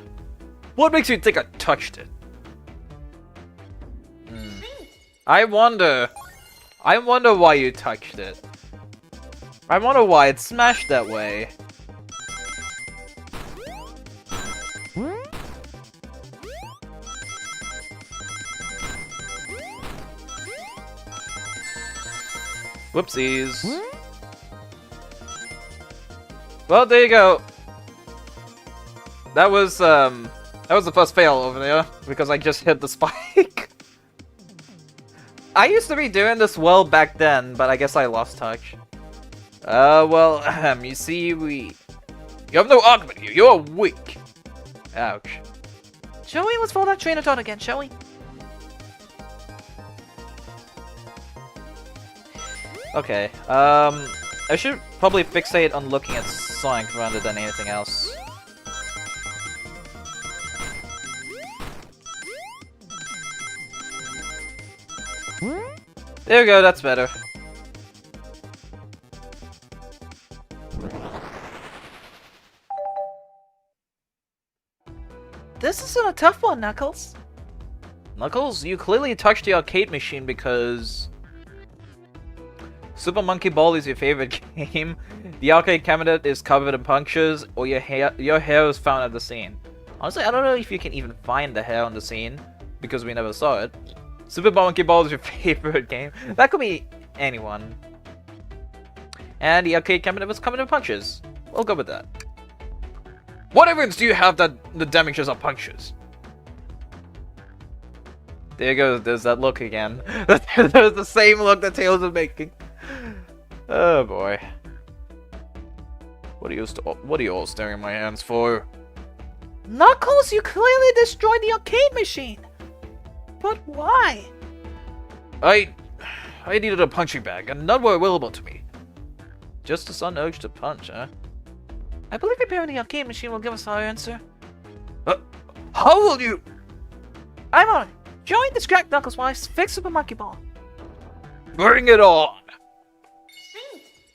What makes you think I touched it? I wonder why you touched it. I wonder why it's smashed that way. Whoopsies. Well, there you go. That was the first fail over there because I just hit the spike. I used to be doing this well back then, but I guess I lost touch. Well, you see, you have no argument here. You're weak. Ouch. Joey, let's follow that train of thought again, shall we? Okay, I should probably fixate on looking at Sonic rather than anything else. There we go, that's better. This isn't a tough one, Knuckles. Knuckles, you clearly touched the arcade machine because Super Monkey Ball is your favorite game, the arcade cabinet is covered in punctures, or your hair was found at the scene. Honestly, I don't know if you can even find the hair on the scene, because we never saw it. Super Monkey Ball is your favorite game. That could be anyone. And the arcade cabinet was covered in punctures. We'll go with that. What evidence do you have that the damages are punctures? There goes, there's that look again. There's the same look that Tails is making. Oh boy. What are you all staring at my hands for? Knuckles, you clearly destroyed the arcade machine. But why? I needed a punching bag, and none were available to me. Just a sudden urge to punch, huh? I believe repairing the arcade machine will give us our answer. How will you? I'm on it. Joey, distract Knuckles while I fix Super Monkey Ball. Bring it on!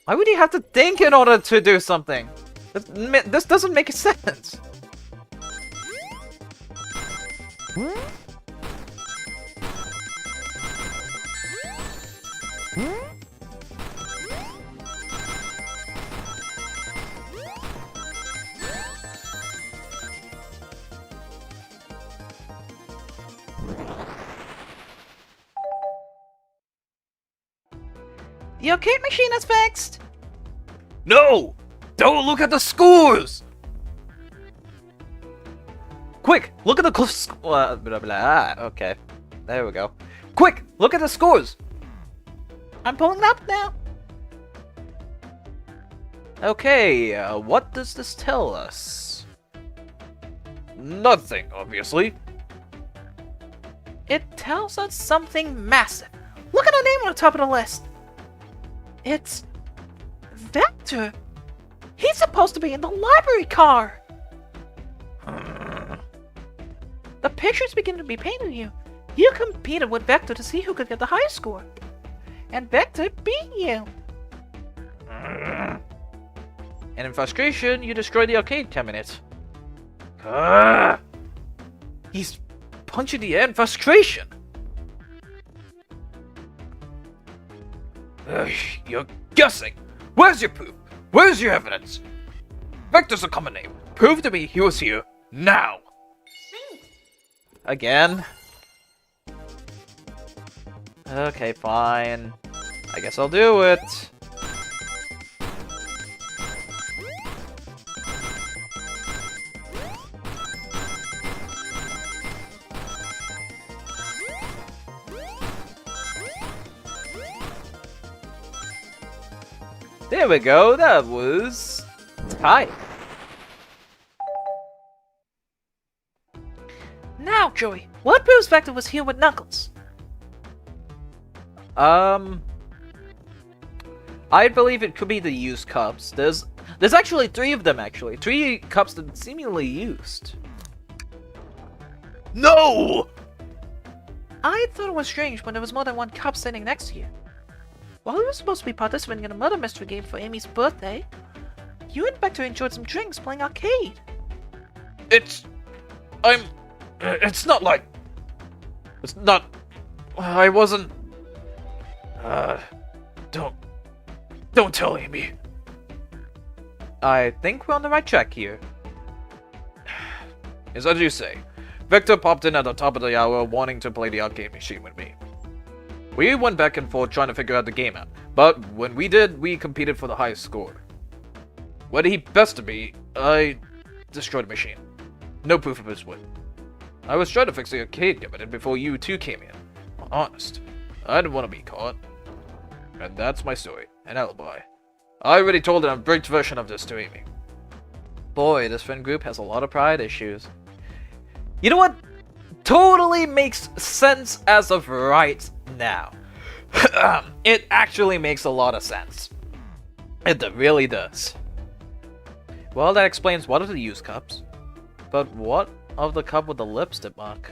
Why would you have to think in order to do something? This doesn't make sense. The arcade machine is fixed! No! Don't look at the scores! Quick, look at the blah, blah, blah. Okay, there we go. Quick, look at the scores! I'm pulling it up now. Okay, what does this tell us? Nothing, obviously. It tells us something massive. Look at our name on the top of the list. It's Vector. He's supposed to be in the library car. The pictures begin to be painted you. You competed with Vector to see who could get the highest score. And Vector beat you. And in frustration, you destroy the arcade cabinet. He's punching the air in frustration. You're guessing! Where's your proof? Where's your evidence? Vector's a common name. Prove to me he was here, now! Again? Okay, fine. I guess I'll do it. There we go, that was tight. Now, Joey, what proves Vector was here with Knuckles? I believe it could be the used cups. There's actually 3 of them, actually. 3 cups that seemingly used. No! I thought it was strange when there was more than one cup standing next to you. While we were supposed to be participating in a murder mystery game for Amy's birthday, you and Vector enjoyed some drinks playing arcade. It's not like... It's not... I wasn't... Don't tell Amy. I think we're on the right track here. As you say, Vector popped in at the top of the hour wanting to play the arcade machine with me. We went back and forth trying to figure out the game out, but when we did, we competed for the highest score. When he bested me, I destroyed the machine. No proof of his win. I was trying to fix the arcade cabinet before you two came in. Honest, I didn't want to be caught. And that's my story, an alibi. I already told an abridged version of this to Amy. Boy, this friend group has a lot of pride issues. You know what? Totally makes sense as of right now. It actually makes a lot of sense. It really does. Well, that explains one of the used cups. But what of the cup with the lipstick mark?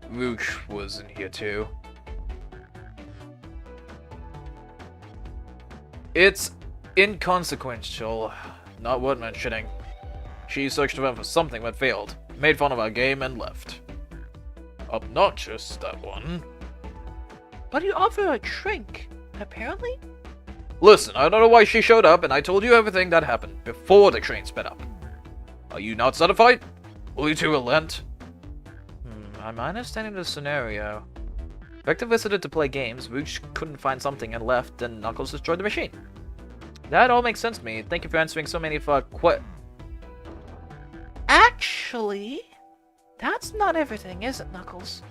Rouge was in here too. It's inconsequential, not worth mentioning. She searched around for something but failed, made fun of our game and left. Obnoxious, that one. But you offer her a drink, apparently? Listen, I don't know why she showed up, and I told you everything that happened before the train sped up. Are you not satisfied? Will you two relent? I'm understanding the scenario. Vector visited to play games, Rouge couldn't find something and left, and Knuckles destroyed the machine. That all makes sense to me. Thank you for answering so many of our Actually, that's not everything, is it, Knuckles?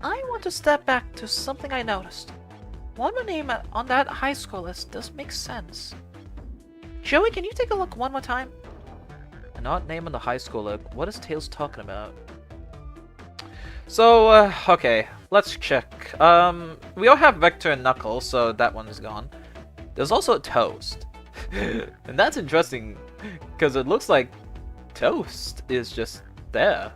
I want to step back to something I noticed. One more name on that high score list does make sense. Joey, can you take a look one more time? An odd name on the high school look. What is Tails talking about? So, okay, let's check. We all have Vector and Knuckles, so that one's gone. There's also Toast. And that's interesting, because it looks like Toast is just there.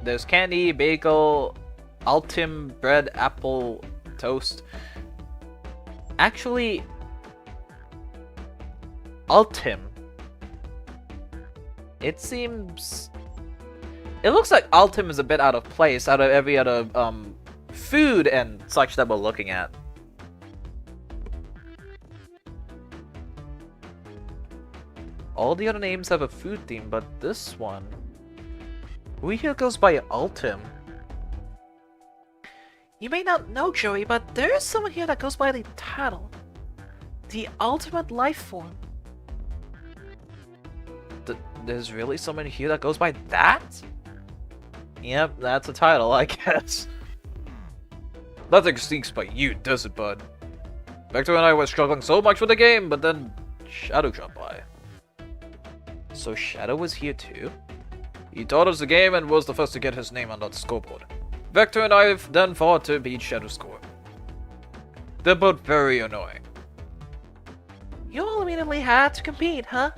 There's candy, bagel, Altim, bread, apple, toast. Actually, Altim. It seems... It looks like Altim is a bit out of place out of every other food and such that we're looking at. All the other names have a food theme, but this one... Who here goes by Altim? You may not know, Joey, but there is someone here that goes by the title. The Ultimate Life Form. There's really someone here that goes by that? Yep, that's a title, I guess. Nothing stinks by you, does it, bud? Vector and I were struggling so much with the game, but then Shadow dropped by. So Shadow was here too? He taught us the game and was the first to get his name on that scoreboard. Vector and I then fought to beat Shadow's score. They're both very annoying. You all immediately had to compete, huh?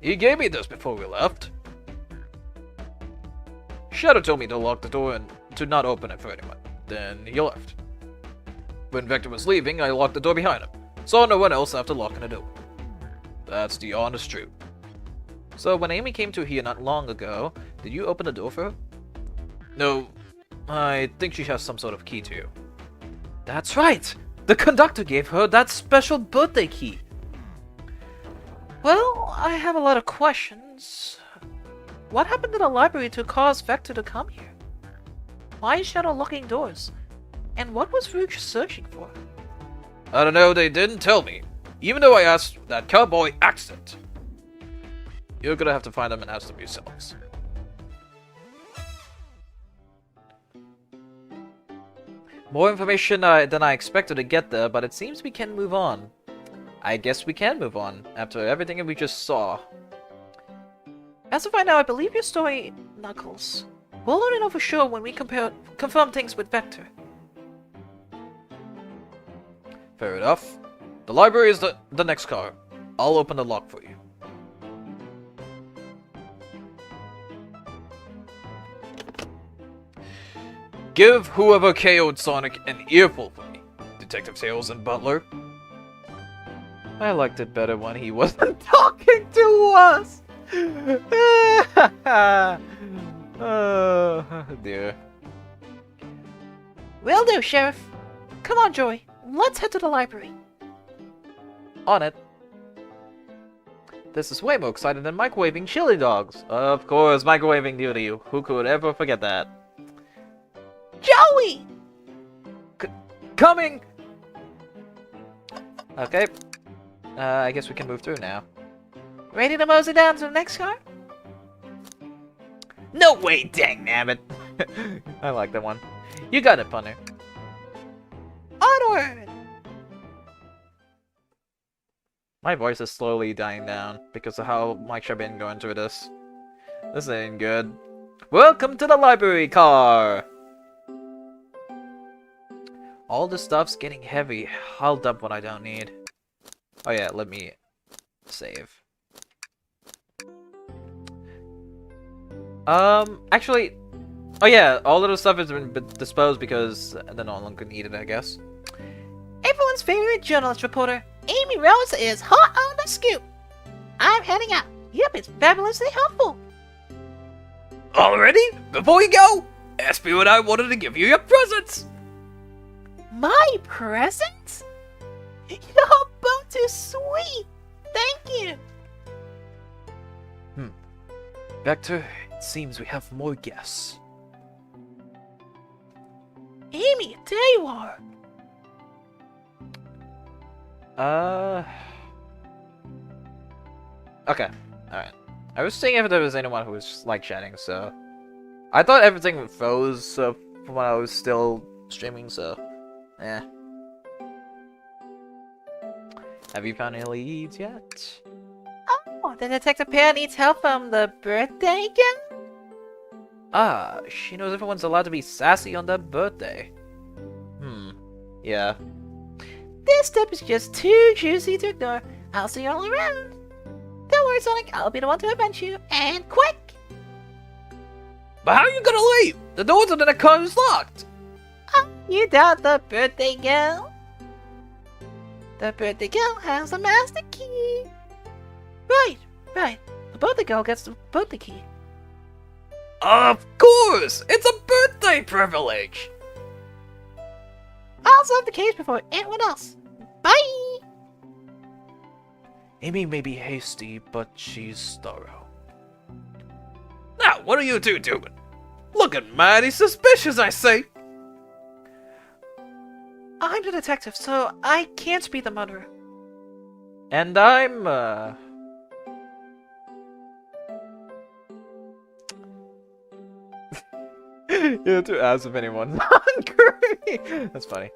He gave me this before we left. Shadow told me to lock the door and to not open it for anyone. Then he left. When Vector was leaving, I locked the door behind him. Saw no one else after locking the door. That's the honest truth. So when Amy came to here not long ago, did you open the door for her? No, I think she has some sort of key to you. That's right! The conductor gave her that special birthday key. Well, I have a lot of questions. What happened to the library to cause Vector to come here? Why is Shadow locking doors? And what was Rouge searching for? I don't know, they didn't tell me. Even though I asked that cowboy accent. You're gonna have to find them and ask them yourselves. More information than I expected to get there, but it seems we can move on. I guess we can move on, after everything we just saw. As of right now, I believe your story, Knuckles. We'll only know for sure when we confirm things with Vector. Fair enough. The library is the next car. I'll open the lock for you. Give whoever KO'd Sonic an earful for me, Detective Tails and Butler. I liked it better when he wasn't talking to us! Oh dear. Will do, Sheriff. Come on, Joey. Let's head to the library. On it. This is way more exciting than microwaving chili dogs. Of course, microwaving duty. Who could ever forget that? Joey! Coming! Okay. I guess we can move through now. Ready to mosey down to the next car? No way, dang nabbit! I like that one. You got it, punter. Onward! My voice is slowly dying down because of how much I've been going through this. This ain't good. Welcome to the library car! All this stuff's getting heavy. I'll dump what I don't need. Oh yeah, let me save. Actually, oh yeah, all of the stuff has been disposed because they're no longer needed, I guess. Everyone's favorite journalist reporter, Amy Rose, is hot on the scoop. I'm heading out. Yep, it's fabulously helpful. Already? Before you go, ask me what I wanted to give you your presents. My presents? You're both too sweet. Thank you. Vector, it seems we have more guests. Amy, there you are. Okay, alright. I was seeing if there was anyone who was like chatting, so I thought everything froze when I was still streaming, so eh. Have you found any leads yet? Oh, the detective pair needs help from the birthday girl? Ah, she knows everyone's allowed to be sassy on their birthday. Yeah. This step is just too juicy to ignore. I'll see you all around. Don't worry, Sonic, I'll be the one to avenge you, and quick! But how are you gonna leave? The doors of the car is locked! Oh, you doubt the birthday girl? The birthday girl has a master key. Right. The birthday girl gets the birthday key. Of course! It's a birthday privilege! I'll solve the case before anyone else. Bye! Amy may be hasty, but she's thorough. Now, what are you two doing? Looking mighty suspicious, I say! I'm the detective, so I can't be the murderer. And I'm, You have to ask if anyone's hungry. That's funny.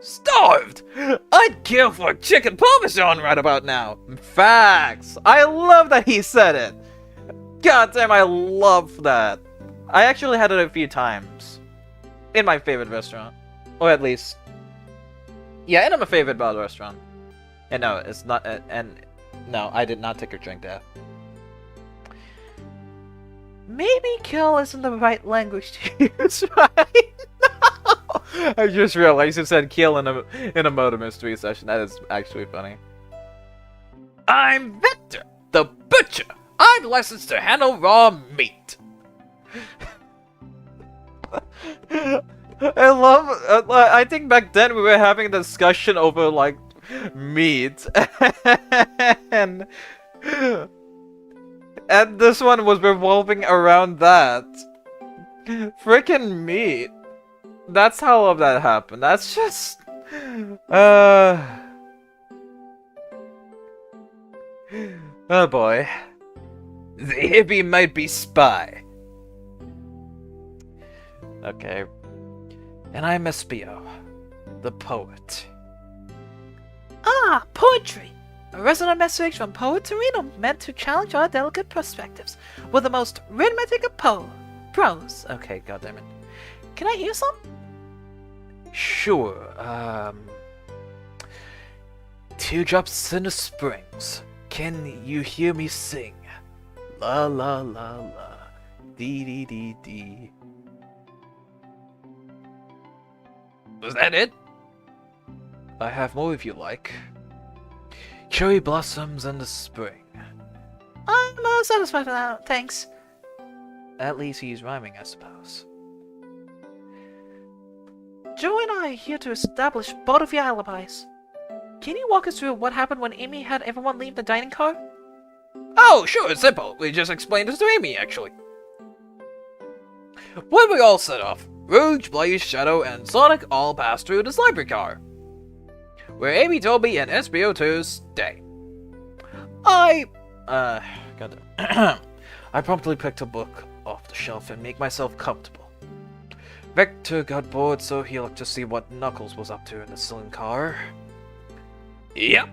Starved! I'd kill for a chicken parmesan right about now. Facts! I love that he said it. God damn, I love that. I actually had it a few times. In my favorite restaurant. Or at least... yeah, in my favorite bar restaurant. And no, it's not... and no, I did not take a drink there. Maybe kill isn't the right language to use right now. I just realized you said kill in a murder mystery session. That is actually funny. I'm Vector, the Butcher. I'm licensed to handle raw meat. I love. I think back then we were having a discussion over like meat, and this one was revolving around that. Freaking meat. That's how all of that happened. That's just. Oh boy. The hippie might be spy. Okay. And I'm SBO, the poet. Ah, poetry! A resonant message from poet to reader meant to challenge our delicate perspectives with the most rhythmic of prose. Okay, goddammit. Can I hear some? Sure, Teardrops in the springs, can you hear me sing? La la la la, dee dee dee dee. Was that it? I have more if you like. Cherry blossoms in the spring. I'm satisfied with that, thanks. At least he's rhyming, I suppose. Joe and I are here to establish both of your alibis. Can you walk us through what happened when Amy had everyone leave the dining car? Oh, sure, it's simple. We just explained this to Amy, actually. When we all set off, Rouge, Blaze, Shadow, and Sonic all passed through this library car, where Amy told me and SBO to stay. I promptly picked a book off the shelf and made myself comfortable. Vector got bored, so he looked to see what Knuckles was up to in the saloon car. Yep.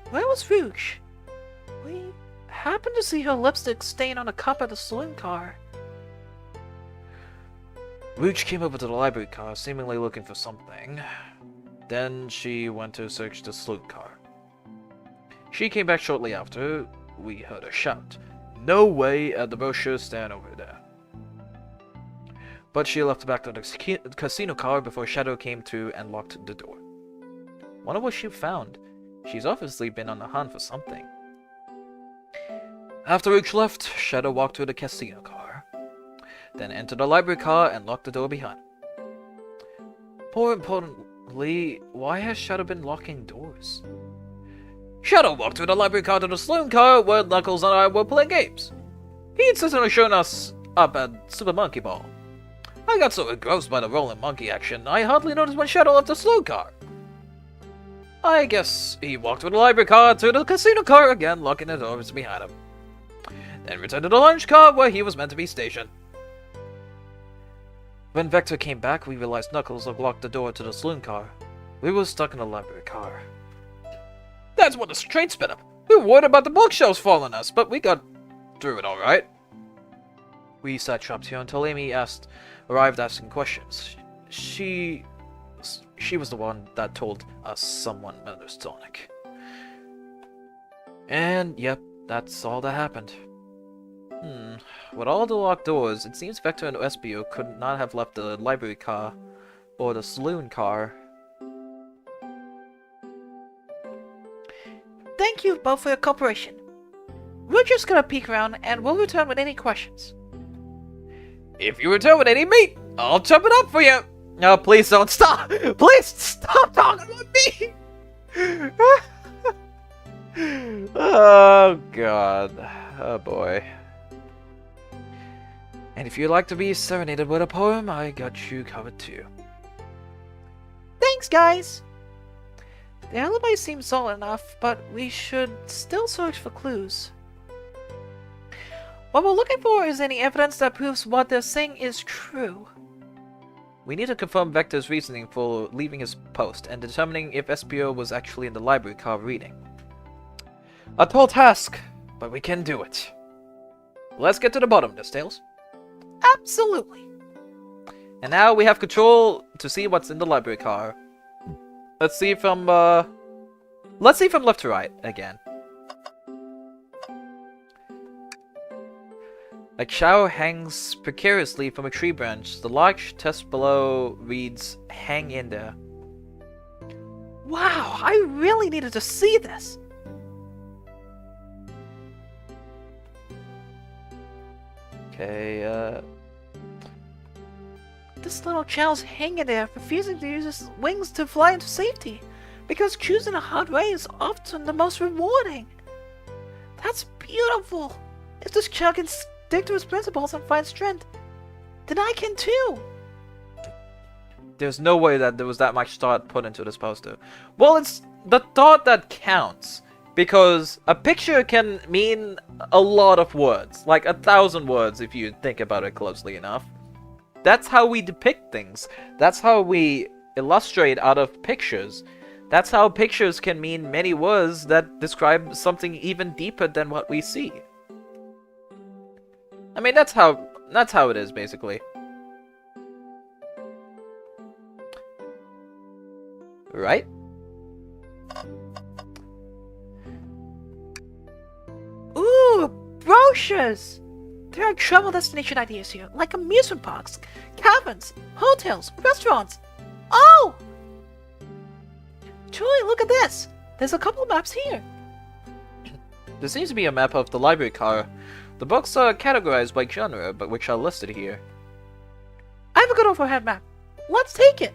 Where was Rouge? We happened to see her lipstick stain on a cup at the saloon car. Rouge came over to the library car, seemingly looking for something. Then she went to search the saloon car. She came back shortly after. We heard her shout, "No way!" at the brochure stand over there. But she left back to the casino car before Shadow came to and locked the door. Wonder what she found. She's obviously been on the hunt for something. After Rouge left, Shadow walked to the casino car, then entered the library car and locked the door behind him. More importantly, why has Shadow been locking doors? Shadow walked to the library car to the saloon car where Knuckles and I were playing games. He insisted on showing us up at Super Monkey Ball. I got so engrossed by the rolling monkey action, I hardly noticed when Shadow left the saloon car. I guess he walked with the library car to the casino car again, locking the doors behind him. Then returned to the lunch car where he was meant to be stationed. When Vector came back, we realized Knuckles had locked the door to the saloon car. We were stuck in the library car. That's when the train sped up. We were worried about the bookshelves falling us, but we got through it alright. We sat trapped here until Amy arrived asking questions. She was the one that told us someone murdered Sonic. And yep, that's all that happened. With all the locked doors, it seems Vector and SBO could not have left the library car or the saloon car. Thank you both for your cooperation. We're just gonna peek around and we'll return with any questions. If you return with any meat, I'll chop it up for you. No, please don't stop. Please stop talking about me. Oh god. Oh boy. And if you'd like to be serenaded with a poem, I got you covered too. Thanks, guys! The alibi seems solid enough, but we should still search for clues. What we're looking for is any evidence that proves what they're saying is true. We need to confirm Vector's reasoning for leaving his post and determining if SBO was actually in the library car reading. A tall task, but we can do it. Let's get to the bottom of this, Tails. Absolutely. And now we have control to see what's in the library car. Let's see from left to right again. A shower hangs precariously from a tree branch. The large text below reads, "Hang in there." Wow, I really needed to see this. Okay, This little child's hanging there, refusing to use his wings to fly into safety, because choosing a hard way is often the most rewarding. That's beautiful. If this child can stick to his principles and find strength, then I can too. there's no way that there was that much thought put into this poster. Well, it's the thought that counts. Because a picture can mean a lot of words. Like 1,000 words if you think about it closely enough. That's how we depict things. That's how we illustrate out of pictures. That's how pictures can mean many words that describe something even deeper than what we see. I mean, that's how it is, basically. Right? Ooh, brochures! There are travel destination ideas here, like amusement parks, caverns, hotels, restaurants. Oh! Joy, look at this! There's a couple of maps here. There seems to be a map of the library car. The books are categorized by genre, but which are listed here. I have a good overhead map. Let's take it!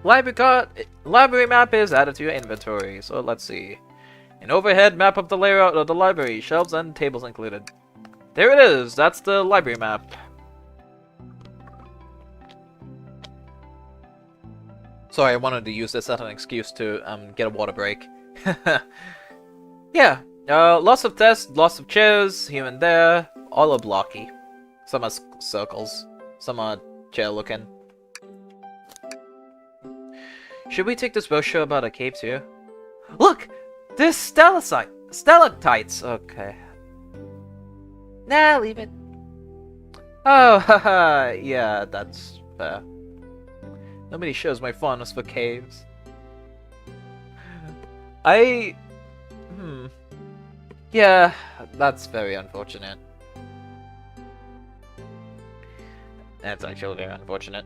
Library map is added to your inventory, so let's see. An overhead map of the layout of the library, shelves and tables included. There it is, that's the library map. Sorry, I wanted to use this as an excuse to get a water break. Yeah, lots of desks, lots of chairs, here and there, all are blocky. Some are circles, some are chair looking. Should we take this brochure about a cave too? Look! There's stalactites! Okay. Nah, leave it. Oh, haha, yeah, that's fair. Nobody shows my fondness for caves. Yeah, that's very unfortunate. That's actually very unfortunate.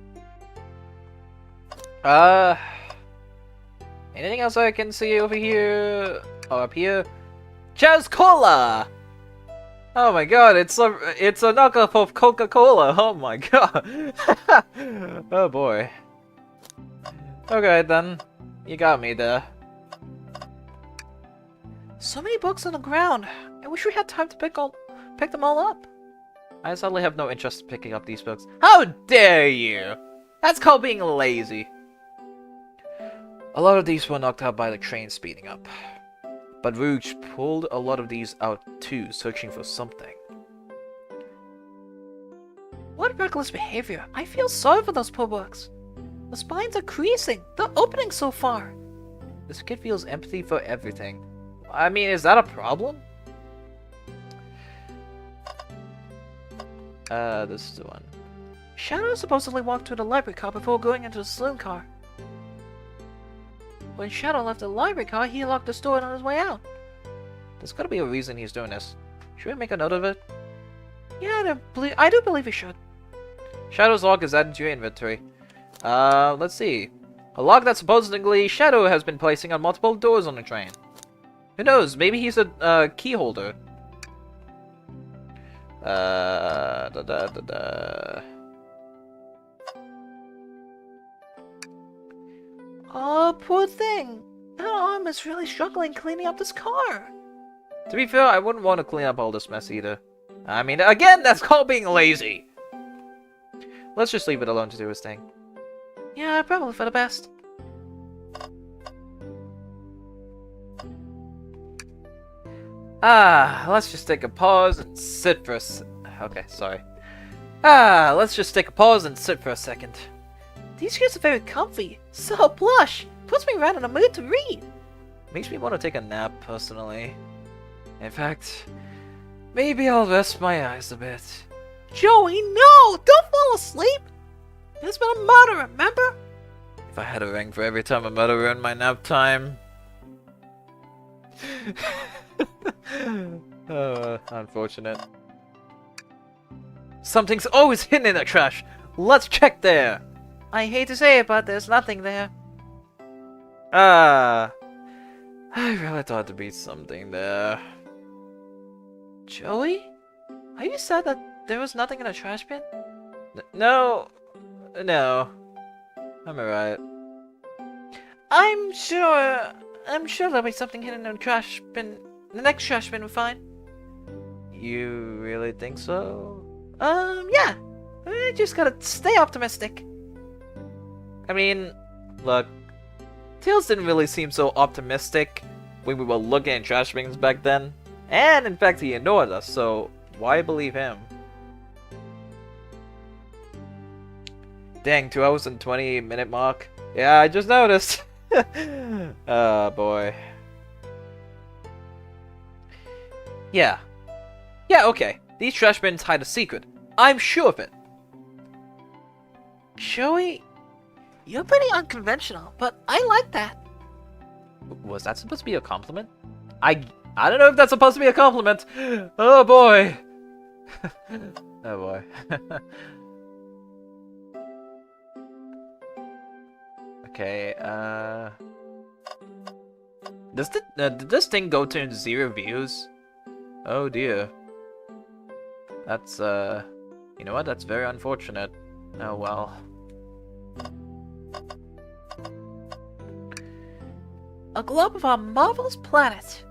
Anything else I can see over here? Or up here? Jazz Cola! Oh my god, it's a knockoff of Coca-Cola! Oh my god! Oh boy. Okay then, you got me there. So many books on the ground. I wish we had time to pick them all up. I sadly have no interest in picking up these books. How dare you! That's called being lazy. A lot of these were knocked out by the train speeding up. But Rouge pulled a lot of these out too, searching for something. What reckless behavior. I feel sorry for those poor books. The spines are creasing. They're opening so far. This kid feels empathy for everything. I mean, is that a problem? This is the one. Shadow supposedly walked to the library car before going into the saloon car. When Shadow left the library car, he locked the store on his way out. There's gotta be a reason he's doing this. Should we make a note of it? Yeah, I do believe we should. Shadow's log is added to your inventory. Let's see. A log that supposedly Shadow has been placing on multiple doors on the train. Who knows? Maybe he's a key holder. Oh, poor thing. That arm is really struggling cleaning up this car. To be fair, I wouldn't want to clean up all this mess either. I mean, again, that's called being lazy. Let's just leave it alone to do his thing. Yeah, probably for the best. Let's just take a pause and sit for a okay, sorry. Let's just take a pause and sit for a second. These chairs are very comfy. So plush. Puts me right in the mood to read. Makes me want to take a nap, personally. In fact, maybe I'll rest my eyes a bit. Joey, no! Don't fall asleep! There's been a murder, remember? If I had a ring for every time a murder ruined my nap time. Unfortunate. Something's always hidden in the trash. Let's check there. I hate to say it, but there's nothing there. I really thought there'd be something there. Joey? Are you sad that there was nothing in the trash bin? No. No. I'm alright. I'm sure there'll be something hidden in the trash bin. The next trash bin we'll find. You really think so? Yeah. I just gotta stay optimistic. I mean, look, Tails didn't really seem so optimistic when we were looking at trash bins back then. And in fact, he ignored us, so why believe him? Dang, 2 hours and 20-minute mark. Yeah, I just noticed. Oh boy. Yeah. Yeah, okay. These trash bins hide a secret. I'm sure of it. Joey, you're pretty unconventional, but I like that. Was that supposed to be a compliment? I don't know if that's supposed to be a compliment. Oh boy. Oh boy. Okay, did this thing go to 0 views? Oh dear. That's, you know what? That's very unfortunate. Oh well. A globe of our marvelous planet.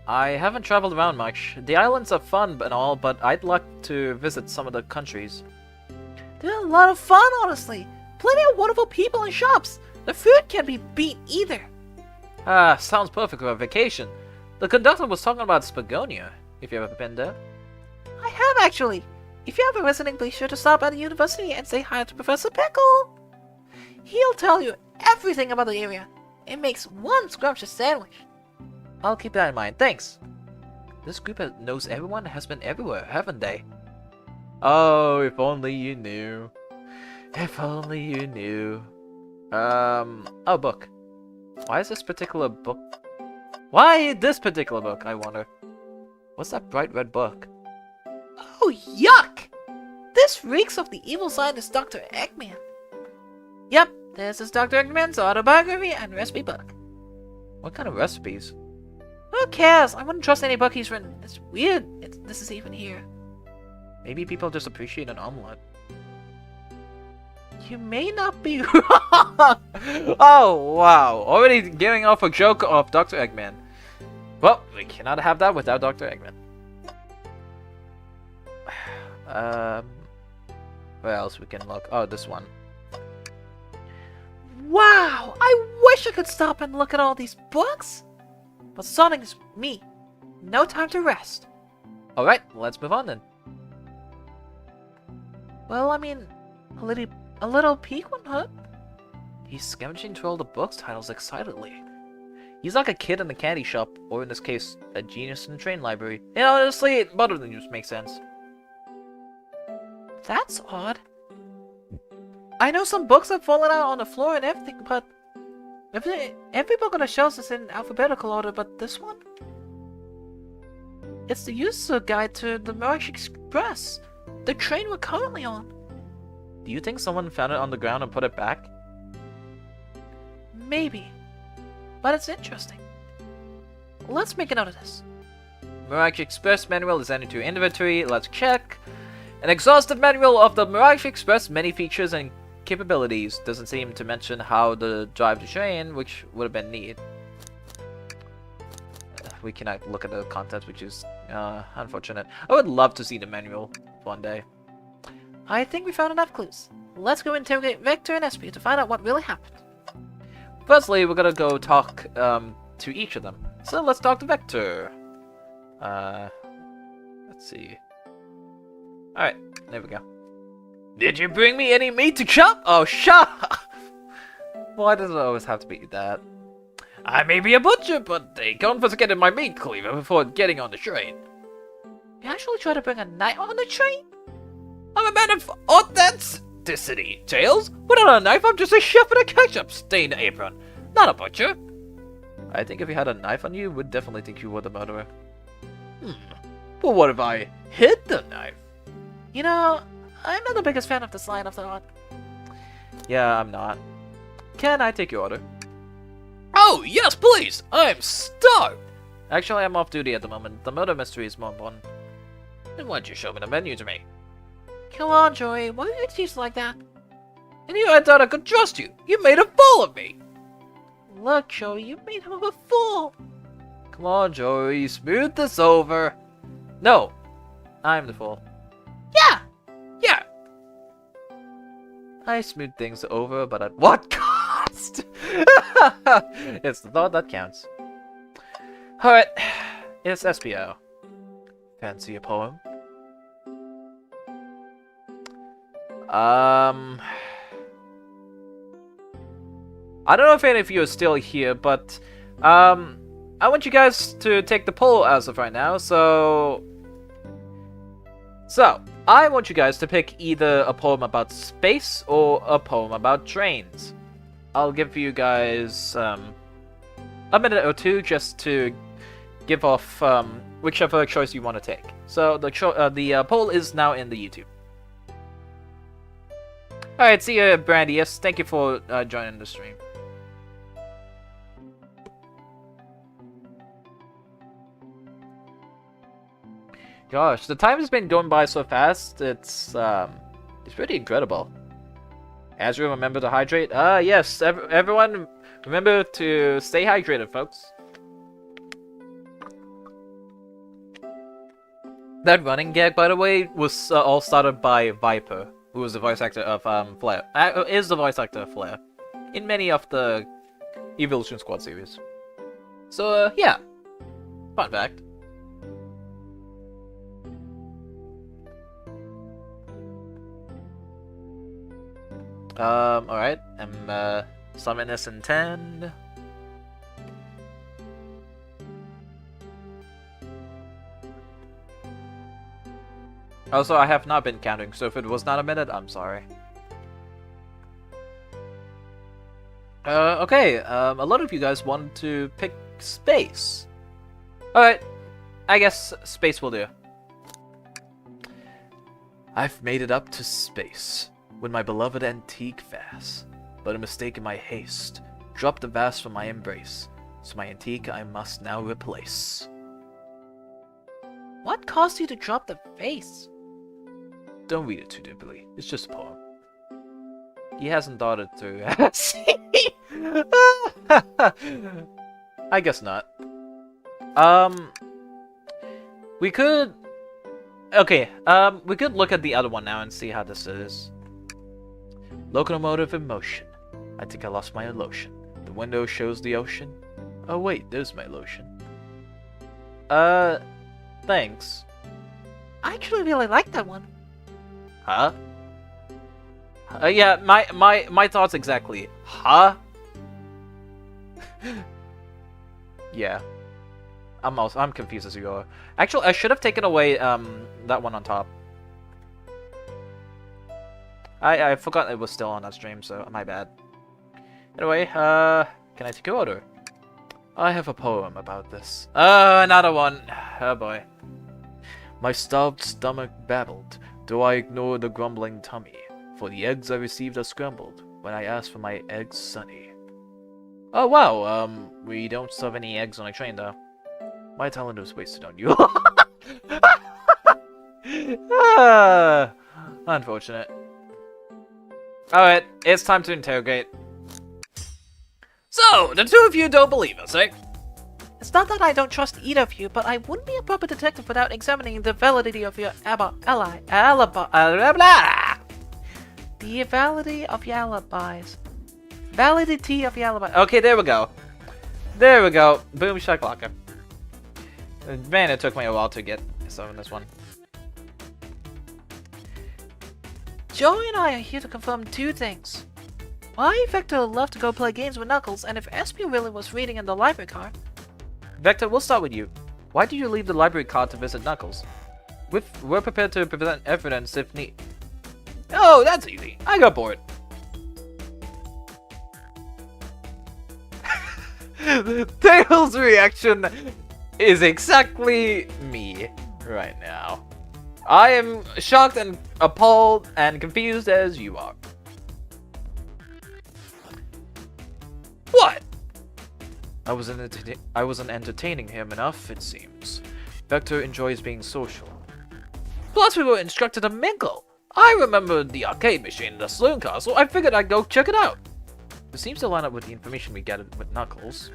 I haven't traveled around much. The islands are fun and all, but I'd like to visit some of the countries. They're a lot of fun, honestly. Plenty of wonderful people and shops. The food can't be beat either. Ah, sounds perfect for a vacation. The conductor was talking about Spagonia, if you've ever been there. I have actually. If you have a visiting, be sure to stop at the university and say hi to Professor Pickle. He'll tell you everything about the area. It makes one scrumptious sandwich. I'll keep that in mind, thanks. This group knows everyone has been everywhere, haven't they? Oh, if only you knew. If only you knew. Oh, book. Why is this particular book? Why this particular book, I wonder? What's that bright red book? Oh, yuck! This reeks of the evil scientist Dr. Eggman. Yep, this is Dr. Eggman's autobiography and recipe book. What kind of recipes? Who cares? I wouldn't trust any book he's written. It's weird this is even here. Maybe people just appreciate an omelet. You may not be wrong. Oh, wow. Already giving off a joke of Dr. Eggman. Well, we cannot have that without Dr. Eggman. Where else we can look? Oh, this one. Wow! I wish I could stop and look at all these books. But Sonic's me. No time to rest. Alright, let's move on then. Well, I mean, a little peek wouldn't hurt. He's scavenging through all the books titles excitedly. He's like a kid in a candy shop, or in this case, a genius in a train library. And honestly, both of them just make sense. That's odd. I know some books have fallen out on the floor and everything, but every book on the shelves is in alphabetical order, but this one? It's the user guide to the Mirage Express, the train we're currently on. Do you think someone found it on the ground and put it back? Maybe. But it's interesting. Let's make a note of this. Mirage Express manual is entered to inventory. Let's check. An exhaustive manual of the Mirage Express many features and capabilities. Doesn't seem to mention how to drive the train, which would have been neat. We cannot look at the contents, which is unfortunate. I would love to see the manual one day. I think we found enough clues. Let's go interrogate Vector and Espy to find out what really happened. Firstly, we're gonna go talk to each of them. So let's talk to Vector. Let's see. Alright, there we go. Did you bring me any meat to chop? Oh, shut up! Why does it always have to be that? I may be a butcher, but they confiscated my meat cleaver before getting on the train. You actually tried to bring a knife on the train? I'm a man of authenticity, Tails. Without a knife, I'm just a chef in a ketchup-stained apron, not a butcher. I think if you had a knife on you, we'd definitely think you were the murderer. But what if I hid the knife? You know, I'm not the biggest fan of this line of thought. Yeah, I'm not. Can I take your order? Oh, yes, please! I'm starved! Actually, I'm off duty at the moment. The murder mystery is more important. Then why'd you show me the menu to me? Come on, Joey. Why are you teach like that? And you had thought I could trust you. You made a fool of me. Look, Joey, you made him a fool. Come on, Joey. Smooth this over. No. I'm the fool. Yeah. Yeah. I smooth things over, but at what cost? It's the thought that counts. Alright. It's SPO. Fancy a poem? I don't know if any of you are still here, but I want you guys to take the poll as of right now. So I want you guys to pick either a poem about space or a poem about trains. I'll give you guys a minute or two just to give off whichever choice you want to take. So the poll is now in the YouTube. Alright, see you, Brandius. Thank you for joining the stream. Gosh, the time has been going by so fast. It's pretty incredible. Azra, remember to hydrate. Yes, everyone, remember to stay hydrated, folks. That running gag, by the way, was all started by Viper, who was the voice actor of Flare. Is the voice actor of Flare in many of the Evolution Squad series. So yeah, fun fact. Alright, I'm summon this in 10. Also, I have not been counting, so if it was not a minute, I'm sorry. Okay, a lot of you guys want to pick space. Alright, I guess space will do. I've made it up to space with my beloved antique vase, but a mistake in my haste dropped the vase from my embrace, so my antique I must now replace. What caused you to drop the vase? Don't read it too deeply. It's just a poem. He hasn't thought it through, has he? I guess not. We could... Okay, we could look at the other one now and see how this is. Locomotive in motion. I think I lost my lotion. The window shows the ocean. Oh wait, there's my lotion. Thanks. I actually really like that one. Huh? Yeah, my thoughts exactly. Huh? Yeah. I'm confused as you are. Actually, I should have taken away that one on top. I forgot it was still on that stream, so my bad. Anyway, can I take your order? I have a poem about this. Another one. Oh boy. My starved stomach babbled, though I ignored the grumbling tummy, for the eggs I received are scrambled when I asked for my eggs sunny. Oh wow, we don't serve any eggs on a train though. My talent was wasted on you. Unfortunate. Alright, it's time to interrogate. So, the two of you don't believe us, eh? It's not that I don't trust either of you, but I wouldn't be a proper detective without examining the validity of your alibi. The validity of your alibis. Validity of your alibi. Okay, there we go. There we go. Boom shakalaka. Man, it took me a while to get some in this one. Joey and I are here to confirm two things. Why Vector would love to go play games with Knuckles, and if SP really was reading in the library car. Vector, we'll start with you. Why did you leave the library car to visit Knuckles? We're prepared to present evidence if need. Oh, that's easy. I got bored. Tails' reaction is exactly me right now. I am shocked and appalled and confused as you are. What? I wasn't entertaining him enough, it seems. Vector enjoys being social. Plus, we were instructed to mingle. I remember the arcade machine in the saloon castle. I figured I'd go check it out. It seems to line up with the information we gathered with Knuckles.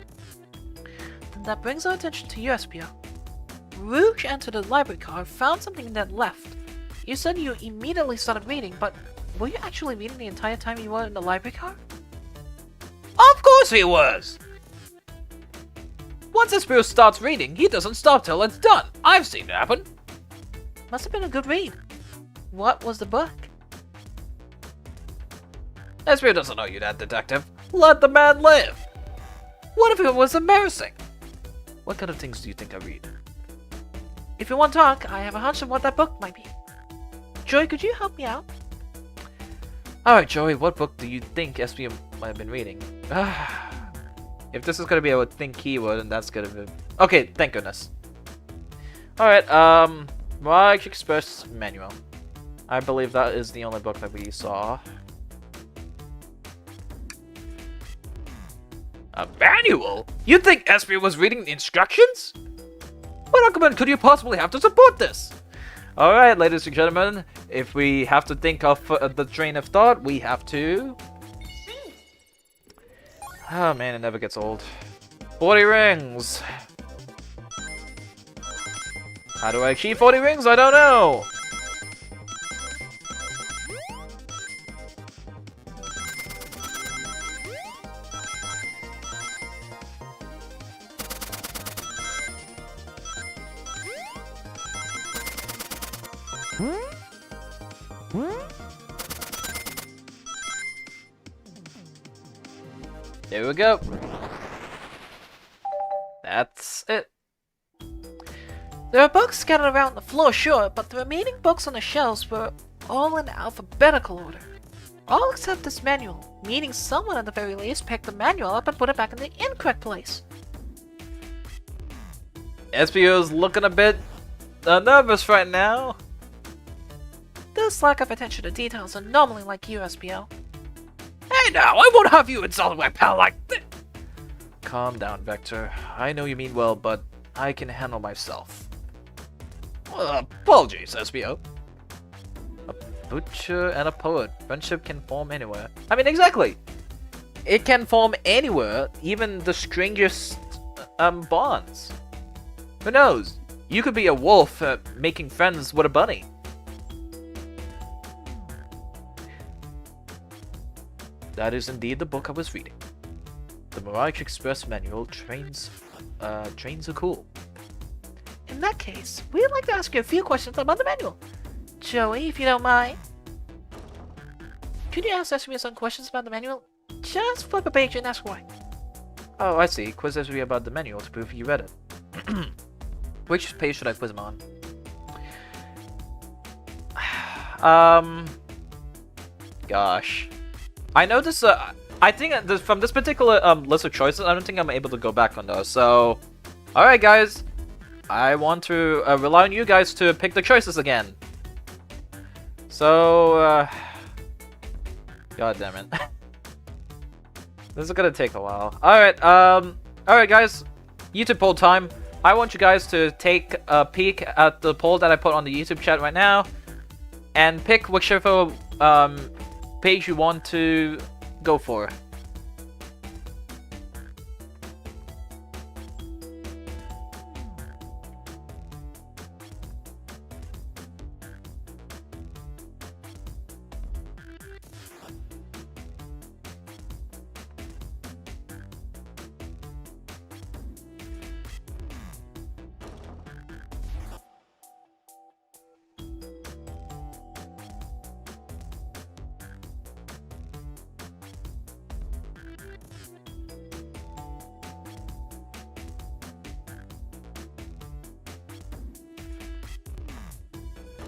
And that brings our attention to you, SPO. Rouge entered the library car, found something and then left. You said you immediately started reading, but were you actually reading the entire time you were in the library car? Of course he was! Once Espio starts reading, he doesn't stop till it's done. I've seen it happen. Must have been a good read. What was the book? Espio doesn't know you that, detective. Let the man live. What if it was embarrassing? What kind of things do you think I read? If you want to talk, I have a hunch of what that book might be. Joey, could you help me out? Alright, Joey, what book do you think Espio might have been reading? If this is gonna be a think keyword, then that's gonna be... Okay, thank goodness. Alright, Mirage Express Manual. I believe that is the only book that we saw. A manual? You think Espio was reading the instructions? What argument could you possibly have to support this? Alright, ladies and gentlemen, if we have to think of the train of thought, we have to... Oh man, it never gets old. 40 rings! How do I achieve 40 rings? I don't know! There we go. That's it. There are books scattered around the floor, sure, but the remaining books on the shelves were all in alphabetical order. All except this manual, meaning someone at the very least picked the manual up and put it back in the incorrect place. Espio's looking a bit nervous right now. This lack of attention to detail is anomaly like you, SPO. Hey now, I won't have you insult my pal like this! Calm down, Vector. I know you mean well, but I can handle myself. Apologies, SBO. A butcher and a poet. Friendship can form anywhere. I mean, exactly! It can form anywhere, even the strangest bonds. Who knows? You could be a wolf making friends with a bunny. That is indeed the book I was reading. The Mirage Express Manual trains are cool. In that case, we'd like to ask you a few questions about the manual. Joey, if you don't mind. Could you ask Esme some questions about the manual? Just flip a page and ask why. Oh, I see. Quiz Esme about the manual to prove you read it. Which page should I quiz him on? Gosh. I know this, I think from this particular list of choices, I don't think I'm able to go back on those, so... Alright guys, I want to rely on you guys to pick the choices again. So, God damn it. This is gonna take a while. Alright, alright guys, YouTube poll time. I want you guys to take a peek at the poll that I put on the YouTube chat right now, and pick whichever, page you want to go for.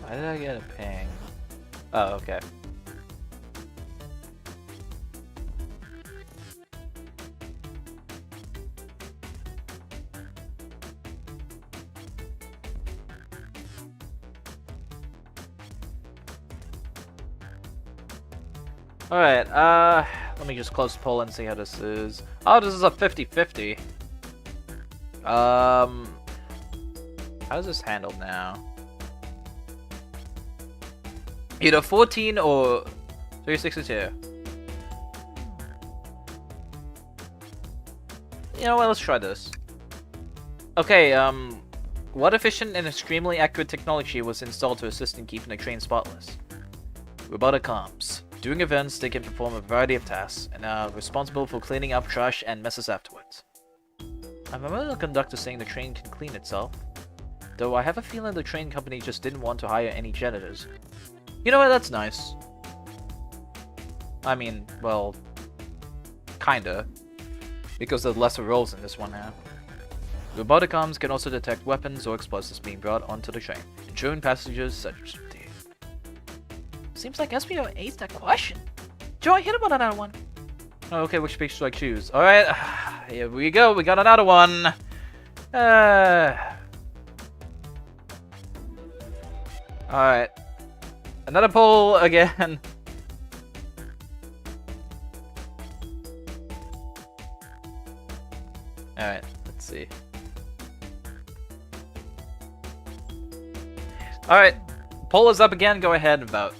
Why did I get a ping? Oh, okay. Alright, let me just close the poll and see how this is. Oh, this is a 50-50. How is this handled now? Either 14 or 362. You know what, let's try this. Okay, what efficient and extremely accurate technology was installed to assist in keeping the train spotless? Robotic arms. During events, they can perform a variety of tasks, and are responsible for cleaning up trash and messes afterwards. I remember the conductor saying the train can clean itself, though I have a feeling the train company just didn't want to hire any janitors. You know what, that's nice. I mean, well, kinda. Because there's lesser roles in this one now. Robotic arms can also detect weapons or explosives being brought onto the train, ensuring passengers safety. Seems like SBO aced that question. Joy, hit him on another one. Okay, which page should I choose? Alright, here we go, we got another one. Alright. Another poll again. Alright, let's see. Alright, poll is up again, go ahead and vote.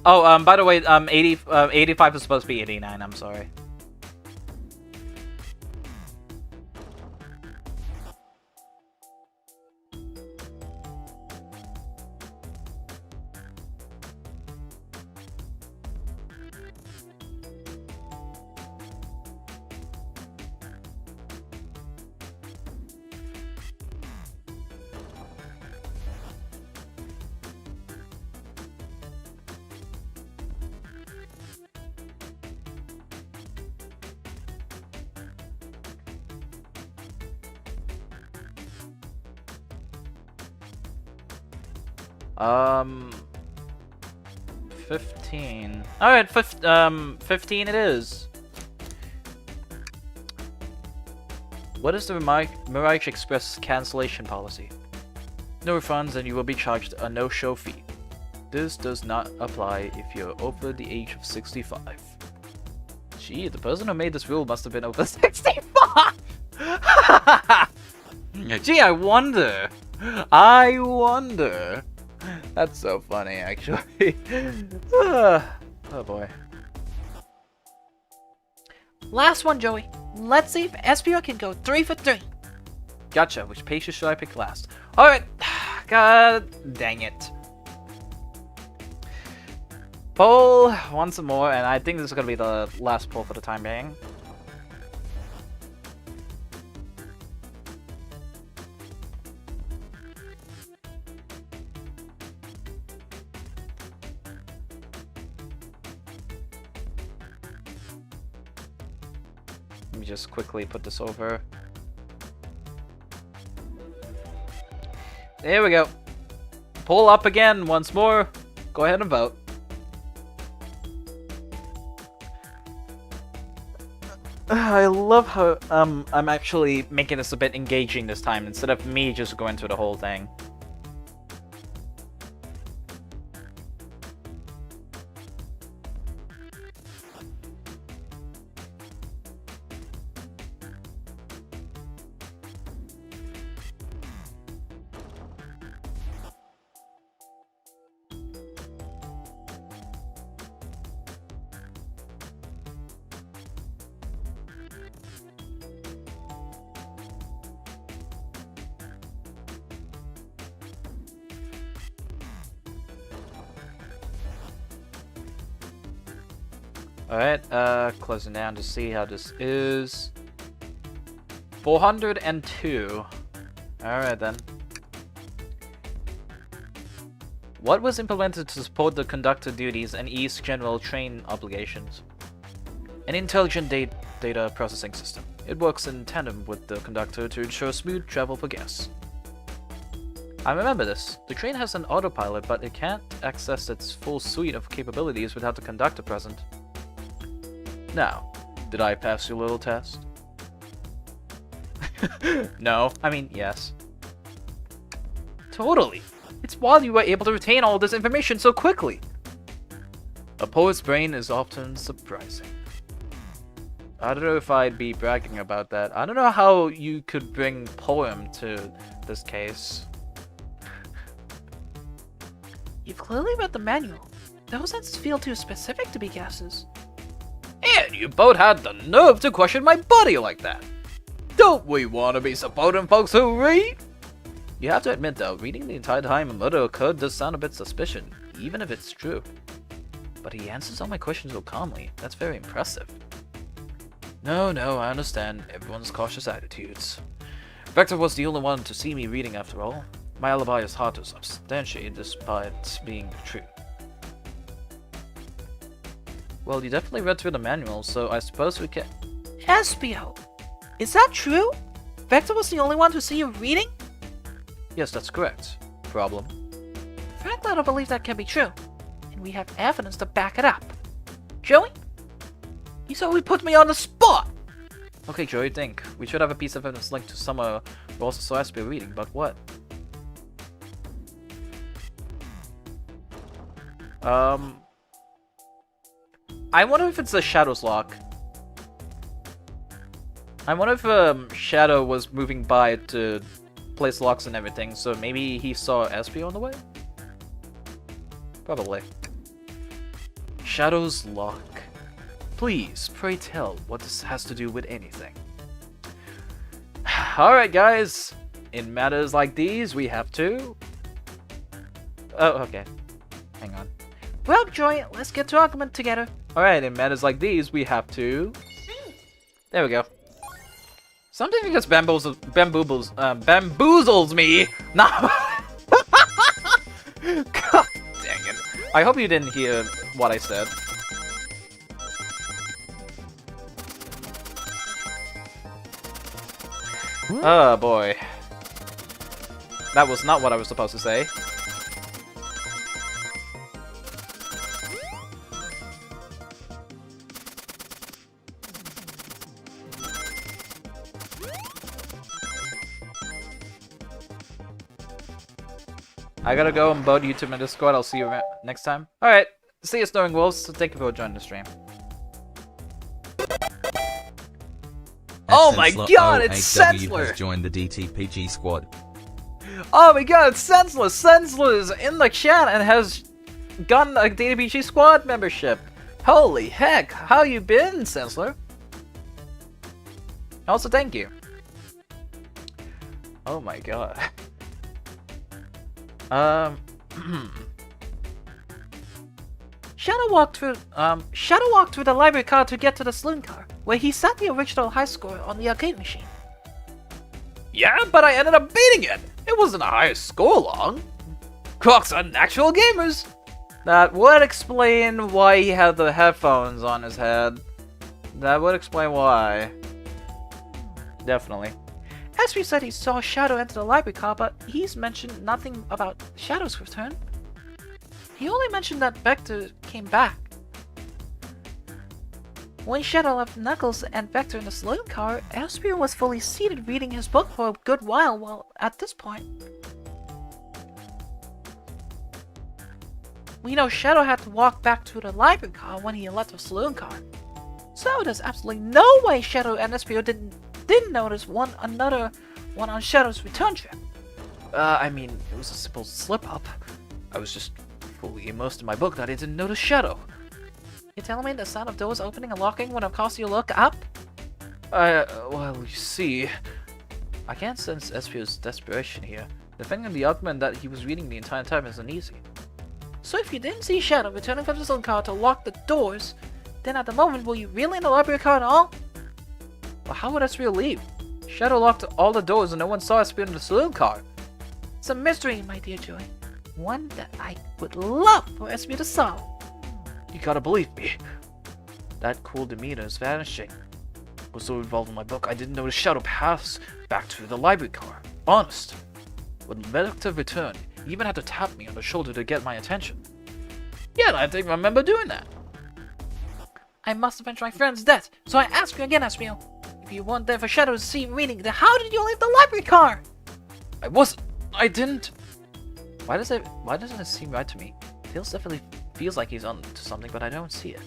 Oh, by the way, 85 is supposed to be 89, I'm sorry. Um, 15. Alright, 15 it is. What is the Mirage Express cancellation policy? No refunds and you will be charged a no-show fee. This does not apply if you're over the age of 65. Gee, the person who made this rule must have been over 65! Gee, I wonder. That's so funny, actually. Oh boy. Last one, Joey. Let's see if SBO can go 3 for 3. Gotcha. Which pages should I pick last? Alright. God dang it. Poll once more, and I think this is gonna be the last poll for the time being. Let me just quickly put this over. There we go. Poll up again once more. Go ahead and vote. I love how I'm actually making this a bit engaging this time instead of me just going through the whole thing. Alright, closing down to see how this is. 402. Alright then. What was implemented to support the conductor duties and ease general train obligations? An intelligent data processing system. It works in tandem with the conductor to ensure smooth travel for guests. I remember this. The train has an autopilot, but it can't access its full suite of capabilities without the conductor present. Now, did I pass your little test? No, I mean, yes. Totally. It's while you were able to retain all this information so quickly. A poet's brain is often surprising. I don't know if I'd be bragging about that. I don't know how you could bring poem to this case. You've clearly read the manual. Those answers feel too specific to be guesses. And you both had the nerve to question my body like that. Don't we want to be supporting folks who read? You have to admit though, reading the entire time a murder occurred does sound a bit suspicious, even if it's true. But he answers all my questions so calmly. That's very impressive. No, I understand everyone's cautious attitudes. Vector was the only one to see me reading after all. My alibi is hard to substantiate despite being true. Well, you definitely read through the manual, so I suppose we can... Espio! Is that true? Vector was the only one to see you reading? Yes, that's correct. Problem? Frankly, I don't believe that can be true. And we have evidence to back it up. Joey? You saw we put me on the spot! Okay, Joey, think. We should have a piece of evidence linked to somewhere we also saw Espio reading, but what? I wonder if it's the Shadow's lock. I wonder if Shadow was moving by to place locks and everything, so maybe he saw Espio on the way? Probably. Shadow's lock. Please, pray tell what this has to do with anything. Alright guys, in matters like these we have to... Oh, okay. Hang on. Well, Joy, let's get to argument together. Alright, in matters like these we have to... There we go. Something just bamboozles me! Nah! God dang it. I hope you didn't hear what I said. Oh boy. That was not what I was supposed to say. I gotta go and boat YouTube and Discord. I'll see you next time. Alright, see you Snoring Wolves. So thank you for joining the stream. Oh my god, it's Sensler! Has joined the DTPG squad. Oh my god, it's Sensler! Sensler is in the chat and has gotten a DTPG squad membership. Holy heck, how you been, Sensler? Also, thank you. Oh my god. Shadow walked through the library car to get to the saloon car, where he set the original high score on the arcade machine. Yeah, but I ended up beating it! It wasn't a high score long. Crocs are actual gamers! That would explain why he had the headphones on his head. That would explain why. Definitely. Espio said he saw Shadow enter the library car, but he's mentioned nothing about Shadow's return. He only mentioned that Vector came back. When Shadow left Knuckles and Vector in the saloon car, Espio was fully seated reading his book for a good while at this point. We know Shadow had to walk back to the library car when he left the saloon car. So there's absolutely no way Shadow and Espio didn't notice one on Shadow's return trip. I mean, it was a simple slip-up. I was just fully immersed in my book that I didn't notice Shadow. You're telling me the sound of doors opening and locking would have caused you to look up? Well, you see... I can't sense Espio's desperation here. Defending the argument that he was reading the entire time isn't easy. So if you didn't see Shadow returning from the saloon car to lock the doors, then at the moment were you really in the library car at all? Well, how would Espio leave? Shadow locked all the doors and no one saw Espio in the saloon car. It's a mystery, my dear Joy. One that I would love for Espio to solve. You gotta believe me. That cool demeanor is vanishing. I was so involved in my book, I didn't notice Shadow pass back to the library car. Honest. When Vector returned, he even had to tap me on the shoulder to get my attention. Yeah, I think I remember doing that. I must avenge my friend's death, so I ask you again, Espio. If you weren't there for Shadow to see him reading, then how did you leave the library car? I didn't. Why doesn't it seem right to me? Tails definitely feels like he's on to something, but I don't see it.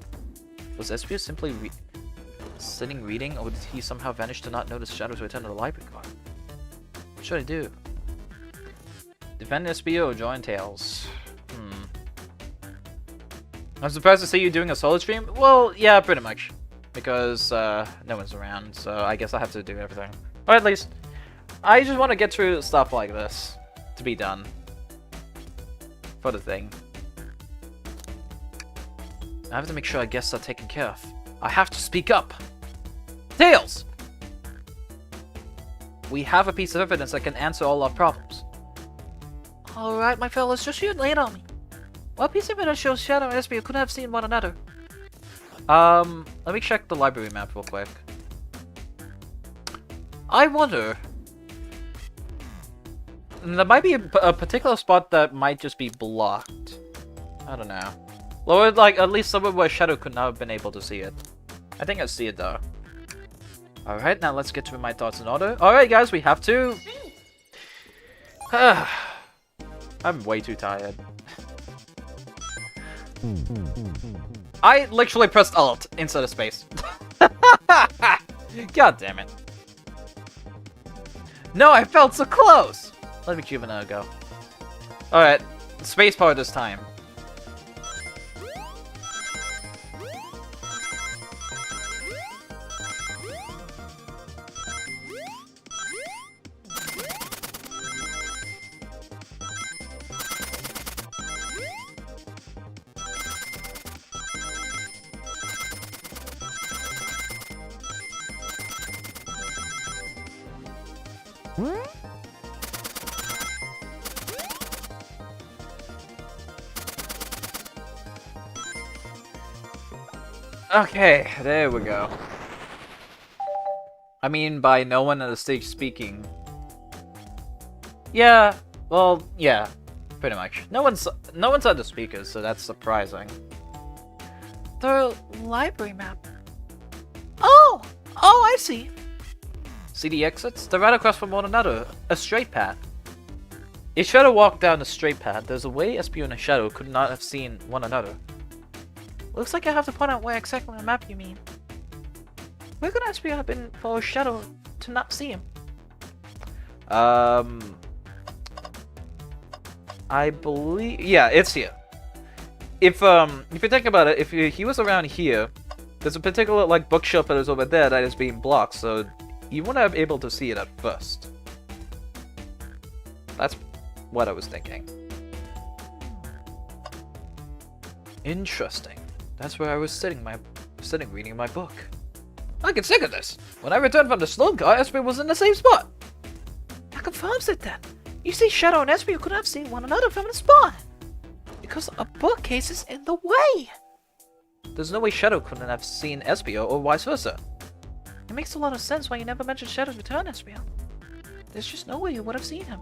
Was Espio simply Sitting reading, or did he somehow vanish to not notice Shadow's return to the library car? What should I do? Defend SBO, join Tails. I'm surprised to see you doing a solo stream. Well, yeah, pretty much. Because, no one's around, so I guess I have to do everything. Or at least, I just want to get through stuff like this to be done. For the thing. I have to make sure our guests are taken care of. I have to speak up! Tails! We have a piece of evidence that can answer all our problems. Alright, my fellas, just shoot late on me. What piece of evidence shows Shadow and SBO could have seen one another? Let me check the library map real quick. I wonder... There might be a particular spot that might just be blocked. I don't know. Or, like, at least somewhere where Shadow could not have been able to see it. I think I see it, though. Alright, now let's get to my thoughts in order. Alright, guys, we have to... I'm way too tired. I literally pressed Alt instead of space. God damn it. No, I felt so close! Let me give it a go. Alright, spacebar this time. Okay, there we go. I mean, by no one on the stage speaking. Yeah, well, yeah, pretty much. No one's on the speakers, so that's surprising. The library map. Oh, I see. See the exits? They're right across from one another. A straight path. If Shadow walked down a straight path, there's a way SBO and Shadow could not have seen one another. Looks like I have to point out where exactly on the map you mean. Where could SBO have been for Shadow to not see him? I believe... Yeah, it's here. If you think about it, if he was around here, there's a particular, like, bookshelf that is over there that is being blocked, so you wouldn't have been able to see it at first. That's what I was thinking. Interesting. That's where I was sitting reading my book. I get sick of this! When I returned from the saloon car, SB was in the same spot! That confirms it then! You see, Shadow and SBO could have seen one another from the spot! Because a bookcase is in the way! There's no way Shadow couldn't have seen SBO or vice versa. It makes a lot of sense why you never mentioned Shadow's return, SBO. There's just no way you would have seen him.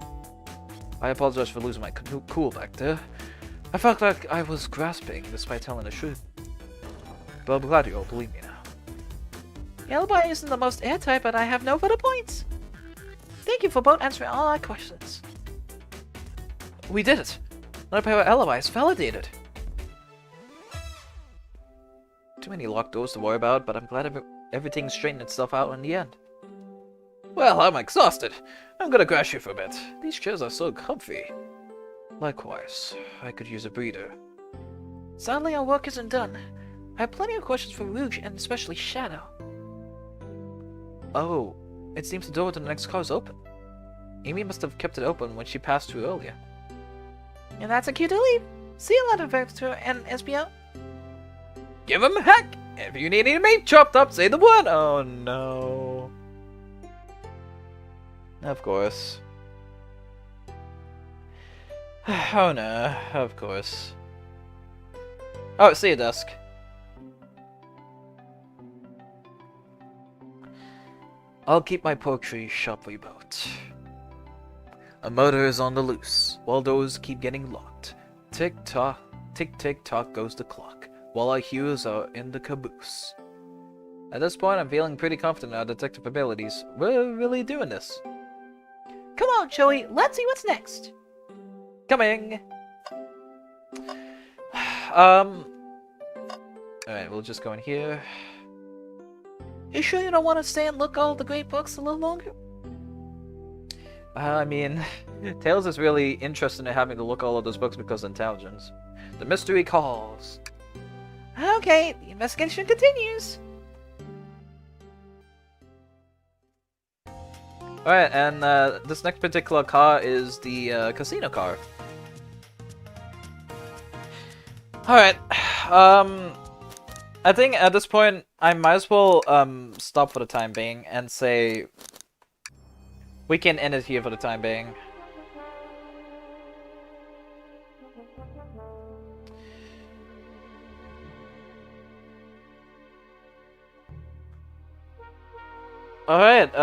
I apologize for losing my cool back there. I felt like I was grasping despite telling the truth. But I'm glad you all believe me now. The alibi isn't the most airtight, but I have no further points. Thank you for both answering all our questions. We did it! Another pair of alibis validated! Too many locked doors to worry about, but I'm glad everything straightened itself out in the end. Well, I'm exhausted. I'm gonna crash here for a bit. These chairs are so comfy. Likewise, I could use a breather. Sadly, our work isn't done. I have plenty of questions for Rouge and especially Shadow. Oh, it seems the door to the next car is open. Amy must have kept it open when she passed through earlier. And that's a cue to leave. See you later, Vector and SBO. Give him a heck! If you need any meat chopped up, say the word! Oh no. Of course. Oh no, of course. Oh, see you, Dusk. I'll keep my poetry sharply about. A murder is on the loose, while doors keep getting locked. Tick-tock, tick-tick-tock goes the clock, while our heroes are in the caboose. At this point, I'm feeling pretty confident in our detective abilities. We're really doing this. Come on, Joey, let's see what's next. Coming! Alright, we'll just go in here. You sure you don't want to stay and look all the great books a little longer? I mean, Tails is really interested in having to look all of those books because of intelligence. The mystery calls. Okay, the investigation continues. Alright, and this next particular car is the casino car. Alright, I think at this point I might as well stop for the time being and say we can end it here for the time being. Alright,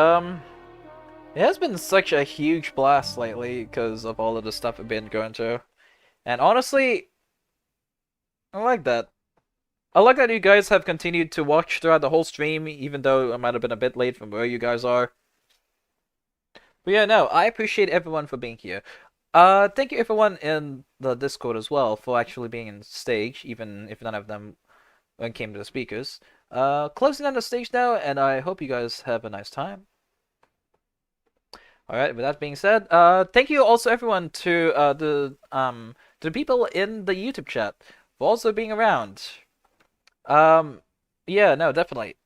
it has been such a huge blast lately because of all of the stuff I've been going through. And honestly, I like that. I like that you guys have continued to watch throughout the whole stream, even though I might have been a bit late from where you guys are. But yeah, no, I appreciate everyone for being here. Thank you everyone in the Discord as well for actually being on stage, even if none of them came to the speakers. Closing down the stage now, and I hope you guys have a nice time. Alright, with that being said, thank you also everyone to the people in the YouTube chat for also being around. Yeah, no, definitely.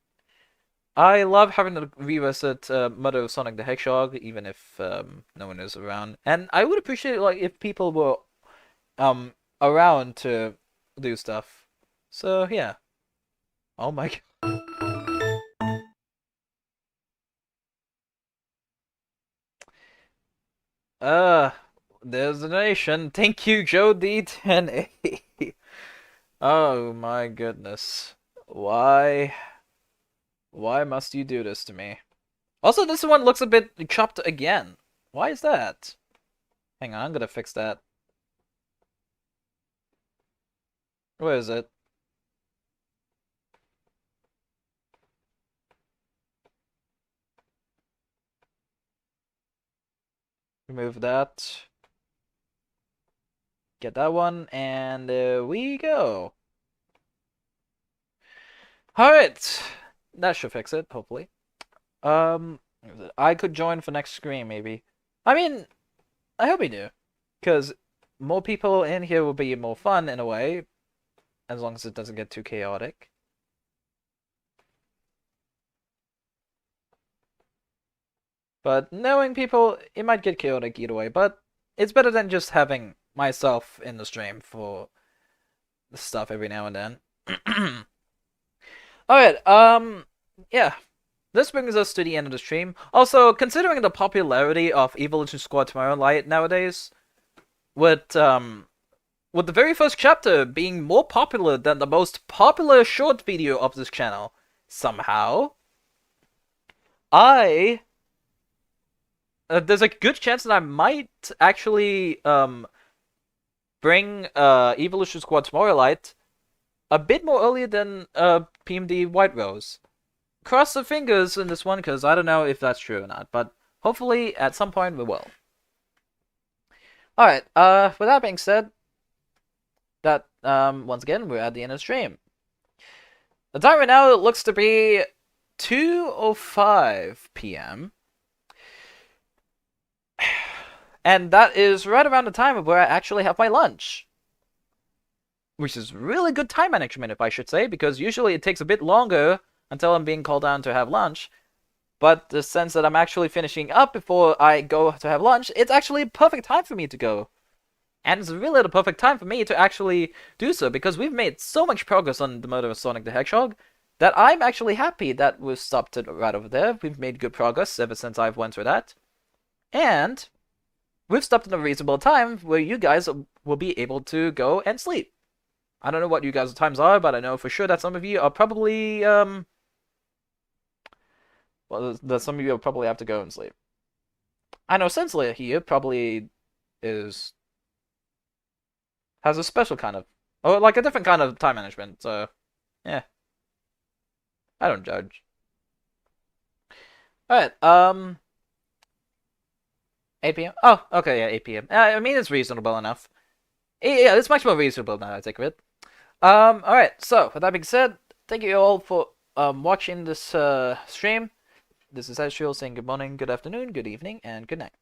I love having to revisit Mother of Sonic the Hedgehog, even if no one is around. And I would appreciate like if people were around to do stuff. So yeah. Oh my god. There's a donation. Thank you, Joe D10A. Oh my goodness. Why must you do this to me? Also, this one looks a bit chopped again. Why is that? Hang on, I'm gonna fix that. Where is it? Remove that. Get that one, and there we go. Alright. That should fix it, hopefully. I could join for next screen, maybe. I mean, I hope we do. Because more people in here will be more fun, in a way. As long as it doesn't get too chaotic. But knowing people, it might get chaotic either way. But it's better than just having myself in the stream for stuff every now and then. Alright, yeah. This brings us to the end of the stream. Also, considering the popularity of Evolution Squad Tomorrow Light nowadays, with the very first chapter being more popular than the most popular short video of this channel, somehow, there's a good chance that I might actually, bring, Evolution Squad Tomorrow Light a bit more earlier than, PMD White Rose. Cross the fingers in this one, because I don't know if that's true or not, but hopefully at some point we will. Alright, with that being said, that, once again, we're at the end of the stream. The time right now looks to be 2:05 p.m. And that is right around the time of where I actually have my lunch. Which is really good time management, if I should say, because usually it takes a bit longer until I'm being called down to have lunch. But the sense that I'm actually finishing up before I go to have lunch, it's actually a perfect time for me to go. And it's really the perfect time for me to actually do so, because we've made so much progress on the murder of Sonic the Hedgehog that I'm actually happy that we've stopped it right over there. We've made good progress ever since I've went through that. And we've stopped in a reasonable time where you guys will be able to go and sleep. I don't know what you guys' times are, but I know for sure that some of you are probably, well, that some of you will probably have to go and sleep. I know Sensei here probably has a special kind of, or like a different kind of time management, so, yeah. I don't judge. Alright, 8 p.m.? Oh, okay, yeah, 8 p.m. I mean, it's reasonable enough. Yeah, it's much more reasonable now I think of it. Alright, so, with that being said, thank you all for watching this stream. This is Ezreal saying good morning, good afternoon, good evening, and good night.